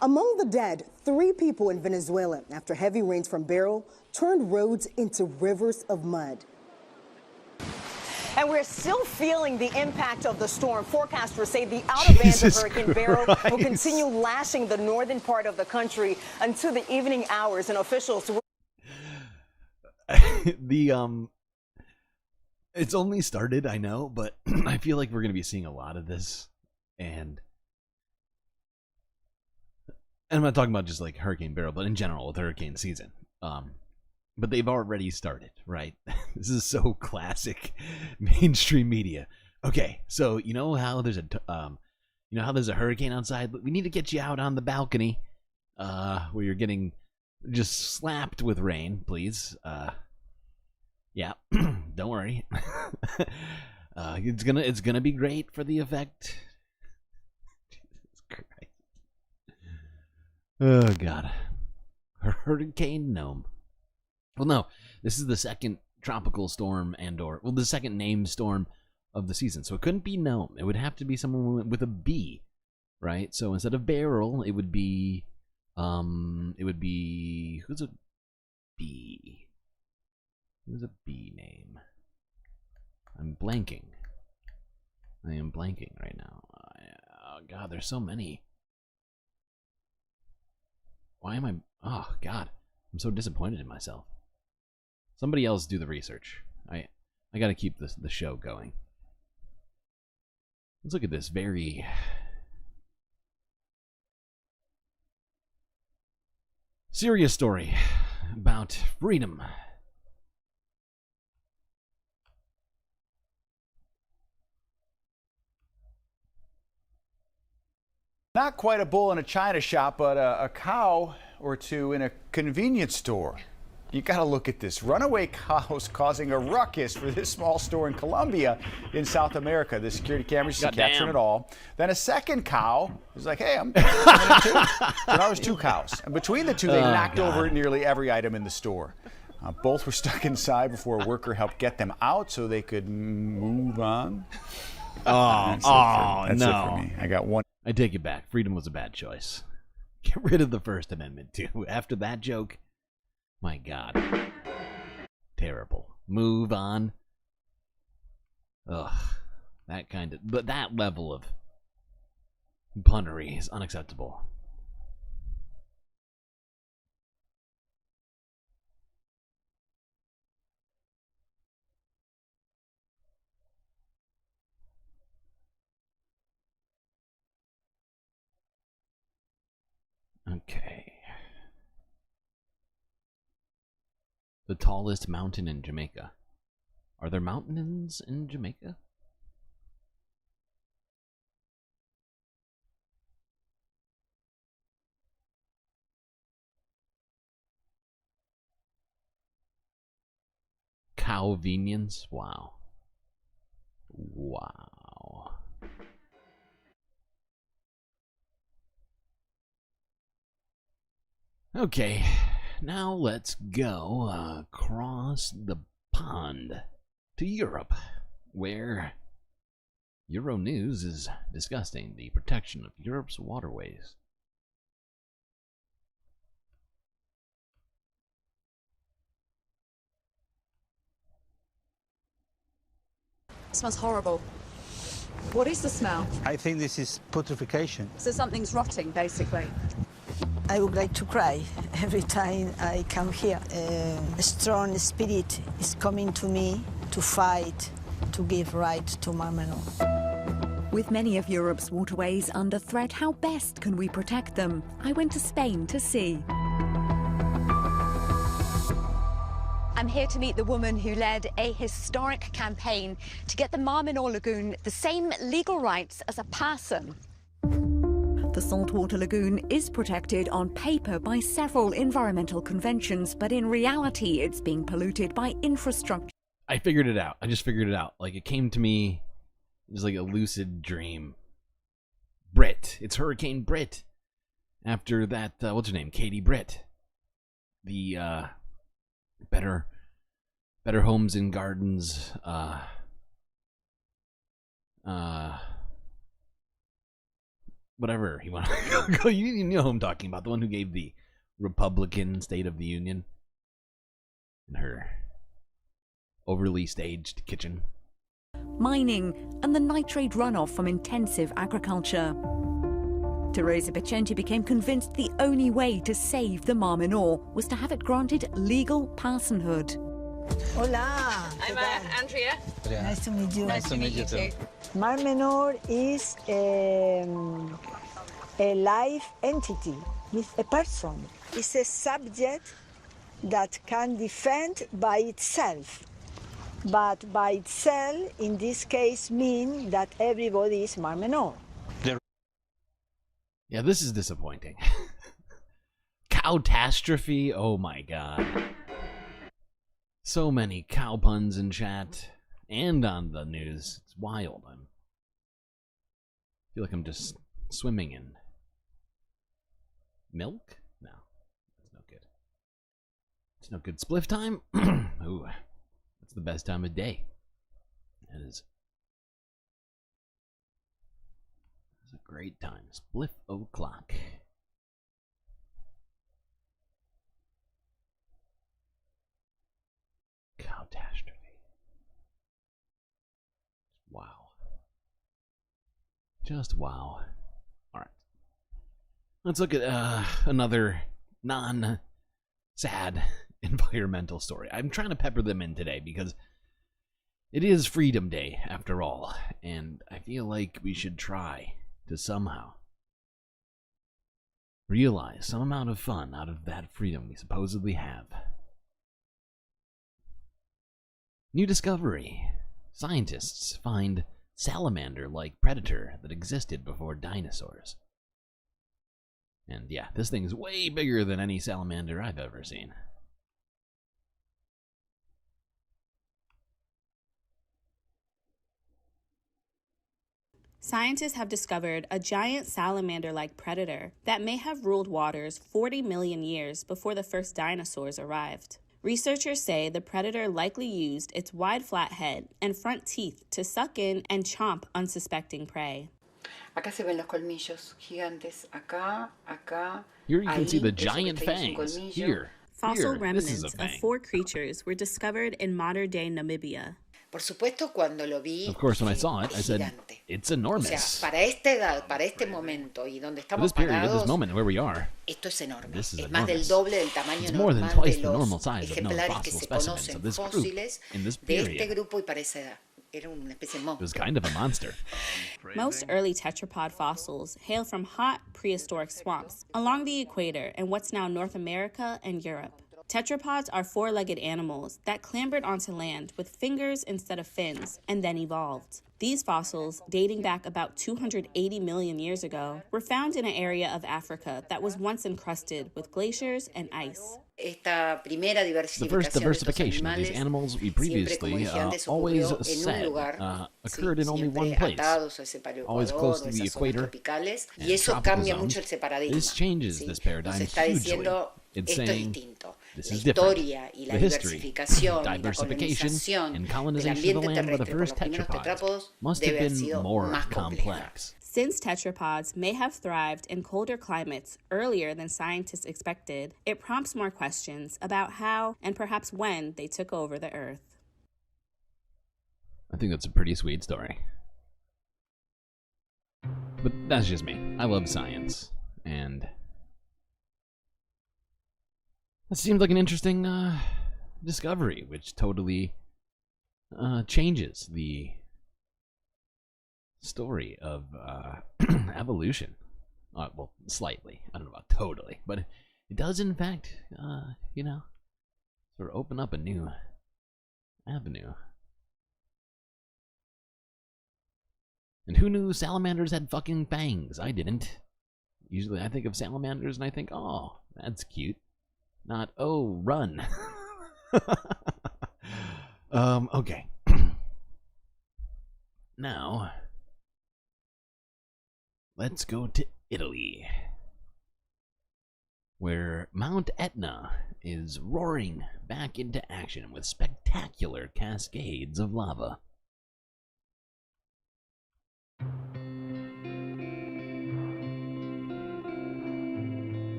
Among the dead, 3 people in Venezuela after heavy rains from Beryl turned roads into rivers of mud. And we're still feeling the impact of the storm. Forecasters say the outer bands of Hurricane Beryl will continue lashing the northern part of the country until the evening hours, and officials it's only started, I know, but I feel like we're going to be seeing a lot of this. And I'm not talking about just like Hurricane Beryl, but in general with hurricane season. But they've already started, right? This is so classic mainstream media. Okay, so you know how there's a hurricane outside? We need to get you out on the balcony, where you're getting just slapped with rain, please. Yeah, don't worry. It's gonna be great for the effect. Jesus Christ. Oh God, Hurricane Gnome. Well, no, this is the second tropical storm the second named storm of the season. So it couldn't be Gnome. It would have to be someone with a B, right? So instead of Beryl, it would be, who's a B? Who's a B name? I'm blanking. I am blanking right now. Oh, God, there's so many. Why am I... Oh, God. I'm so disappointed in myself. Somebody else do the research. I gotta keep the show going. Let's look at this very... serious story about freedom. Not quite a bull in a china shop, but a cow or two in a convenience store. You gotta look at this. Runaway cows causing a ruckus for this small store in Colombia in South America. The security cameras are capturing it all. Then a second cow was like, hey, I'm in too. So now there's 2 cows. And between the 2, they knocked over nearly every item in the store. Both were stuck inside before a worker helped get them out so they could move on. That's it for me. I got one. I take it back. Freedom was a bad choice. Get rid of the First Amendment, too. After that joke, my God. Terrible. Move on. Ugh. But that level of punnery is unacceptable. Okay. The tallest mountain in Jamaica. Are there mountains in Jamaica? Convenience? Wow. Wow. Okay, now let's go across the pond to Europe, where Euronews is discussing the protection of Europe's waterways. It smells horrible. What is the smell? I think this is putrefaction. So something's rotting, basically. I would like to cry every time I come here. A strong spirit is coming to me to fight, to give right to Marmeno. With many of Europe's waterways under threat, how best can we protect them? I went to Spain to see. I'm here to meet the woman who led a historic campaign to get the Marmeno Lagoon the same legal rights as a person. The saltwater lagoon is protected on paper by several environmental conventions, but in reality it's being polluted by infrastructure. I figured it out. I just figured it out. Like, it came to me, it was like a lucid dream. Britt. It's Hurricane Britt. After that, what's her name? Katie Britt. The, Better Homes and Gardens, whatever you want to go. You know who I'm talking about. The one who gave the Republican State of the Union in her overly staged kitchen. Mining and the nitrate runoff from intensive agriculture. Teresa Vicente became convinced the only way to save the Mar Menor was to have it granted legal personhood. Hola. I'm Andrea. Nice to meet you. Nice to meet you too. Mar Menor is a live entity with a person. It's a subject that can defend by itself. But by itself, in this case, mean that everybody is Mar Menor. Yeah, this is disappointing. Cowtastrophe, oh my god. So many cow puns in chat and on the news. It's wild. I feel like I'm just swimming in milk? No, that's no good. It's no good. Spliff time? Ooh, that's the best time of day. That is. It's a great time. Spliff o'clock. Catastrophe. Wow. Just wow. Alright. Let's look at another non-sad environmental story. I'm trying to pepper them in today because it is Freedom Day after all, and I feel like we should try to somehow realize some amount of fun out of that freedom we supposedly have. New discovery. Scientists find salamander-like predator that existed before dinosaurs. And yeah, this thing's way bigger than any salamander I've ever seen. Scientists have discovered a giant salamander-like predator that may have ruled waters 40 million years before the first dinosaurs arrived. Researchers say the predator likely used its wide flat head and front teeth to suck in and chomp unsuspecting prey. Acá se ven los colmillos gigantes. Acá, acá. Here you can see the giant fangs. Here. Fossil Here. remnants of 4 creatures were discovered in modern-day Namibia. Por supuesto, cuando lo vi, Of course, when I saw it, I said, it's o enormous. sea, para esta edad, para este momento y donde For estamos this period, at parados, this moment where we are, esto es enorme. this is Es más del enormous. doble del tamaño It's more than normal twice de the normal los size of known ejemplares que fossil se specimens conocen of this group fósiles in this de este period. grupo y para esa edad. Era una especie de It monstruo. was kind of a monster. Most early tetrapod fossils hail from hot prehistoric swamps along the equator in what's now North America and Europe. Tetrapods are 4-legged animals that clambered onto land with fingers instead of fins and then evolved. These fossils, dating back about 280 million years ago, were found in an area of Africa that was once encrusted with glaciers and ice. Esta primera The first diversification of these animals we previously always said occurred in only one place, always close to the equator y eso and cambia tropical mucho el zones. separadigma. This changes this paradigm Nos está hugely. diciendo It's esto es saying distinto. this La is different. historia y la The history, diversificación y la diversification, colonización and del colonization of the ambiente land by the terrestre por first los primeros tetrapods tetrápodos must have debe haber been sido more más compleja. complex. Since tetrapods may have thrived in colder climates earlier than scientists expected, it prompts more questions about how and perhaps when they took over the Earth. I think that's a pretty sweet story. But that's just me. I love science, and that seemed like an interesting discovery, which totally changes the story of evolution. Well, slightly. I don't know about totally, but it does, in fact, you know, sort of open up a new avenue. And who knew salamanders had fucking fangs? I didn't. Usually I think of salamanders and I think, oh, that's cute. Not, oh, run. Okay. Now, let's go to Italy, where Mount Etna is roaring back into action with spectacular cascades of lava.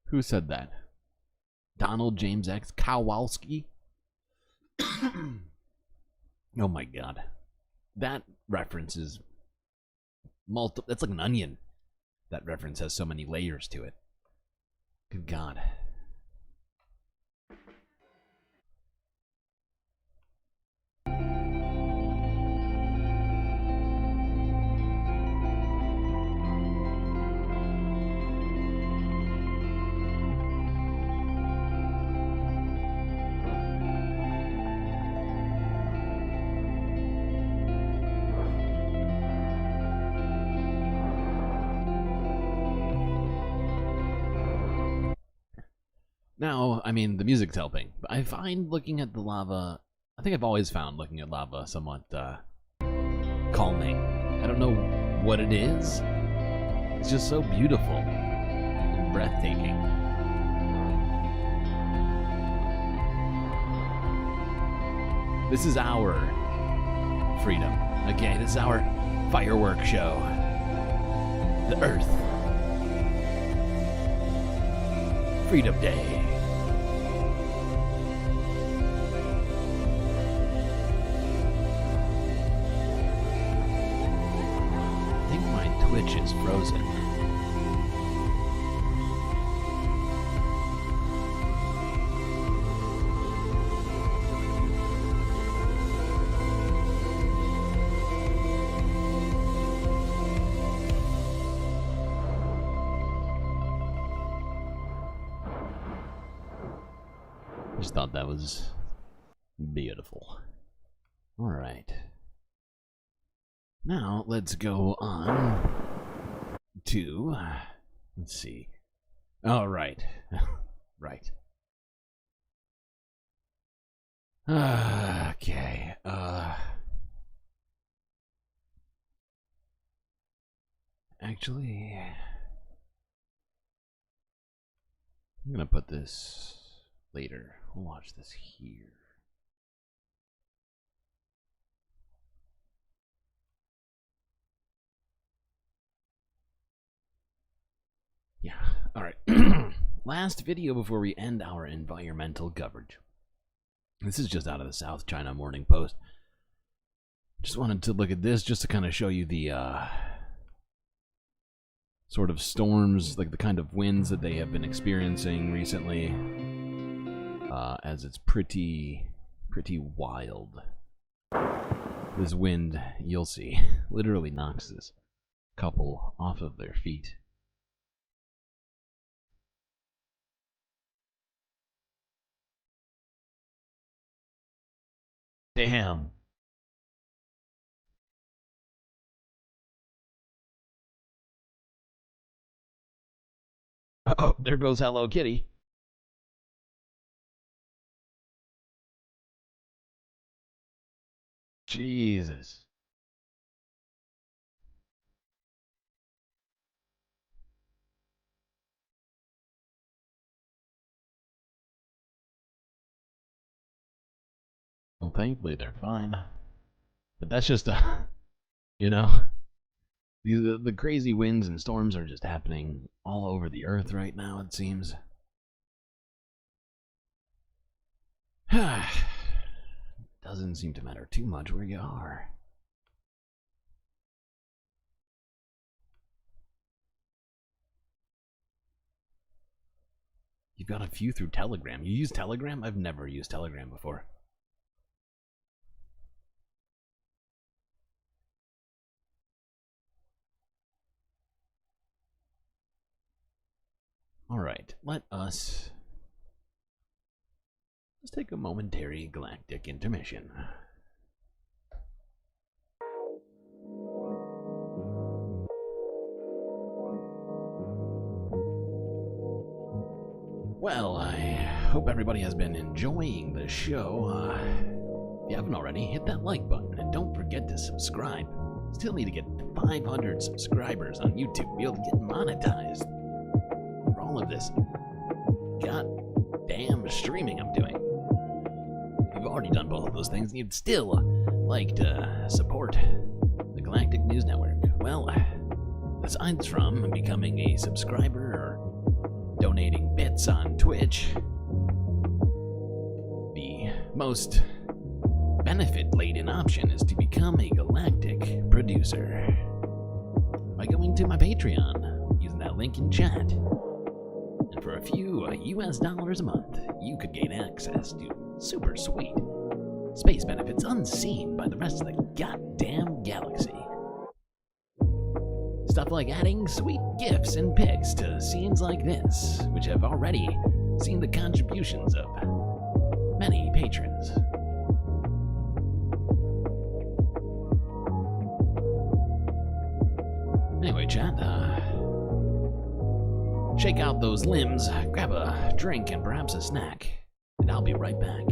Who said that? Donald James X. Kowalski? Oh my god. That reference is that's like an onion. That reference has so many layers to it. Good god. Now, I mean, the music's helping, but I find looking at the lava, I think I've always found looking at lava somewhat calming. I don't know what it is. It's just so beautiful and breathtaking. This is our freedom. Okay, this is our fireworks show. The Earth. Freedom Day. I think my Twitch is frozen. Just thought that was beautiful. All right. Now let's go on to, let's see. All right. Right. Okay. Actually, I'm gonna put this later. We'll watch this here. Yeah, alright. Last video before we end our environmental coverage. This is just out of the South China Morning Post. Just wanted to look at this just to kind of show you the sort of storms, like the kind of winds that they have been experiencing recently. As it's pretty wild. This wind, you'll see, literally knocks this couple off of their feet. Damn. Oh, there goes Hello Kitty. Jesus. Well, thankfully they're fine. But that's just you know, the crazy winds and storms are just happening all over the earth right now, it seems. Doesn't seem to matter too much where you are. You've got a few through Telegram. You use Telegram? I've never used Telegram before. Alright, let us just take a momentary galactic intermission. Well, I hope everybody has been enjoying the show. If you haven't already, hit that like button and don't forget to subscribe. Still need to get 500 subscribers on YouTube to be able to get monetized for all of this goddamn streaming I'm doing. If you've already done both of those things and you'd still like to support the Galactic News Network, well, aside from becoming a subscriber or donating bits on Twitch. The most benefit-laden option is to become a Galactic producer by going to my Patreon, using that link in chat. And for a few US dollars a month, you could gain access to super sweet space benefits unseen by the rest of the goddamn galaxy. Stuff like adding sweet gifs and pics to scenes like this, which have already seen the contributions of many patrons. Anyway, chat, shake out those limbs, grab a drink and perhaps a snack, and I'll be right back.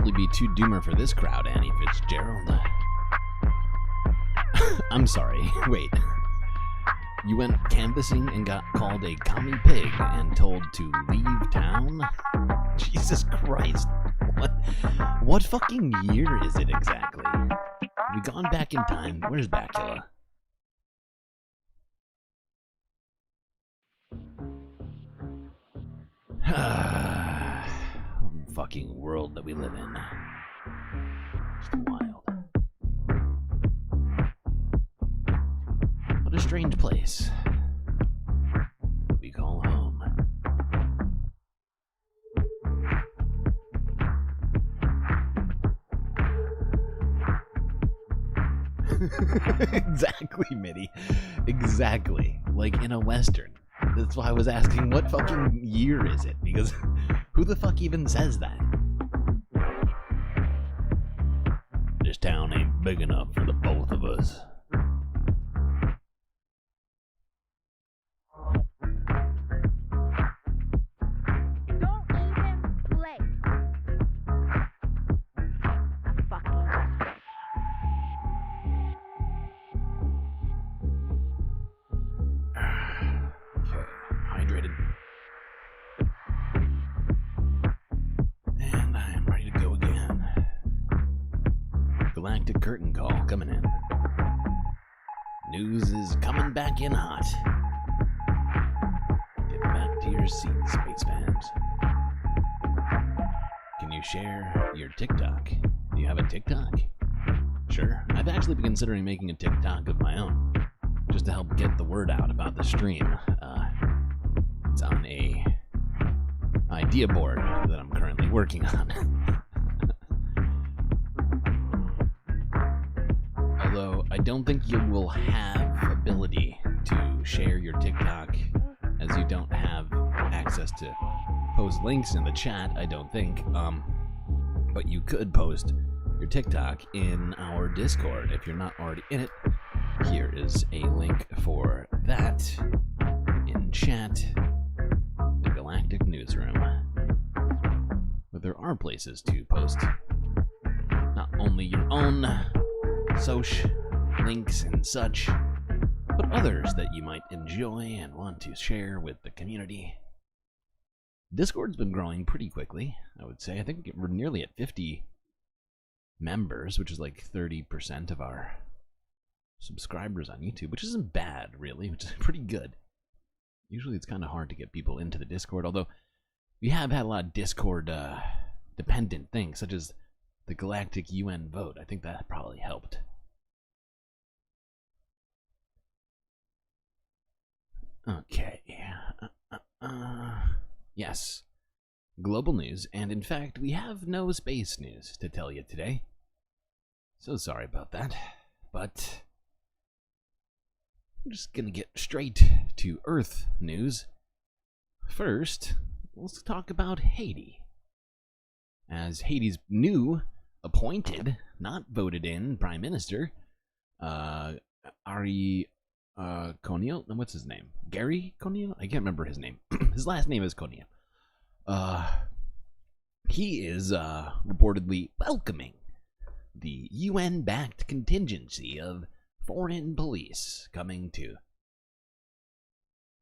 possibly be too doomer for this crowd, Annie Fitzgerald? I'm sorry, wait. You went canvassing and got called a commie pig and told to leave town? Jesus Christ. What fucking year is it exactly? Have we gone back in time? Where's Bacula? Fucking world that we live in. Just wild. What a strange place that we call home. Exactly, Mitty. Exactly. Like in a Western. That's why I was asking, what fucking year is it? Because who the fuck even says that? This town ain't big enough for the both of us. Galactic curtain call coming in. News is coming back in hot. Get back to your seats, space fans. Can you share your TikTok? Do you have a TikTok? Sure. I've actually been considering making a TikTok of my own, just to help get the word out about the stream. It's on a idea board that I'm currently working on. Although I don't think you will have ability to share your TikTok, as you don't have access to post links in the chat, I don't think. But you could post your TikTok in our Discord if you're not already in it. Here is a link for that in chat. The Galactic Newsroom. But there are places to post not only your own social links and such, but others that you might enjoy and want to share with the community. Discord's been growing pretty quickly, I would say. I think we're nearly at 50 members, which is like 30% of our subscribers on YouTube, which isn't bad, really, which is pretty good. Usually it's kind of hard to get people into the Discord, although we have had a lot of Discord dependent things, such as the Galactic UN vote. I think that probably helped. Okay. Yes. Global news, and in fact, we have no space news to tell you today. So sorry about that, but I'm just gonna get straight to Earth news. First, let's talk about Haiti. As Haiti's new appointed, not voted in, Prime Minister, Ari Conio, what's his name? Gary Conio? I can't remember his name. His last name is Conio. He is reportedly welcoming the UN-backed contingency of foreign police coming to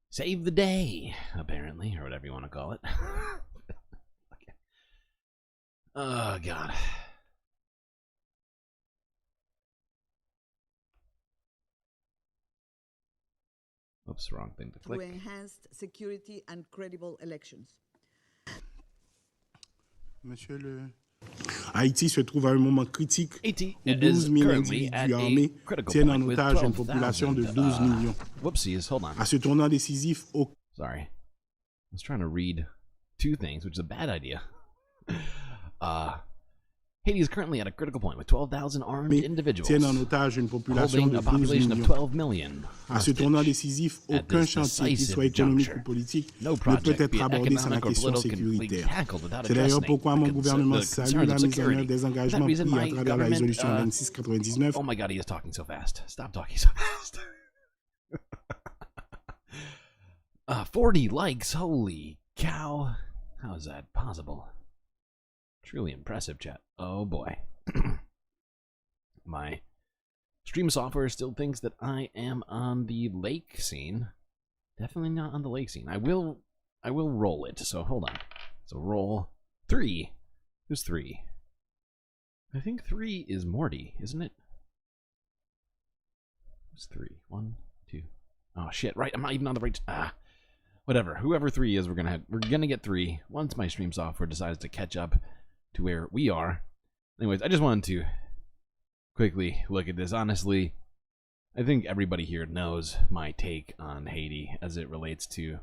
save the day, apparently, or whatever you want to call it. Okay. Oh, God. Oops, wrong thing to click. To enhanced security and credible elections. Monsieur le... Haïti se trouve à un moment critique où 12 000 individus armés tiennent en otage une population de 12 millions. Whoopsies, hold on. À ce tournant décisif, Sorry. I was trying to read two things, which is a bad idea. Haiti is currently at a critical point with 12,000 armed individuals tiennent en otage une population holding de a 12 population millions. of 12 million. À ce tournant décisif, aucun chantier, qu'il soit économique ou politique, ne peut être abordé sans la question sécuritaire. C'est d'ailleurs pourquoi mon gouvernement salue la mise en œuvre des engagements pris à travers la résolution 2699. Oh my God, he is talking so fast. Stop talking so fast. 40 likes, holy cow. How is that possible? Truly impressive, chat. Oh boy. My stream software still thinks that I am on the lake scene. Definitely not on the lake scene. I will roll it. So hold on. So roll 3. Who's 3? I think 3 is Morty, isn't it? Who's 3? 1, 2. Oh shit! Right, I'm not even on the right. Whatever. Whoever 3 is, we're gonna get 3 once my stream software decides to catch up to where we are. Anyways, I just wanted to quickly look at this. Honestly, I think everybody here knows my take on Haiti as it relates to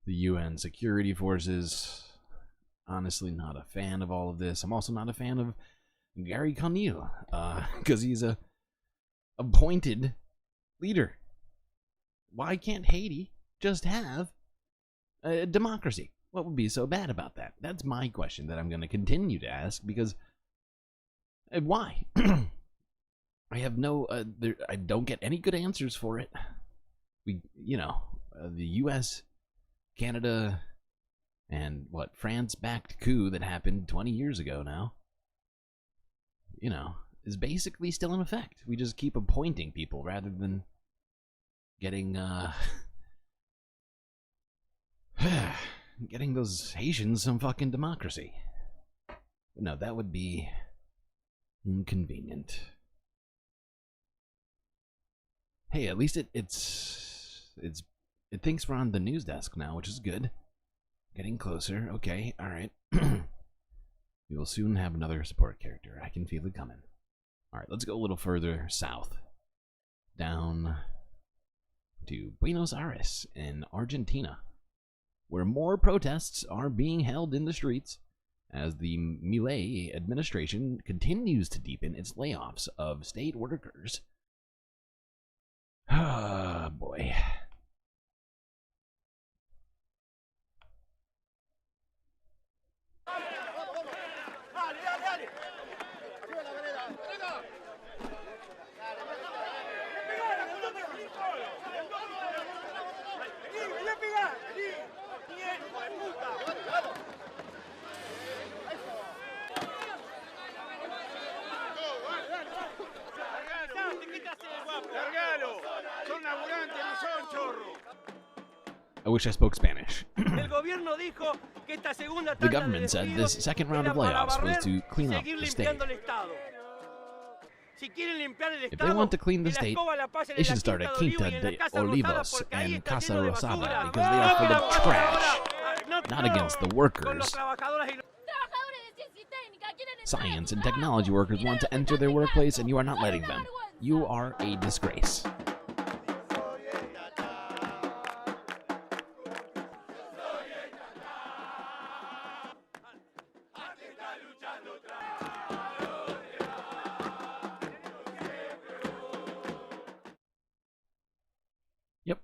the UN security forces. Honestly, not a fan of all of this. I'm also not a fan of Gary Conille, because he's a appointed leader. Why can't Haiti just have a democracy? What would be so bad about that? That's my question that I'm going to continue to ask, because why? I have no, I don't get any good answers for it. The U.S., Canada, and France-backed coup that happened 20 years ago now, is basically still in effect. We just keep appointing people rather than getting, getting those Haitians some fucking democracy. But no, that would be inconvenient. Hey, at least it thinks we're on the news desk now, which is good. Getting closer. Okay, alright. We will soon have another support character. I can feel it coming. Alright, let's go a little further south. Down to Buenos Aires in Argentina, where more protests are being held in the streets as the Milei administration continues to deepen its layoffs of state workers. Ah, boy. I wish I spoke Spanish. The government said this second round of layoffs was to clean up the state. If they want to clean the state, they should start at Quinta de Olivos and Casa Rosada, because they are full of trash. Not against the workers. Science and technology workers want to enter their workplace, and you are not letting them. You are a disgrace. Yep,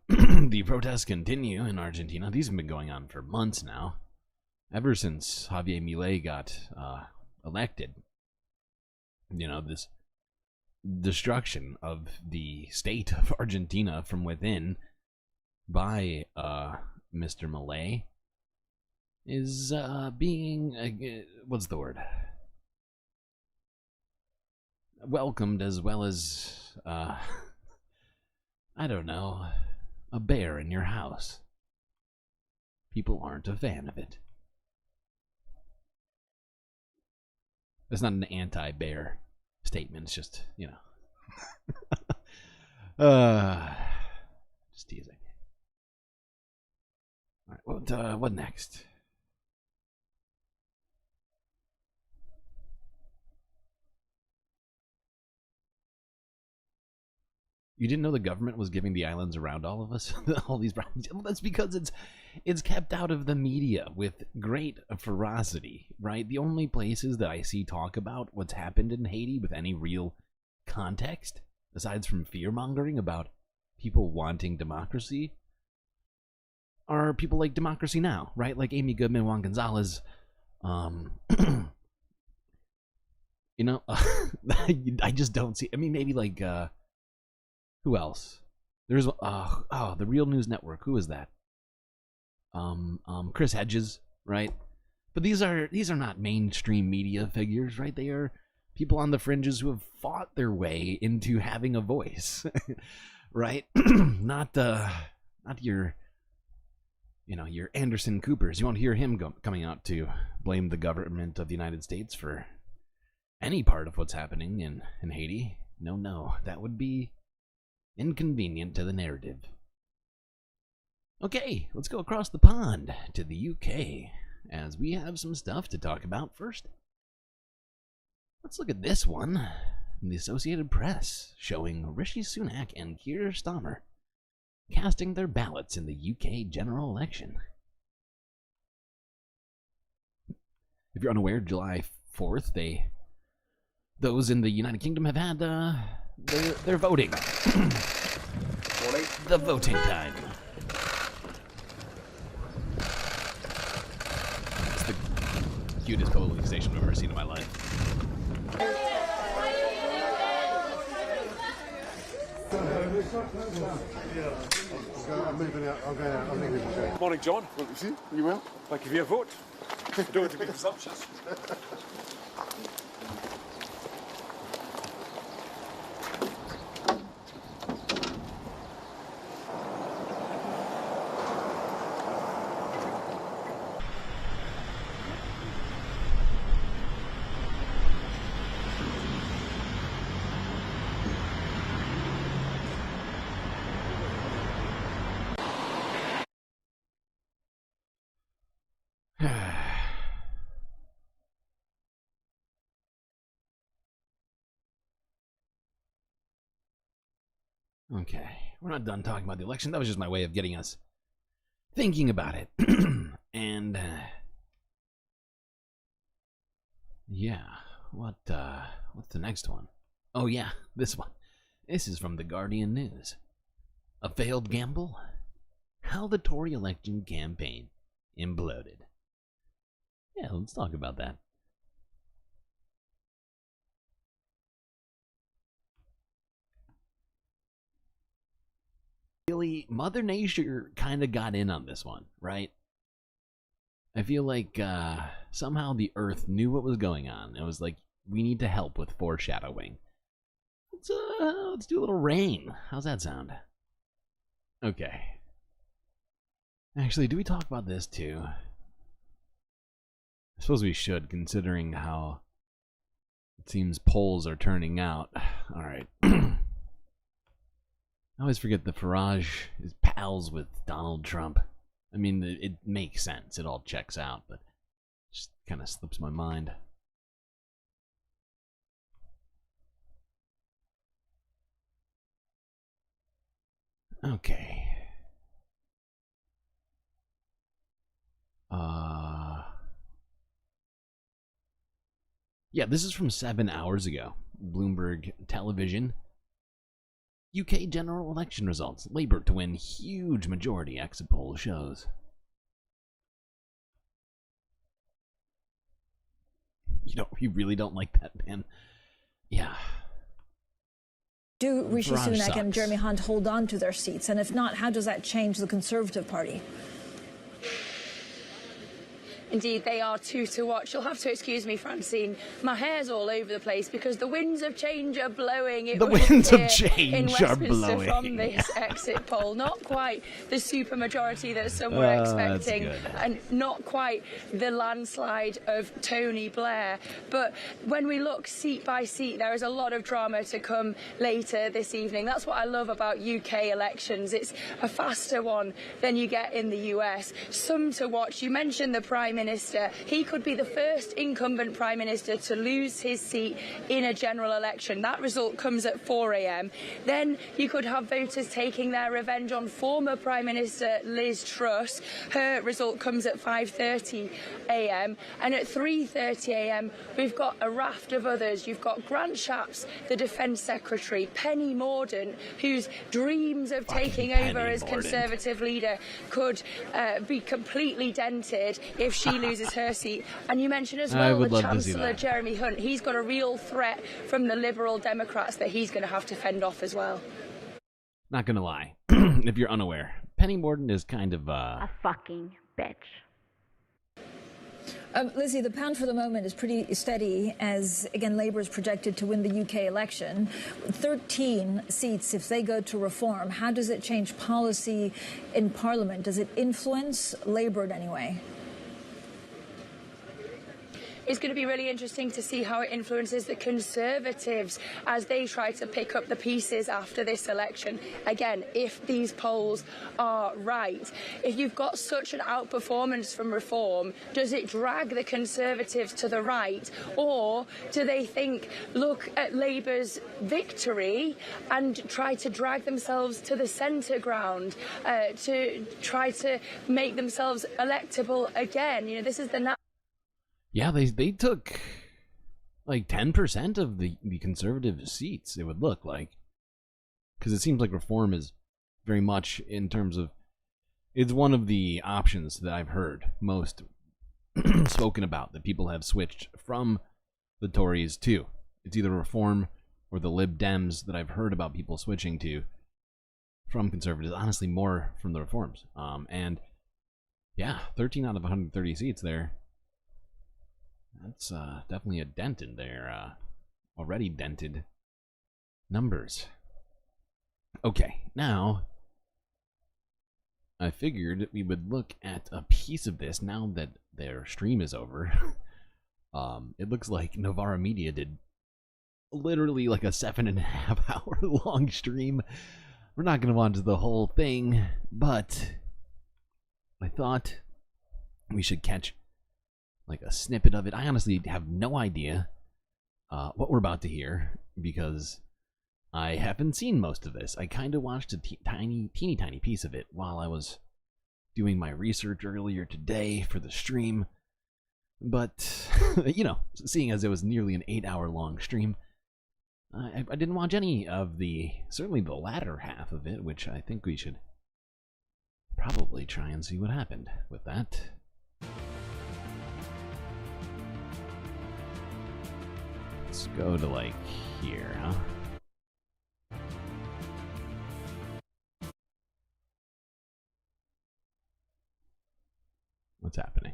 the protests continue in Argentina. These have been going on for months now. Ever since Javier Milei got elected. This destruction of the state of Argentina from within by Mr. Milei is being, what's the word? Welcomed, as well as, I don't know, a bear in your house. People aren't a fan of it. It's not an anti-bear statement. It's just, just teasing. All right, what next? You didn't know the government was giving the islands around all of us all these problems? Well, that's because it's kept out of the media with great ferocity, right? The only places that I see talk about what's happened in Haiti with any real context, aside from fear-mongering about people wanting democracy, are people like Democracy Now!, right? Like Amy Goodman, Juan Gonzalez. I just don't see. I mean, maybe like who else? There's the Real News Network. Who is that? Chris Hedges, right? But these are not mainstream media figures, right? They are people on the fringes who have fought their way into having a voice, right? not your, your Anderson Coopers. You won't hear him coming out to blame the government of the United States for any part of what's happening in Haiti. No, that would be inconvenient to the narrative. Okay, let's go across the pond to the UK, as we have some stuff to talk about first. Let's look at this one from the Associated Press, showing Rishi Sunak and Keir Starmer casting their ballots in the UK general election. If you're unaware, July 4th, those in the United Kingdom have had their voting. The voting time. It's the cutest polling station I've ever seen in my life. I'm moving out. I'm going out. I'm leaving. Morning, John. You well? Thank you for your vote. Don't want to be presumptuous. Okay, we're not done talking about the election. That was just my way of getting us thinking about it. And yeah, what's the next one? Oh yeah, this one. This is from the Guardian News. A failed gamble? How the Tory election campaign imploded. Yeah, let's talk about that. Really, Mother Nature kind of got in on this one, right? I feel like somehow the Earth knew what was going on. It was like, we need to help with foreshadowing. Let's do a little rain. How's that sound? Okay. Actually, do we talk about this too? I suppose we should, considering how it seems polls are turning out. All right. I always forget that Farage is pals with Donald Trump. I mean, it makes sense. It all checks out, but it just kind of slips my mind. Okay. Yeah, this is from 7 hours ago. Bloomberg Television. UK general election results. Labour to win huge majority, exit poll shows. You really don't like that, man. Yeah. Do Rishi Farage Sunak sucks. and Jeremy Hunt hold on to their seats? And if not, how does that change the Conservative Party? Indeed, they are two to watch. You'll have to excuse me, Francine. My hair's all over the place because the winds of change are blowing. It The would winds of appear in change are Westminster blowing. From this exit poll, not quite the supermajority that some were That's expecting, good. and not quite the landslide of Tony Blair. But when we look seat by seat, there is a lot of drama to come later this evening. That's what I love about UK elections. It's a faster one than you get in the US. Some to watch. You mentioned the Prime Minister. He could be the first incumbent Prime Minister to lose his seat in a general election. That result comes at 4 a.m. Then you could have voters taking their revenge on former Prime Minister Liz Truss. Her result comes at 5:30 a.m. And at 3:30 a.m. we've got a raft of others. You've got Grant Shapps, the Defence Secretary, Penny Mordaunt, whose dreams of taking over as Conservative leader could be completely dented if she loses her seat. And you mentioned as I well would the love to see Chancellor that. Jeremy Hunt. He's got a real threat from the Liberal Democrats that he's going to have to fend off as well. Not gonna lie, if you're unaware, Penny Mordaunt is kind of fucking bitch. Lizzie, the pound for the moment is pretty steady as, again, Labour is projected to win the UK election. 13 seats, if they go to reform, how does it change policy in Parliament? Does it influence Labour in any way? It's going to be really interesting to see how it influences the Conservatives as they try to pick up the pieces after this election. Again, if these polls are right, if you've got such an outperformance from Reform, does it drag the Conservatives to the right, or do they think, look at Labour's victory and try to drag themselves to the centre ground to try to make themselves electable again? You know, this is the Yeah, they took like 10% of the Conservative seats, it would look like. Because it seems like Reform is very much in terms of... It's one of the options that I've heard most spoken about, that people have switched from the Tories to. It's either Reform or the Lib Dems that I've heard about people switching to from Conservatives. Honestly, more from the Reforms. And yeah, 13 out of 130 seats there. That's definitely a dent in their already dented numbers. Okay, now I figured we would look at a piece of this now that their stream is over. It looks like Novara Media did literally like a 7.5 hour long stream. We're not going to watch the whole thing, but I thought we should catch like a snippet of it. I honestly have no idea what we're about to hear because I haven't seen most of this. I kind of watched a teeny tiny piece of it while I was doing my research earlier today for the stream. But, you know, seeing as it was nearly an 8-hour long stream, I didn't watch any of certainly the latter half of it, which I think we should probably try and see what happened with that. Let's go to, like, here, huh? What's happening?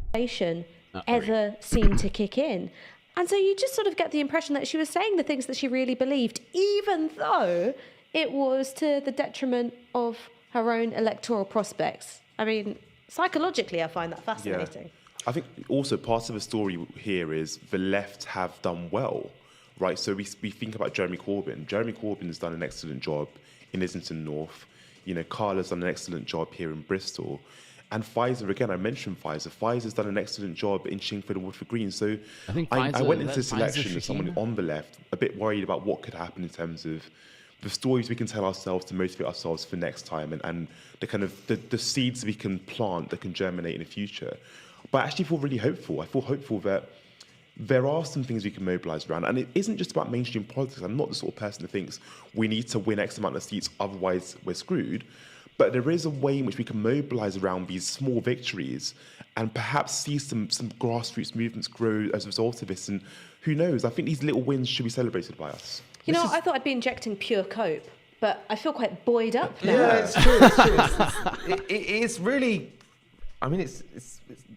Ever seemed to kick in. And so you just sort of get the impression that she was saying the things that she really believed, even though it was to the detriment of her own electoral prospects. I mean, psychologically, I find that fascinating. Yeah. I think also part of the story here is the left have done well. Right, so we think about Jeremy Corbyn. Jeremy Corbyn has done an excellent job in Islington North. You know, Carla's done an excellent job here in Bristol. And Pfizer, again, I mentioned Pfizer. Pfizer's done an excellent job in Chingford and Woodford Green. So I went into this election as someone on the left, a bit worried about what could happen in terms of the stories we can tell ourselves to motivate ourselves for next time and the kind of the seeds we can plant that can germinate in the future. But I actually feel really hopeful. I feel hopeful that there are some things we can mobilise around. And it isn't just about mainstream politics. I'm not the sort of person that thinks we need to win X amount of seats, otherwise we're screwed. But there is a way in which we can mobilise around these small victories and perhaps see some grassroots movements grow as a result of this. And who knows? I think these little wins should be celebrated by us. You know, I thought I'd be injecting pure cope, but I feel quite buoyed up now. Yeah, it's true. It's true. It's really... I mean, it's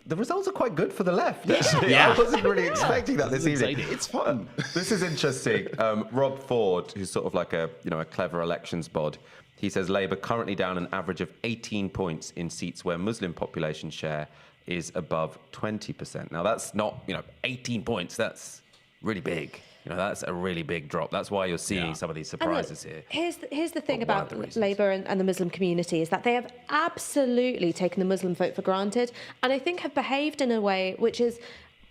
the results are quite good for the left. Actually. Yeah. I wasn't really expecting that this evening. Exciting. It's fun. This is interesting. Rob Ford, who's sort of like a clever elections bod, he says Labour currently down an average of 18 points in seats where Muslim population share is above 20%. Now that's not 18 points. That's really big. That's a really big drop. That's why you're seeing some of these surprises here. Here's the thing about Labour and the Muslim community is that they have absolutely taken the Muslim vote for granted, and I think have behaved in a way which is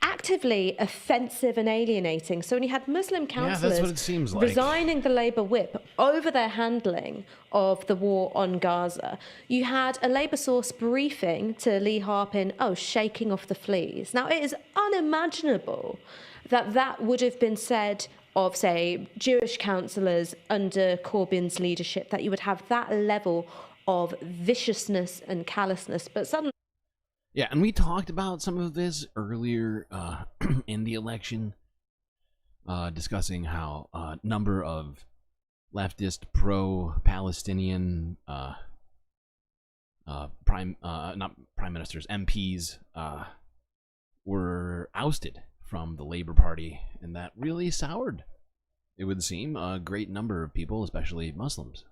actively offensive and alienating. So when you had Muslim councillors resigning the Labour whip over their handling of the war on Gaza, you had a Labour source briefing to Lee Harpin, shaking off the fleas. Now, it is unimaginable that would have been said of, say, Jewish councillors under Corbyn's leadership, that you would have that level of viciousness and callousness. But suddenly... Yeah, and we talked about some of this earlier in the election, discussing how a number of leftist pro-Palestinian not prime ministers, MPs, were ousted from the Labour Party, and that really soured, it would seem, a great number of people, especially Muslims.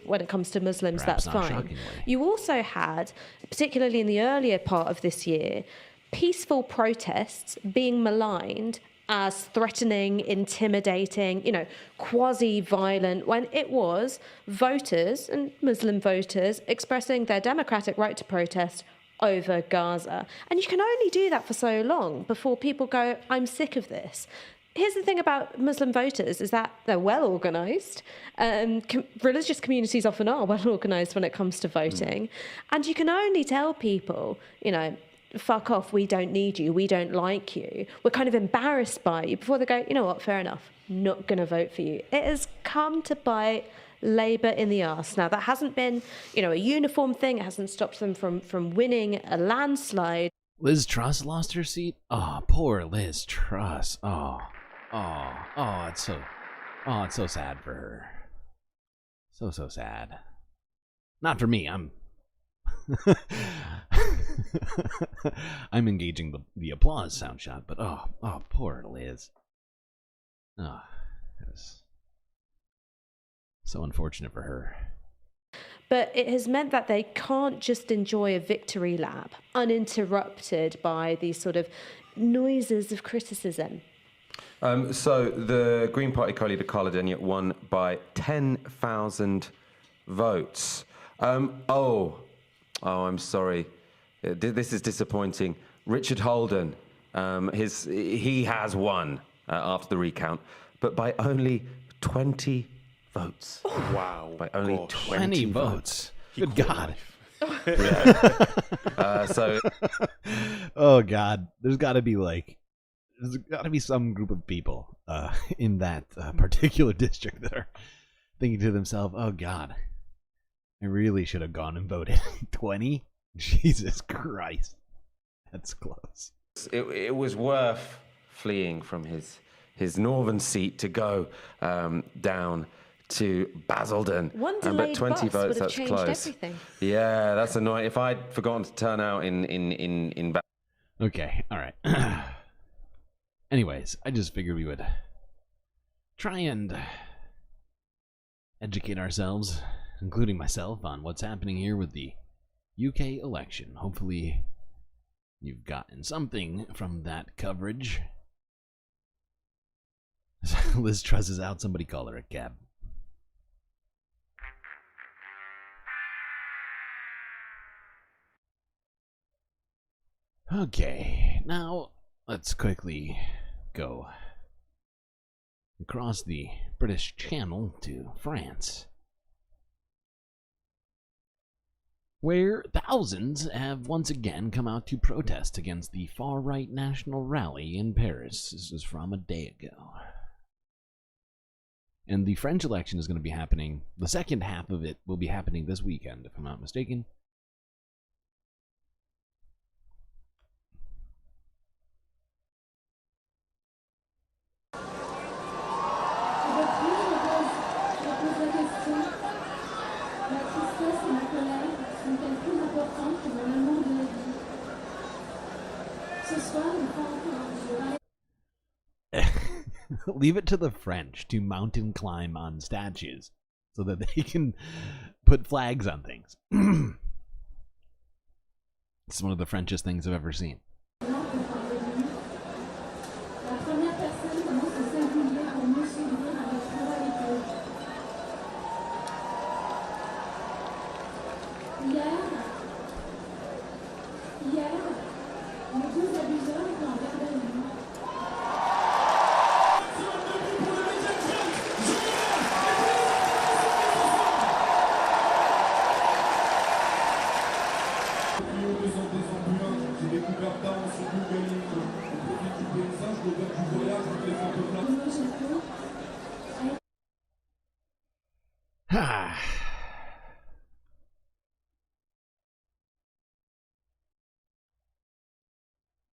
When it comes to Muslims, Perhaps that's not fine. shockingly. You also had, particularly in the earlier part of this year, peaceful protests being maligned as threatening, intimidating, quasi-violent, when it was voters and Muslim voters expressing their democratic right to protest over Gaza. And you can only do that for so long before people go, I'm sick of this. Here's the thing about Muslim voters is that they're well organised. Religious communities often are well organised when it comes to voting. And you can only tell people, fuck off, we don't need you, we don't like you, we're kind of embarrassed by you, before they go, you know what, fair enough, not going to vote for you. It has come to bite Labour in the arse. Now, that hasn't been, a uniform thing. It hasn't stopped them from winning a landslide. Liz Truss lost her seat? Oh, poor Liz Truss. It's so sad for her. So sad. Not for me, I'm I'm engaging the applause sound shot, but oh, poor Liz. Oh, it was so unfortunate for her. But it has meant that they can't just enjoy a victory lap uninterrupted by these sort of noises of criticism. So the Green Party co-leader Carla Denier won by 10,000 votes. I'm sorry. This is disappointing. Richard Holden, he has won after the recount, but by only 20 votes. Wow. By only 20 votes. Good God. Oh God, there's got to be some group of people in that particular district that are thinking to themselves, oh God, I really should have gone and voted. 20? Jesus Christ. That's close. It was worth fleeing from his northern seat to go down to Basildon. One delayed but 20 bus votes, would have that's changed close. everything. Yeah, that's annoying. If I'd forgotten to turn out in Okay, all right. Anyways, I just figured we would try and educate ourselves, including myself, on what's happening here with the UK election. Hopefully you've gotten something from that coverage. Liz Truss is out. Somebody call her a cab. Okay, now let's quickly go across the British Channel to France, where thousands have once again come out to protest against the far-right national rally in Paris. This is from a day ago. And the French election is going to be happening, the second half of it will be happening this weekend, if I'm not mistaken. Leave it to the French to mountain climb on statues so that they can put flags on things. It's one of the Frenchest things I've ever seen.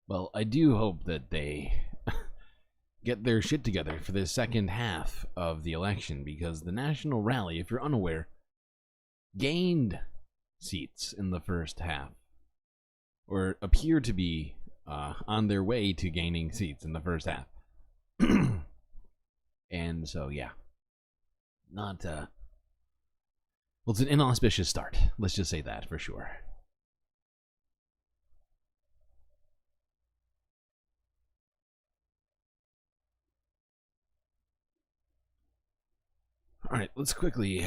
Well, I do hope that they get their shit together for the second half of the election, because the National Rally, if you're unaware, gained seats in the first half, or appear to be on their way to gaining seats in the first half. And so, yeah. Not, well, it's an inauspicious start. Let's just say that for sure. All right, let's quickly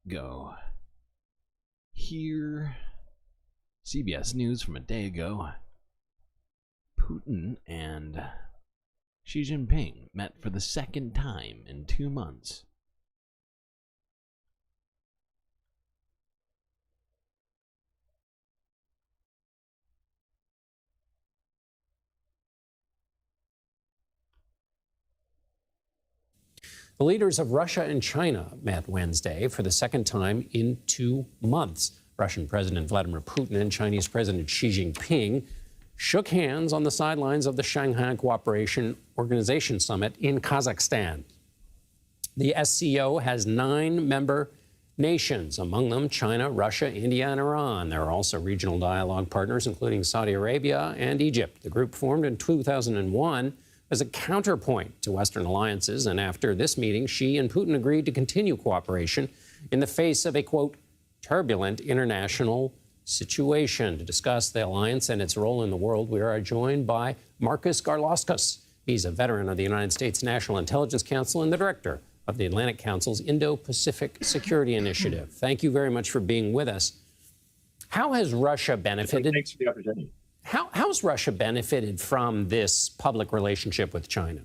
go here. CBS News from a day ago. Putin and Xi Jinping met for the second time in 2 months. The leaders of Russia and China met Wednesday for the second time in 2 months. Russian President Vladimir Putin and Chinese President Xi Jinping shook hands on the sidelines of the Shanghai Cooperation Organization Summit in Kazakhstan. The SCO has 9 member nations, among them China, Russia, India, and Iran. There are also regional dialogue partners, including Saudi Arabia and Egypt. The group formed in 2001 as a counterpoint to Western alliances, and after this meeting, Xi and Putin agreed to continue cooperation in the face of a, quote, turbulent international situation. To discuss the alliance and its role in the world, we are joined by Marcus Garlauskas. He's a veteran of the United States National Intelligence Council and the director of the Atlantic Council's Indo-Pacific Security Initiative. Thank you very much for being with us. How has Russia benefited? Thanks for the opportunity. How's Russia benefited from this public relationship with China?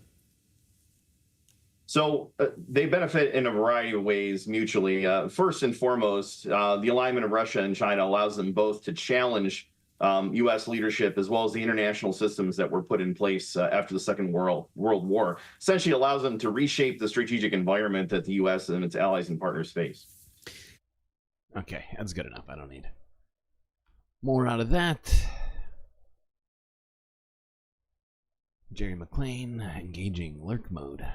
So they benefit in a variety of ways mutually. First and foremost, the alignment of Russia and China allows them both to challenge U.S. leadership as well as the international systems that were put in place after the Second World War. Essentially allows them to reshape the strategic environment that the U.S. and its allies and partners face. Okay, that's good enough. I don't need more out of that. Jerry McClain engaging lurk mode.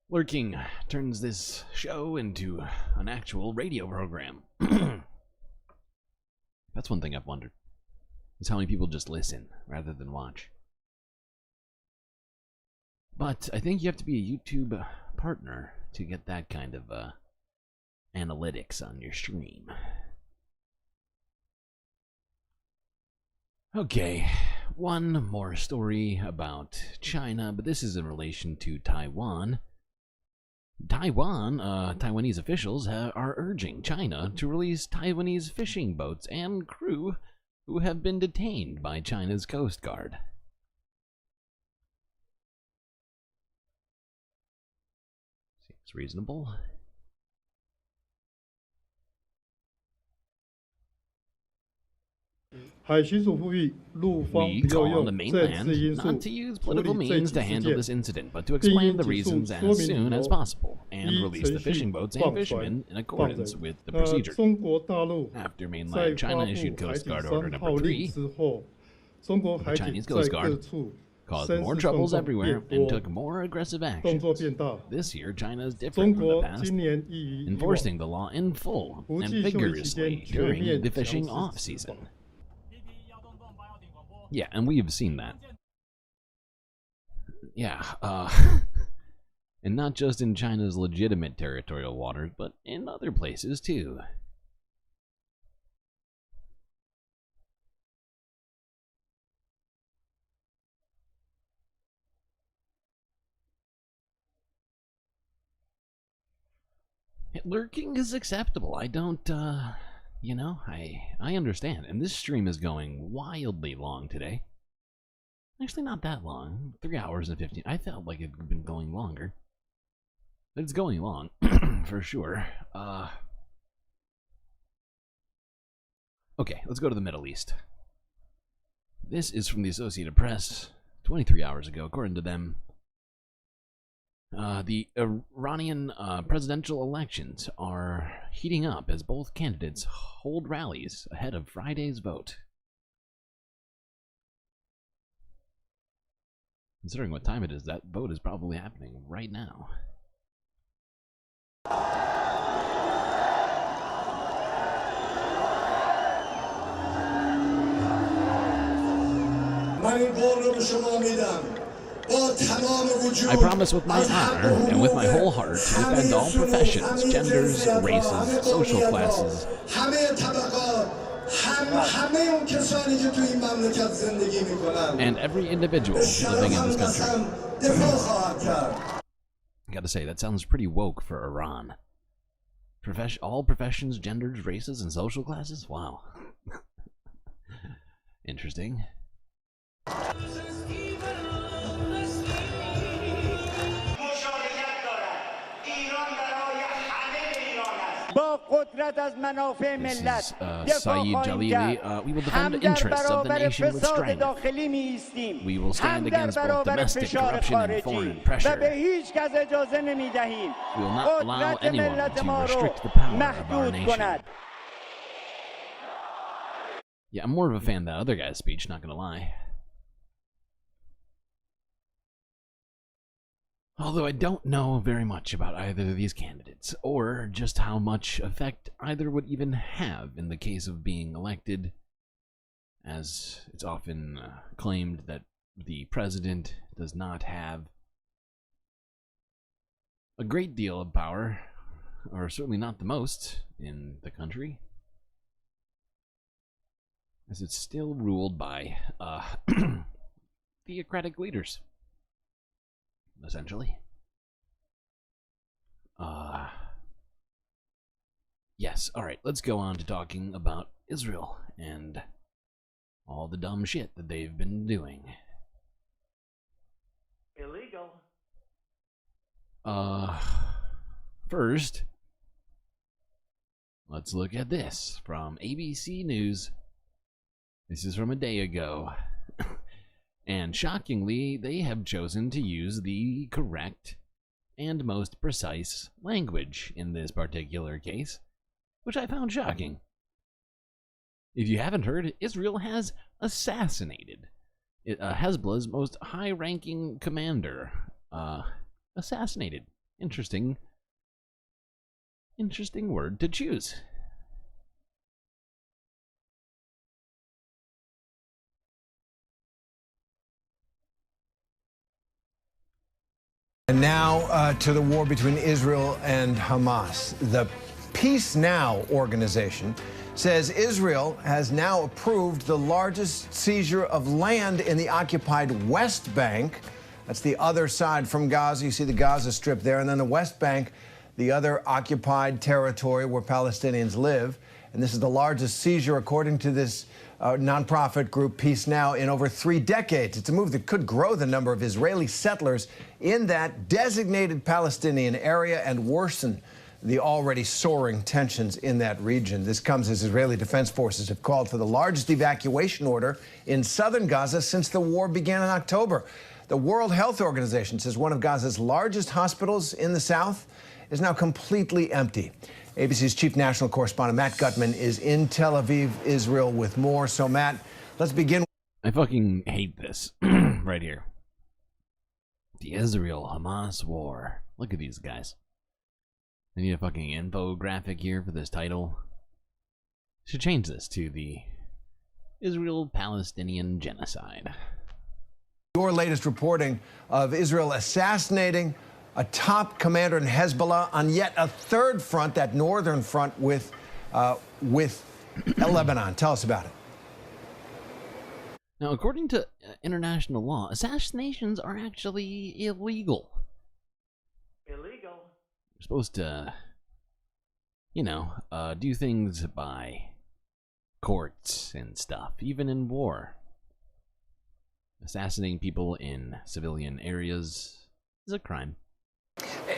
Lurking turns this show into an actual radio program. That's one thing I've wondered, is how many people just listen rather than watch. But I think you have to be a YouTube partner to get that kind of analytics on your stream. Okay, one more story about China, but this is in relation to Taiwan. Taiwanese officials are urging China to release Taiwanese fishing boats and crew who have been detained by China's Coast Guard. Seems reasonable. We call on the mainland not to use political means to handle this incident, but to explain the reasons as soon as possible and release the fishing boats and fishermen in accordance with the procedure. After mainland China issued Coast Guard Order No. 3, the Chinese Coast Guard caused more troubles everywhere and took more aggressive actions. This year, China is different from the past, enforcing the law in full and vigorously during the fishing off-season. Yeah, and we have seen that. Yeah, and not just in China's legitimate territorial waters, but in other places too. Lurking is acceptable. I don't, you know, I understand. And this stream is going wildly long today. Actually, not that long. 3 hours and 15. I felt like it had been going longer. But it's going long, for sure. Okay, let's go to the Middle East. This is from the Associated Press, 23 hours ago, according to them. The Iranian presidential elections are heating up as both candidates hold rallies ahead of Friday's vote. Considering what time it is, that vote is probably happening right now. I promise with my honor and with my whole heart to defend all professions, genders, races, social classes, and every individual living in this country. I gotta say, that sounds pretty woke for Iran. All professions, genders, races, and social classes? Wow. Interesting. This is Saeed Jalili. We will defend the interests of the nation with strength. We will stand against both domestic corruption and foreign pressure. We will not allow anyone to restrict the power of our nation. Yeah, I'm more of a fan of that other guy's speech, not gonna lie. Although I don't know very much about either of these candidates, or just how much effect either would even have in the case of being elected, as it's often claimed that the president does not have a great deal of power, or certainly not the most, in the country, as it's still ruled by theocratic leaders. Essentially. Yes, alright, let's go on to talking about Israel and all the dumb shit that they've been doing. Illegal. First, let's look at this from ABC News. This is from a day ago. And shockingly, they have chosen to use the correct and most precise language in this particular case, which I found shocking. If you haven't heard, Israel has assassinated Hezbollah's most high-ranking commander. Assassinated. Interesting word to choose. And now to the war between Israel and Hamas. The Peace Now organization says Israel has now approved the largest seizure of land in the occupied West Bank. That's the other side from Gaza. You see the Gaza Strip there. And then the West Bank, the other occupied territory where Palestinians live. And this is the largest seizure, according to this nonprofit group Peace Now, in over 3 decades. It's a move that could grow the number of Israeli settlers in that designated Palestinian area and worsen the already soaring tensions in that region. This comes as Israeli Defense Forces have called for the largest evacuation order in southern Gaza since the war began in October. The World Health Organization says one of Gaza's largest hospitals in the south is now completely empty. ABC's chief national correspondent Matt Gutman is in Tel Aviv, Israel, with more. So, Matt, let's begin. I fucking hate this right here. The Israel-Hamas war. Look at these guys. I need a fucking infographic here for this title. Should change this to the Israel-Palestinian genocide. Your latest reporting of Israel assassinating a top commander in Hezbollah on yet a third front, that northern front with Lebanon. Tell us about it. Now, according to international law, assassinations are actually illegal. Illegal? You're supposed to, do things by courts and stuff, even in war. Assassinating people in civilian areas is a crime.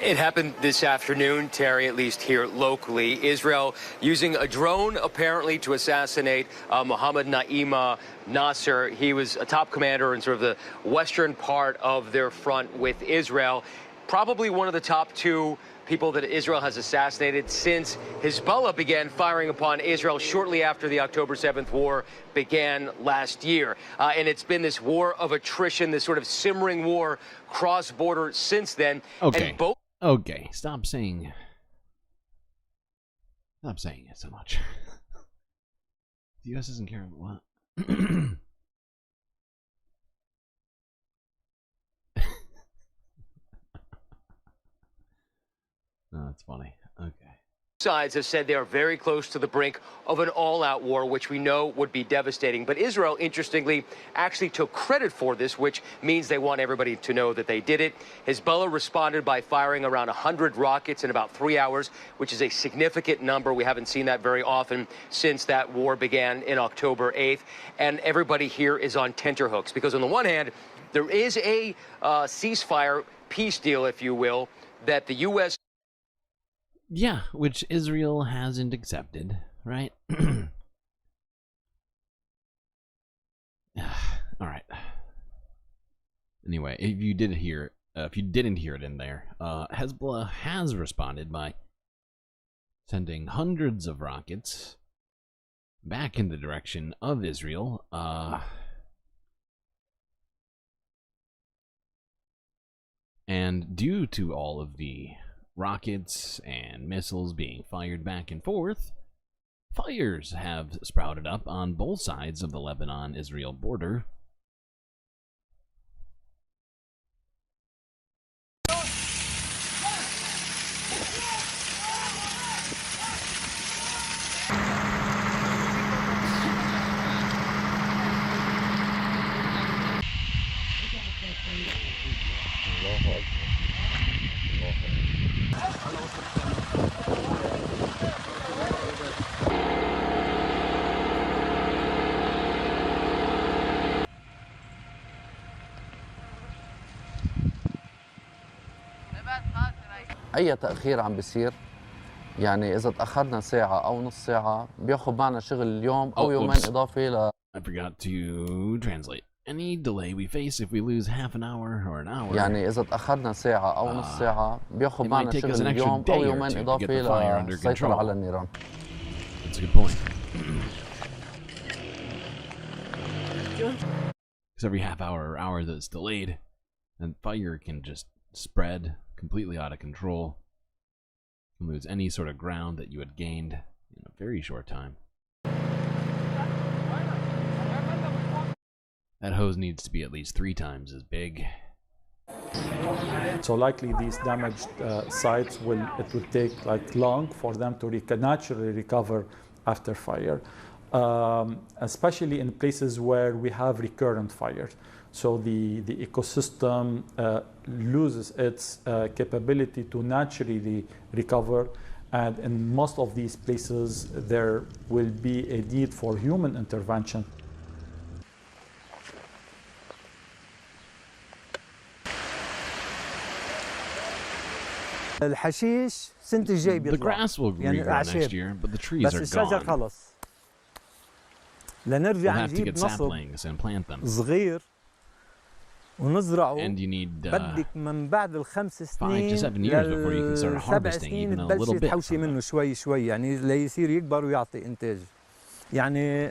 It happened this afternoon, Terry, at least here locally. Israel using a drone apparently to assassinate Mohammed Naima Nasser. He was a top commander in sort of the western part of their front with Israel. Probably one of the top 2 people that Israel has assassinated since Hezbollah began firing upon Israel shortly after the October 7th war began last year. And it's been this war of attrition, this sort of simmering war cross-border since then. Okay. And Okay, stop saying it so much. The U.S. doesn't care what. That's funny. Okay. Sides have said they are very close to the brink of an all-out war, which we know would be devastating. But Israel, interestingly, actually took credit for this, which means they want everybody to know that they did it. Hezbollah responded by firing around 100 rockets in about 3 hours, which is a significant number. We haven't seen that very often since that war began in October 8th. And everybody here is on tenterhooks because, on the one hand, there is a ceasefire peace deal, if you will, that the U.S. Yeah, which Israel hasn't accepted, right? All right. Anyway, if you didn't hear it in there, Hezbollah has responded by sending hundreds of rockets back in the direction of Israel. And due to all of the rockets and missiles being fired back and forth, fires have sprouted up on both sides of the Lebanon-Israel border. أي تأخير عم بيصير يعني إذا تأخرنا ساعة أو نص ساعة بياخد معنا شغل اليوم أو يومين إضافي ل. I forgot to translate. Any delay we face if we lose half an hour or an hour. يعني إذا تأخرنا ساعة أو نص ساعة بياخد معنا شغل اليوم أو يومين إضافي للسيطرة على النيران. That's a good point. Because every half hour or hour that's delayed, and fire can just spread completely out of control and lose any sort of ground that you had gained in a very short time. That hose needs to be at least 3 times as big. So likely these damaged sites it will take like long for them to naturally recover after fire, especially in places where we have recurrent fires. So the ecosystem loses its capability to naturally recover, and in most of these places there will be a need for human intervention. الحشيش السنة الجاي بيطلع. The grass will regrow next year, but the trees are بس الشجر gone. خلص. We'll لنرجع have to نجيب get نصب saplings and plant them. صغير ونزرعه. And you need بدك من بعد الخمس 5 to 7 years before you can start harvesting even a little bit. تحوشي منه شوي شوي يعني ليصير يكبر ويعطي إنتاج. يعني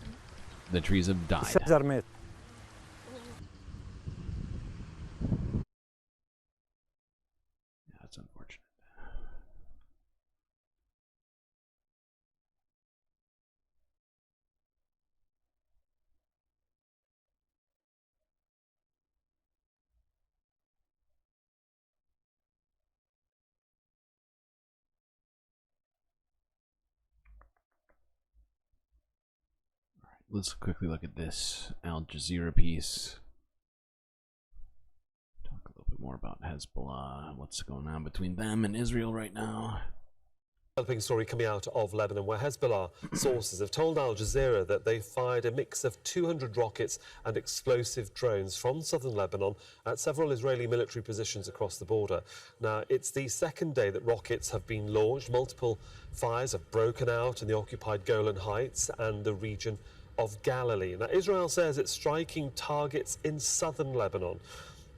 The trees have died. الشجر مات. That's unfortunate. Let's quickly look at this Al Jazeera piece. Talk a little bit more about Hezbollah, what's going on between them and Israel right now. Developing story coming out of Lebanon, where Hezbollah sources have told Al Jazeera that they fired a mix of 200 rockets and explosive drones from southern Lebanon at several Israeli military positions across the border. Now, it's the second day that rockets have been launched. Multiple fires have broken out in the occupied Golan Heights and the region of Galilee. Now, Israel says it's striking targets in southern Lebanon.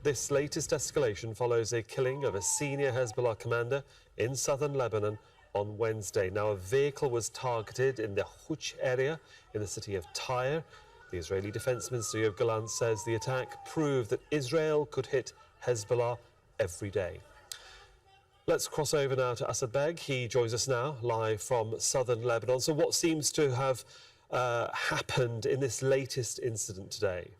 This latest escalation follows a killing of a senior Hezbollah commander in southern Lebanon on Wednesday. Now, a vehicle was targeted in the Huch area in the city of Tyre. The Israeli Defense Minister Yoav Gallant says the attack proved that Israel could hit Hezbollah every day. Let's cross over now to Asad Beg. He joins us now live from southern Lebanon. So what seems to have happened in this latest incident today?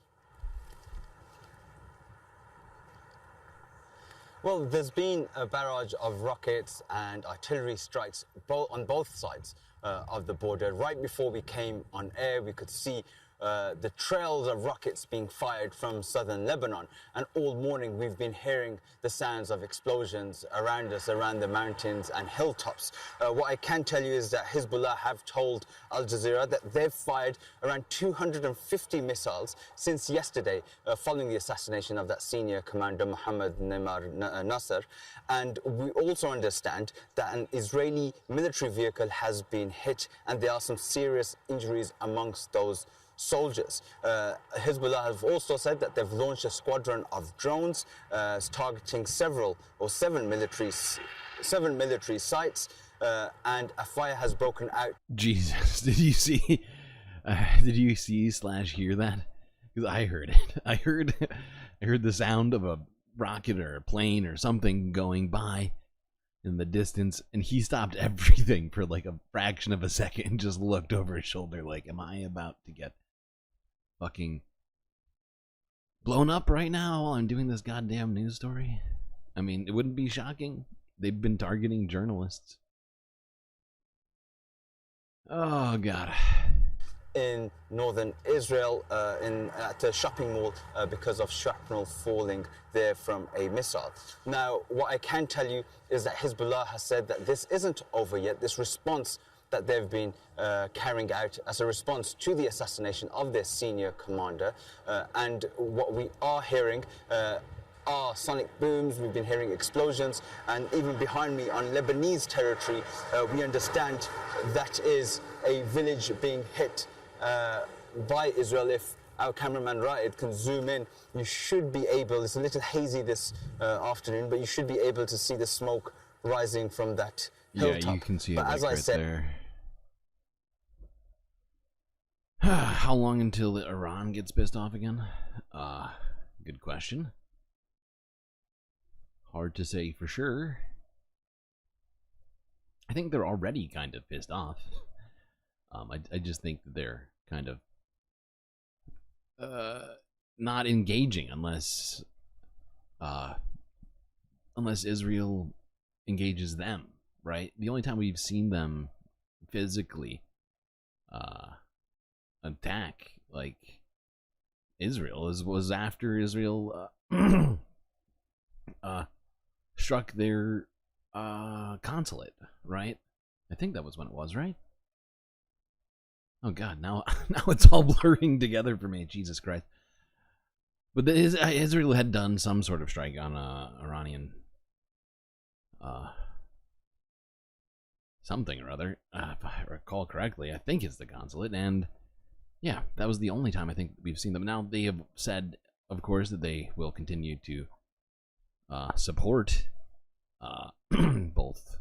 Well, there's been a barrage of rockets and artillery strikes on both sides of the border. Right before we came on air, we could see the trails of rockets being fired from southern Lebanon. And all morning we've been hearing the sounds of explosions around us, around the mountains and hilltops. What I can tell you is that Hezbollah have told Al Jazeera that they've fired around 250 missiles since yesterday, following the assassination of that senior commander, Mohammed Nasser. And we also understand that an Israeli military vehicle has been hit, and there are some serious injuries amongst those soldiers. Hezbollah have also said that they've launched a squadron of drones targeting seven military sites, and a fire has broken out. Jesus, did you see? /hear that? Because I heard it. I heard the sound of a rocket or a plane or something going by in the distance, and he stopped everything for like a fraction of a second and just looked over his shoulder like, am I about to get fucking blown up right now while I'm doing this goddamn news story? I mean, it wouldn't be shocking. They've been targeting journalists. Oh god. In northern Israel, at a shopping mall, because of shrapnel falling there from a missile. Now, what I can tell you is that Hezbollah has said that this isn't over yet. This response that they've been carrying out as a response to the assassination of their senior commander. And what we are hearing are sonic booms, we've been hearing explosions, and even behind me on Lebanese territory, we understand that is a village being hit by Israel. If our cameraman Raed can zoom in, you should be able, it's a little hazy this afternoon, but you should be able to see the smoke rising from that hilltop. Yeah, you can see it but like as I right said, there. How long until Iran gets pissed off again? Good question. Hard to say for sure. I think they're already kind of pissed off. I just think that they're kind of not engaging unless Israel engages them, right? The only time we've seen them physically attack like Israel was after Israel struck their consulate, right? I think that was when it was, right? Oh god, now it's all blurring together for me. Jesus Christ. But Israel had done some sort of strike on Iranian something or other, if I recall correctly. I think it's the consulate, and yeah, that was the only time I think we've seen them. Now they have said, of course, that they will continue to support both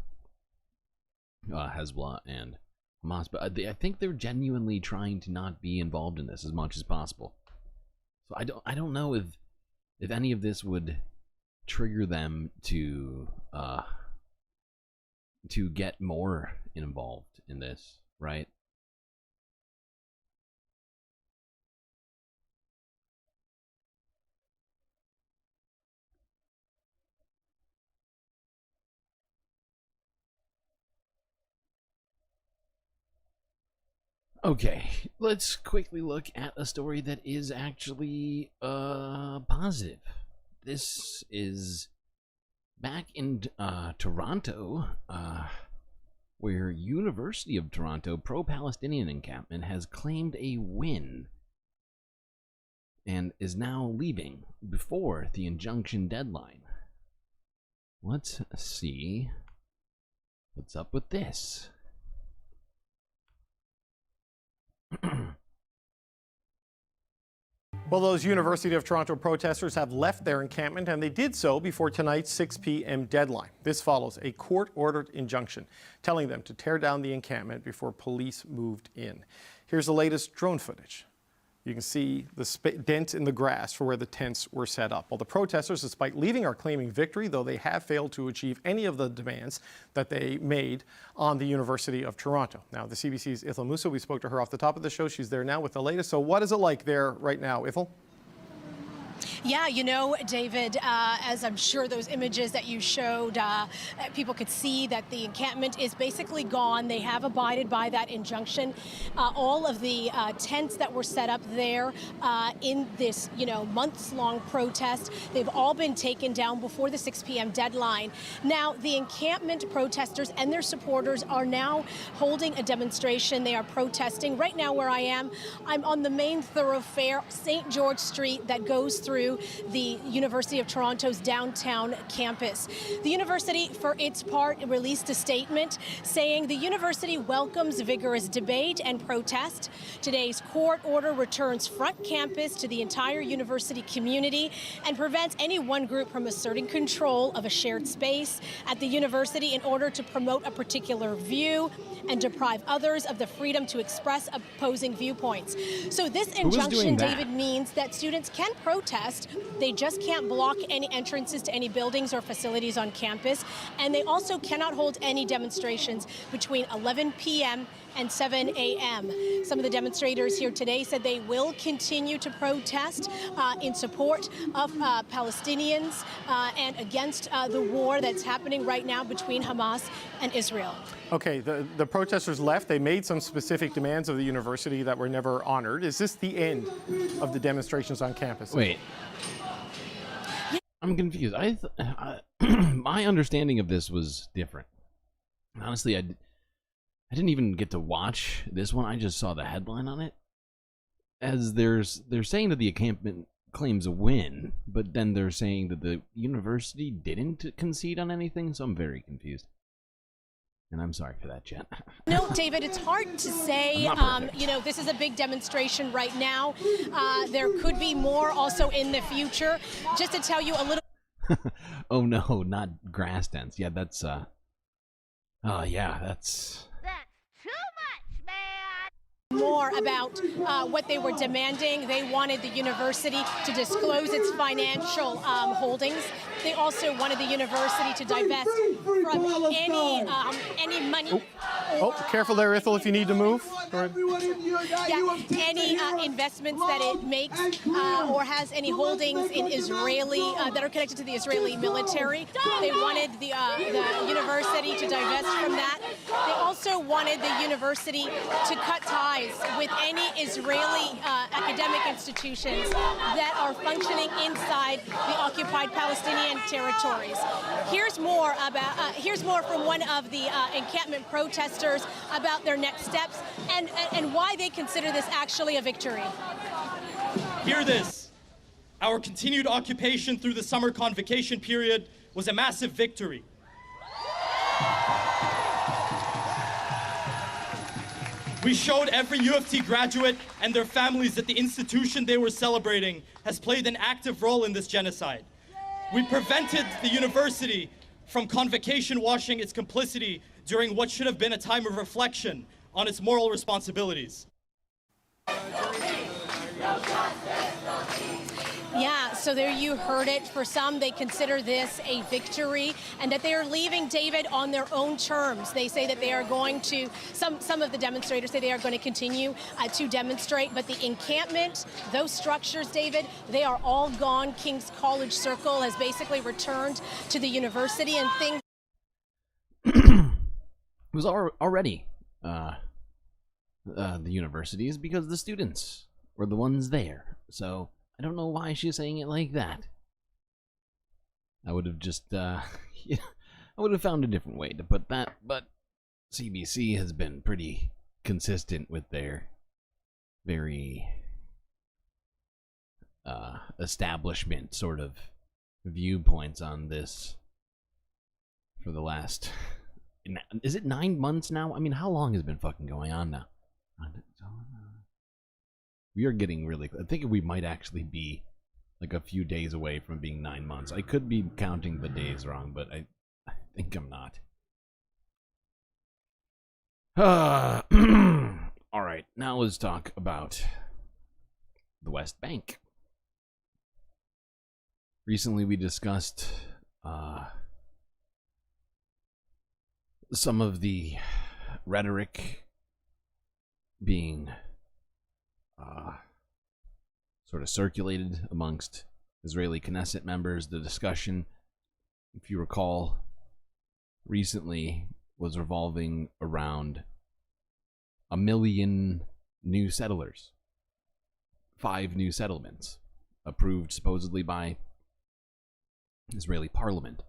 Hezbollah and Hamas, but I think they're genuinely trying to not be involved in this as much as possible. So I don't know if any of this would trigger them to get more involved in this, right? Okay, let's quickly look at a story that is actually positive. This is back in Toronto, where University of Toronto pro-Palestinian encampment has claimed a win and is now leaving before the injunction deadline. Let's see what's up with this. Well, those University of Toronto protesters have left their encampment, and they did so before tonight's 6 p.m. deadline. This follows a court-ordered injunction telling them to tear down the encampment before police moved in. Here's the latest drone footage. You can see the dent in the grass for where the tents were set up. Well, the protesters, despite leaving, are claiming victory, though they have failed to achieve any of the demands that they made on the University of Toronto. Now, the CBC's Ithel Musa, we spoke to her off the top of the show. She's there now with the latest. So what is it like there right now, Ithel? Yeah, you know, David, as I'm sure those images that you showed, people could see that the encampment is basically gone. They have abided by that injunction. All of the tents that were set up there in this, months-long protest, they've all been taken down before the 6 p.m. deadline. Now, the encampment protesters and their supporters are now holding a demonstration. They are protesting. Right now where I am, I'm on the main thoroughfare, St. George Street, that goes through the University of Toronto's downtown campus. The university, for its part, released a statement saying the university welcomes vigorous debate and protest. Today's court order returns front campus to the entire university community and prevents any one group from asserting control of a shared space at the university in order to promote a particular view and deprive others of the freedom to express opposing viewpoints. So this injunction, David, means that students can protest. They just can't block any entrances to any buildings or facilities on campus. And they also cannot hold any demonstrations between 11 p.m. and 7 a.m. Some of the demonstrators here today said they will continue to protest in support of Palestinians and against the war that's happening right now between Hamas and Israel. Okay, the protesters left. They made some specific demands of the university that were never honored. Is this the end of the demonstrations on campus? Wait. I'm confused. My understanding of this was different. Honestly, I didn't even get to watch this one. I just saw the headline on it. As they're saying that the encampment claims a win, but then they're saying that the university didn't concede on anything, so I'm very confused. And I'm sorry for that, Jen. No, David, it's hard to say. This is a big demonstration right now. There could be more also in the future. Just to tell you a little. Oh no, not grass tents. Yeah, that's. Oh yeah, that's. More about what they were demanding. They wanted the university to disclose its financial holdings. They also wanted the university to divest from any money. Oh, careful there, Ethel, if you need to move. Any investments that it makes or has any holdings in Israeli that are connected to the Israeli military. They wanted the university to divest from that. They also wanted the university to cut ties with any Israeli academic institutions that are functioning inside the occupied Palestinian territories. Here's more from one of the encampment protesters about their next steps and why they consider this actually a victory. Hear this. Our continued occupation through the summer convocation period was a massive victory. We showed every U of T graduate and their families that the institution they were celebrating has played an active role in this genocide. We prevented the university from convocation washing its complicity during what should have been a time of reflection on its moral responsibilities. Yeah, so there you heard it. For some, they consider this a victory and that they are leaving, David, on their own terms. They say that they are going to, some of the demonstrators say they are going to continue to demonstrate, but the encampment, those structures, David, they are all gone. King's College Circle has basically returned to the university and things. It was already the universities because the students were the ones there. So I don't know why she's saying it like that. I would have just, I would have found a different way to put that, but CBC has been pretty consistent with their very establishment sort of viewpoints on this for the last, is it 9 months now? I mean, how long has it been fucking going on now? We are getting really, I think we might actually be like a few days away from being 9 months. I could be counting the days wrong, but I think I'm not. All right, now let's talk about the West Bank. Recently we discussed some of the rhetoric being sort of circulated amongst Israeli Knesset members. The discussion, if you recall, recently was revolving around 1 million new settlers. 5 new settlements approved supposedly by Israeli parliament.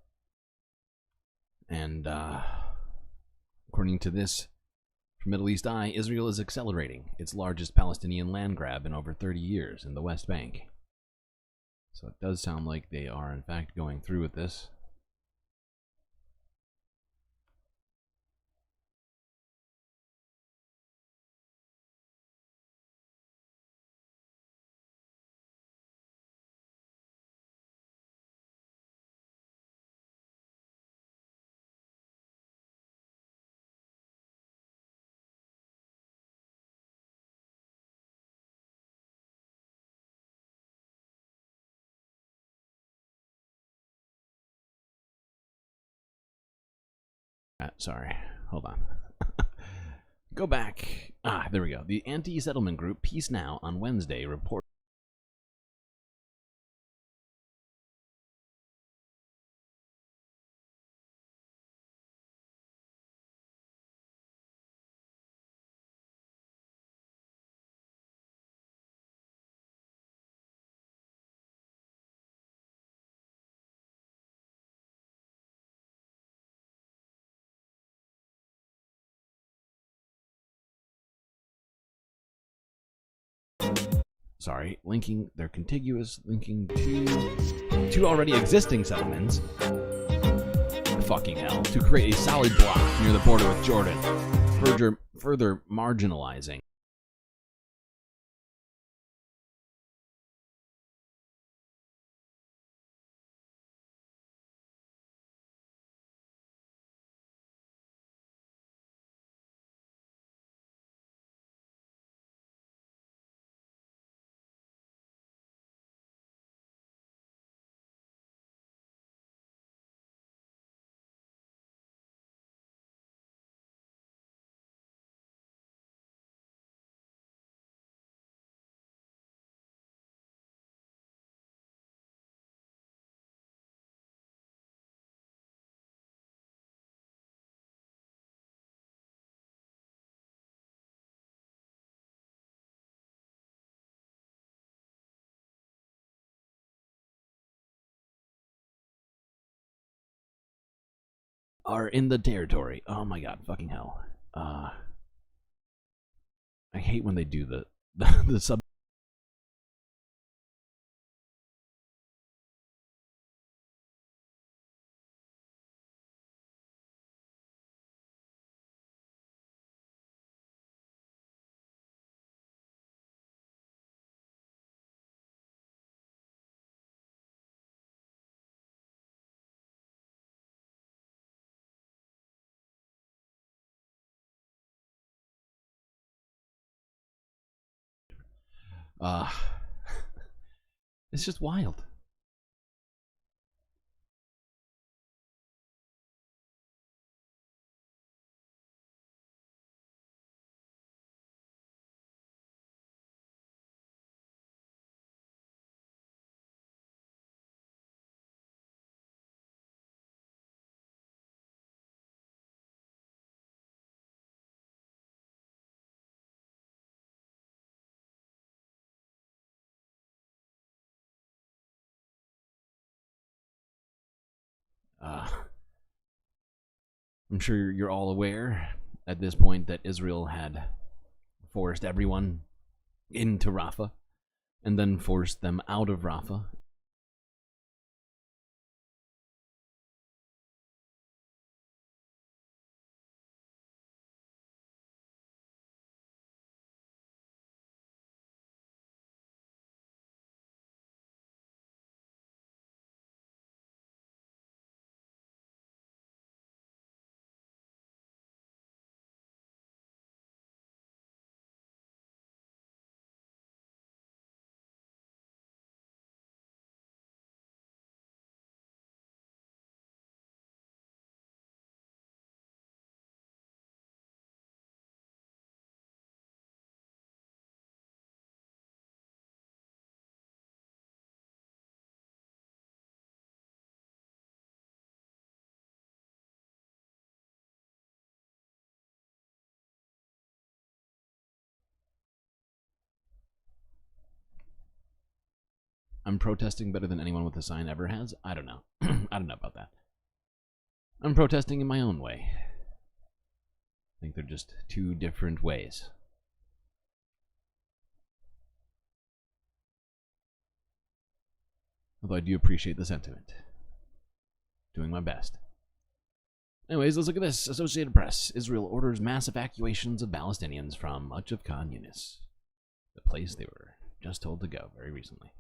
And according to this from Middle East Eye, Israel is accelerating its largest Palestinian land grab in over 30 years in the West Bank. So it does sound like they are in fact going through with this. Sorry, hold on. Go back. There we go. The anti-settlement group Peace Now on Wednesday reported linking their contiguous, linking to 2 already existing settlements. Fucking hell. To create a solid block near the border with Jordan, further marginalizing. Are in the territory. Oh my god, fucking hell. I hate when they do the sub. It's just wild. I'm sure you're all aware at this point that Israel had forced everyone into Rafah and then forced them out of Rafah. I'm protesting better than anyone with a sign ever has? I don't know. I don't know about that. I'm protesting in my own way. I think they're just two different ways. Although I do appreciate the sentiment. Doing my best. Anyways, let's look at this. Associated Press. Israel orders mass evacuations of Palestinians from much of Khan Yunis, the place they were just told to go very recently.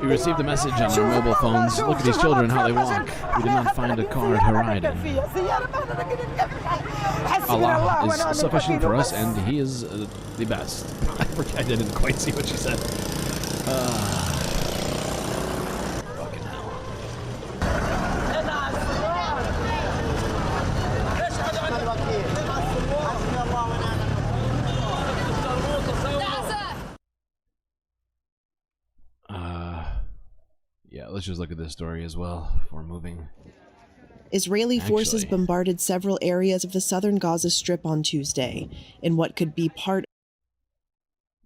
We received a message on our mobile phones. Look at these children, how they walk. We did not find a car to ride in. Allah is sufficient for us, and He is the best. I didn't quite see what she said. Fucking hell. Yeah, let's just look at this story as well before moving. Israeli forces bombarded several areas of the southern Gaza Strip on Tuesday in what could be part.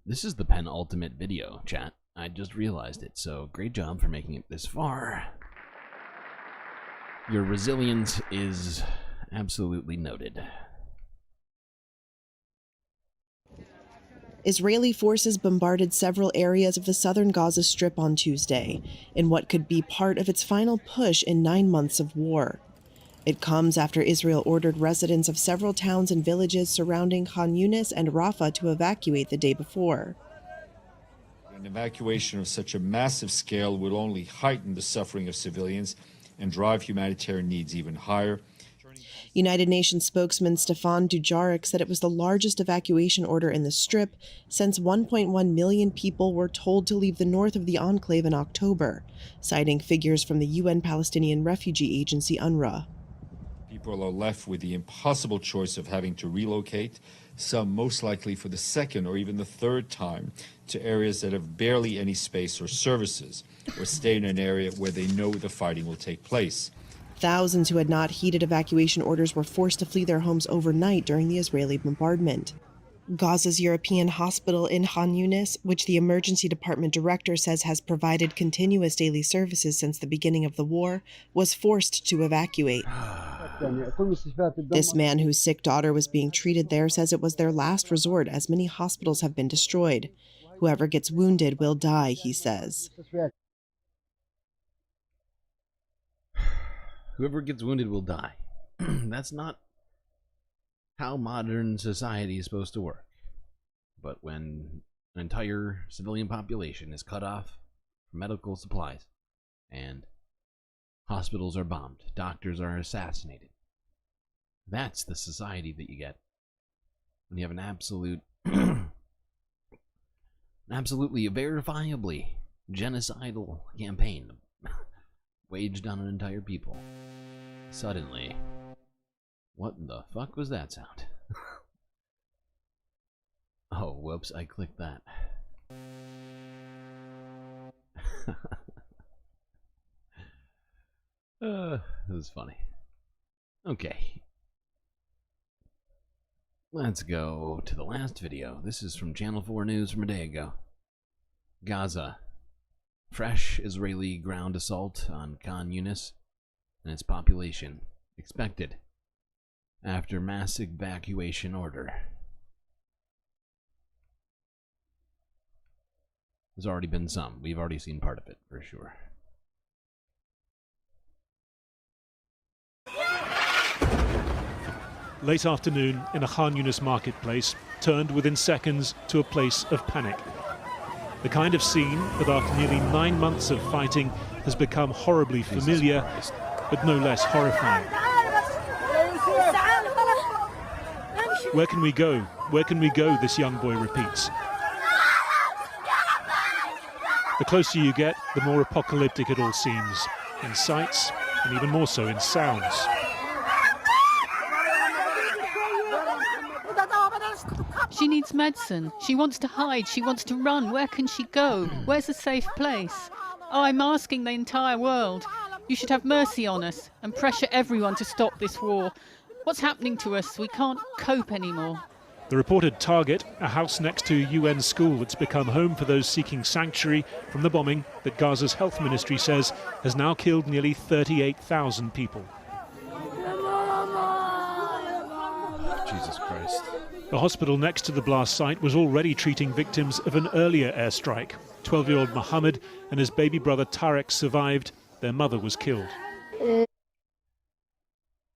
This is the penultimate video, chat. I just realized it, so great job for making it this far. Your resilience is absolutely noted. Israeli forces bombarded several areas of the southern Gaza Strip on Tuesday in what could be part of its final push in 9 months of war. It comes after Israel ordered residents of several towns and villages surrounding Khan Yunis and Rafah to evacuate the day before. An evacuation of such a massive scale will only heighten the suffering of civilians and drive humanitarian needs even higher. United Nations spokesman Stefan Dujarric said it was the largest evacuation order in the Strip since 1.1 million people were told to leave the north of the enclave in October, citing figures from the UN Palestinian Refugee Agency UNRWA. People are left with the impossible choice of having to relocate, some most likely for the second or even the third time, to areas that have barely any space or services, or stay in an area where they know the fighting will take place. Thousands who had not heeded evacuation orders were forced to flee their homes overnight during the Israeli bombardment. Gaza's European hospital in Khan Yunis, which the emergency department director says has provided continuous daily services since the beginning of the war, was forced to evacuate. This man whose sick daughter was being treated there says it was their last resort as many hospitals have been destroyed. Whoever gets wounded will die, he says. Whoever gets wounded will die. That's not how modern society is supposed to work. But when an entire civilian population is cut off from medical supplies and hospitals are bombed, doctors are assassinated, that's the society that you get when you have an absolutely verifiably genocidal campaign waged on an entire people. Suddenly, what the fuck was that sound? Oh, whoops, I clicked that. That was funny. Okay. Let's go to the last video. This is from Channel 4 News from a day ago. Gaza. Fresh Israeli ground assault on Khan Yunis and its population expected after mass evacuation order. There's already been some. We've already seen part of it, for sure. Late afternoon in a Khan Yunis marketplace turned within seconds to a place of panic. The kind of scene that after nearly 9 months of fighting has become horribly familiar, but no less horrifying. Where can we go? Where can we go? This young boy repeats. The closer you get, the more apocalyptic it all seems, in sights and even more so in sounds. She needs medicine. She wants to hide. She wants to run. Where can she go? Where's a safe place? Oh, I'm asking the entire world. You should have mercy on us and pressure everyone to stop this war. What's happening to us? We can't cope anymore. The reported target, a house next to a UN school that's become home for those seeking sanctuary from the bombing that Gaza's health ministry says has now killed nearly 38,000 people. Jesus Christ. The hospital next to the blast site was already treating victims of an earlier airstrike. 12-year-old Mohammed and his baby brother Tarek survived. Their mother was killed.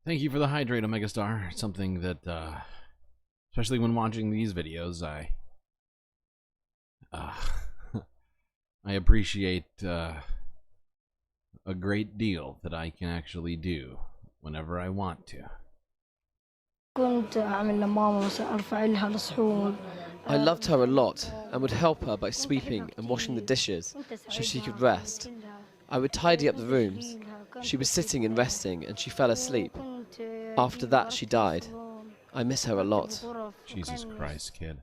Thank you for the hydrate, Omega Star. Something that, especially when watching these videos, I appreciate a great deal that I can actually do whenever I want to. I loved her a lot and would help her by sweeping and washing the dishes so she could rest. I would tidy up the rooms. She was sitting and resting and she fell asleep. After that, she died. I miss her a lot. Jesus Christ, kid.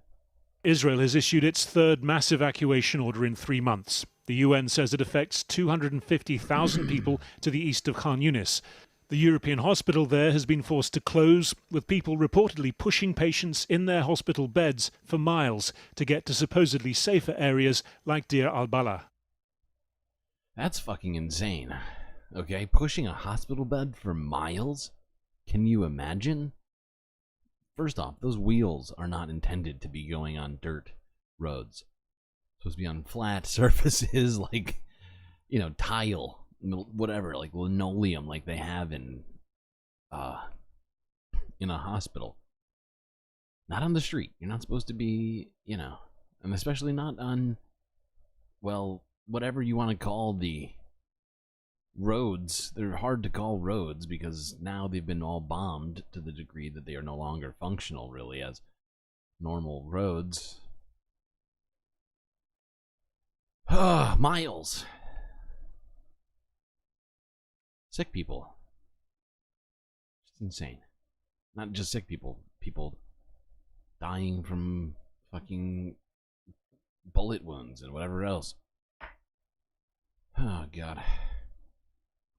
Israel has issued its third mass evacuation order in 3 months. The UN says it affects 250,000 people to the east of Khan Yunis. The European hospital there has been forced to close, with people reportedly pushing patients in their hospital beds for miles to get to supposedly safer areas like Deir al-Balah. That's fucking insane. Okay, pushing a hospital bed for miles? Can you imagine? First off, those wheels are not intended to be going on dirt roads. It's supposed to be on flat surfaces like, you know, tile. Whatever, like linoleum, like they have in a hospital. Not on the street. You're not supposed to be, you know, and especially not on, well, whatever you want to call the roads. They're hard to call roads because now they've been all bombed to the degree that they are no longer functional really as normal roads. Miles. Sick people. It's insane. Not just sick people. People dying from fucking bullet wounds and whatever else. Oh, God.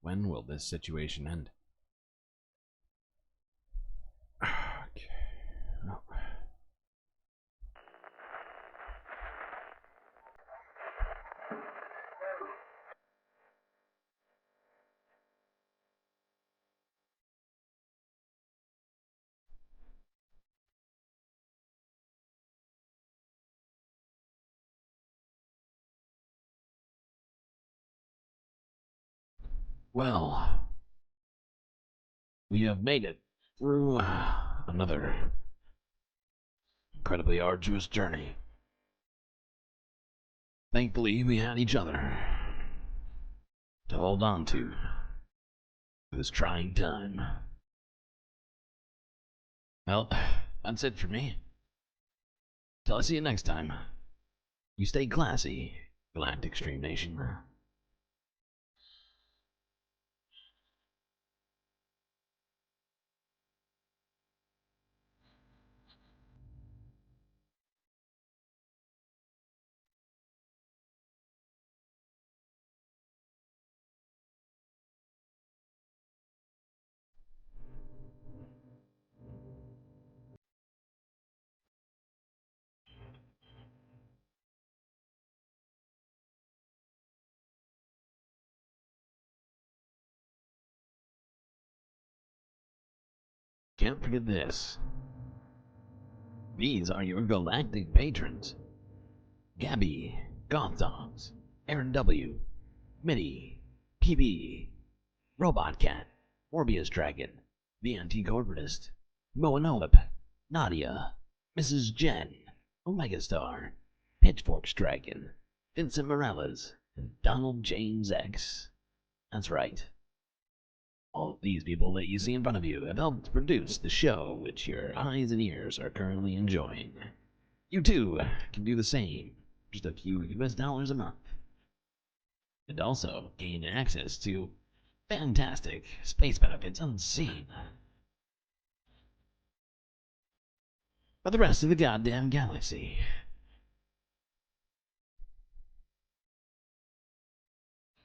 When will this situation end? Okay. Oh. Well, we have made it through another incredibly arduous journey. Thankfully, we had each other to hold on to this trying time. Well, that's it for me. Till I see you next time. You stay classy, Galactic Stream Nation. Can't forget this. These are your galactic patrons. Gabby, Goth Dogs, Aaron W, Mitty, PB, Robot Cat, Morbius Dragon, The Anti-Corporatist, Moanolip, Nadia, Mrs. Jen, Omega Star, Pitchforks Dragon, Vincent Morales, and Donald James X. That's right. All of these people that you see in front of you have helped produce the show which your eyes and ears are currently enjoying. You too can do the same. Just a few US dollars a month. and also gain access to fantastic space benefits unseen by the rest of the goddamn galaxy.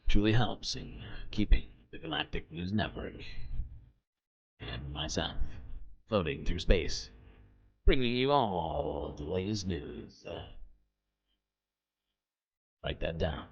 Truly helps in keeping the Galactic News Network and myself floating through space, bringing you all the latest news. Write that down.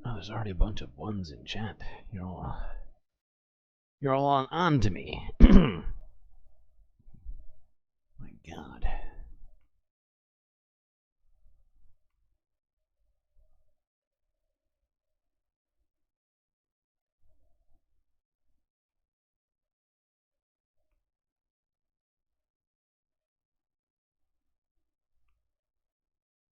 Oh, there's already a bunch of ones in chat. You're all on to me. My God.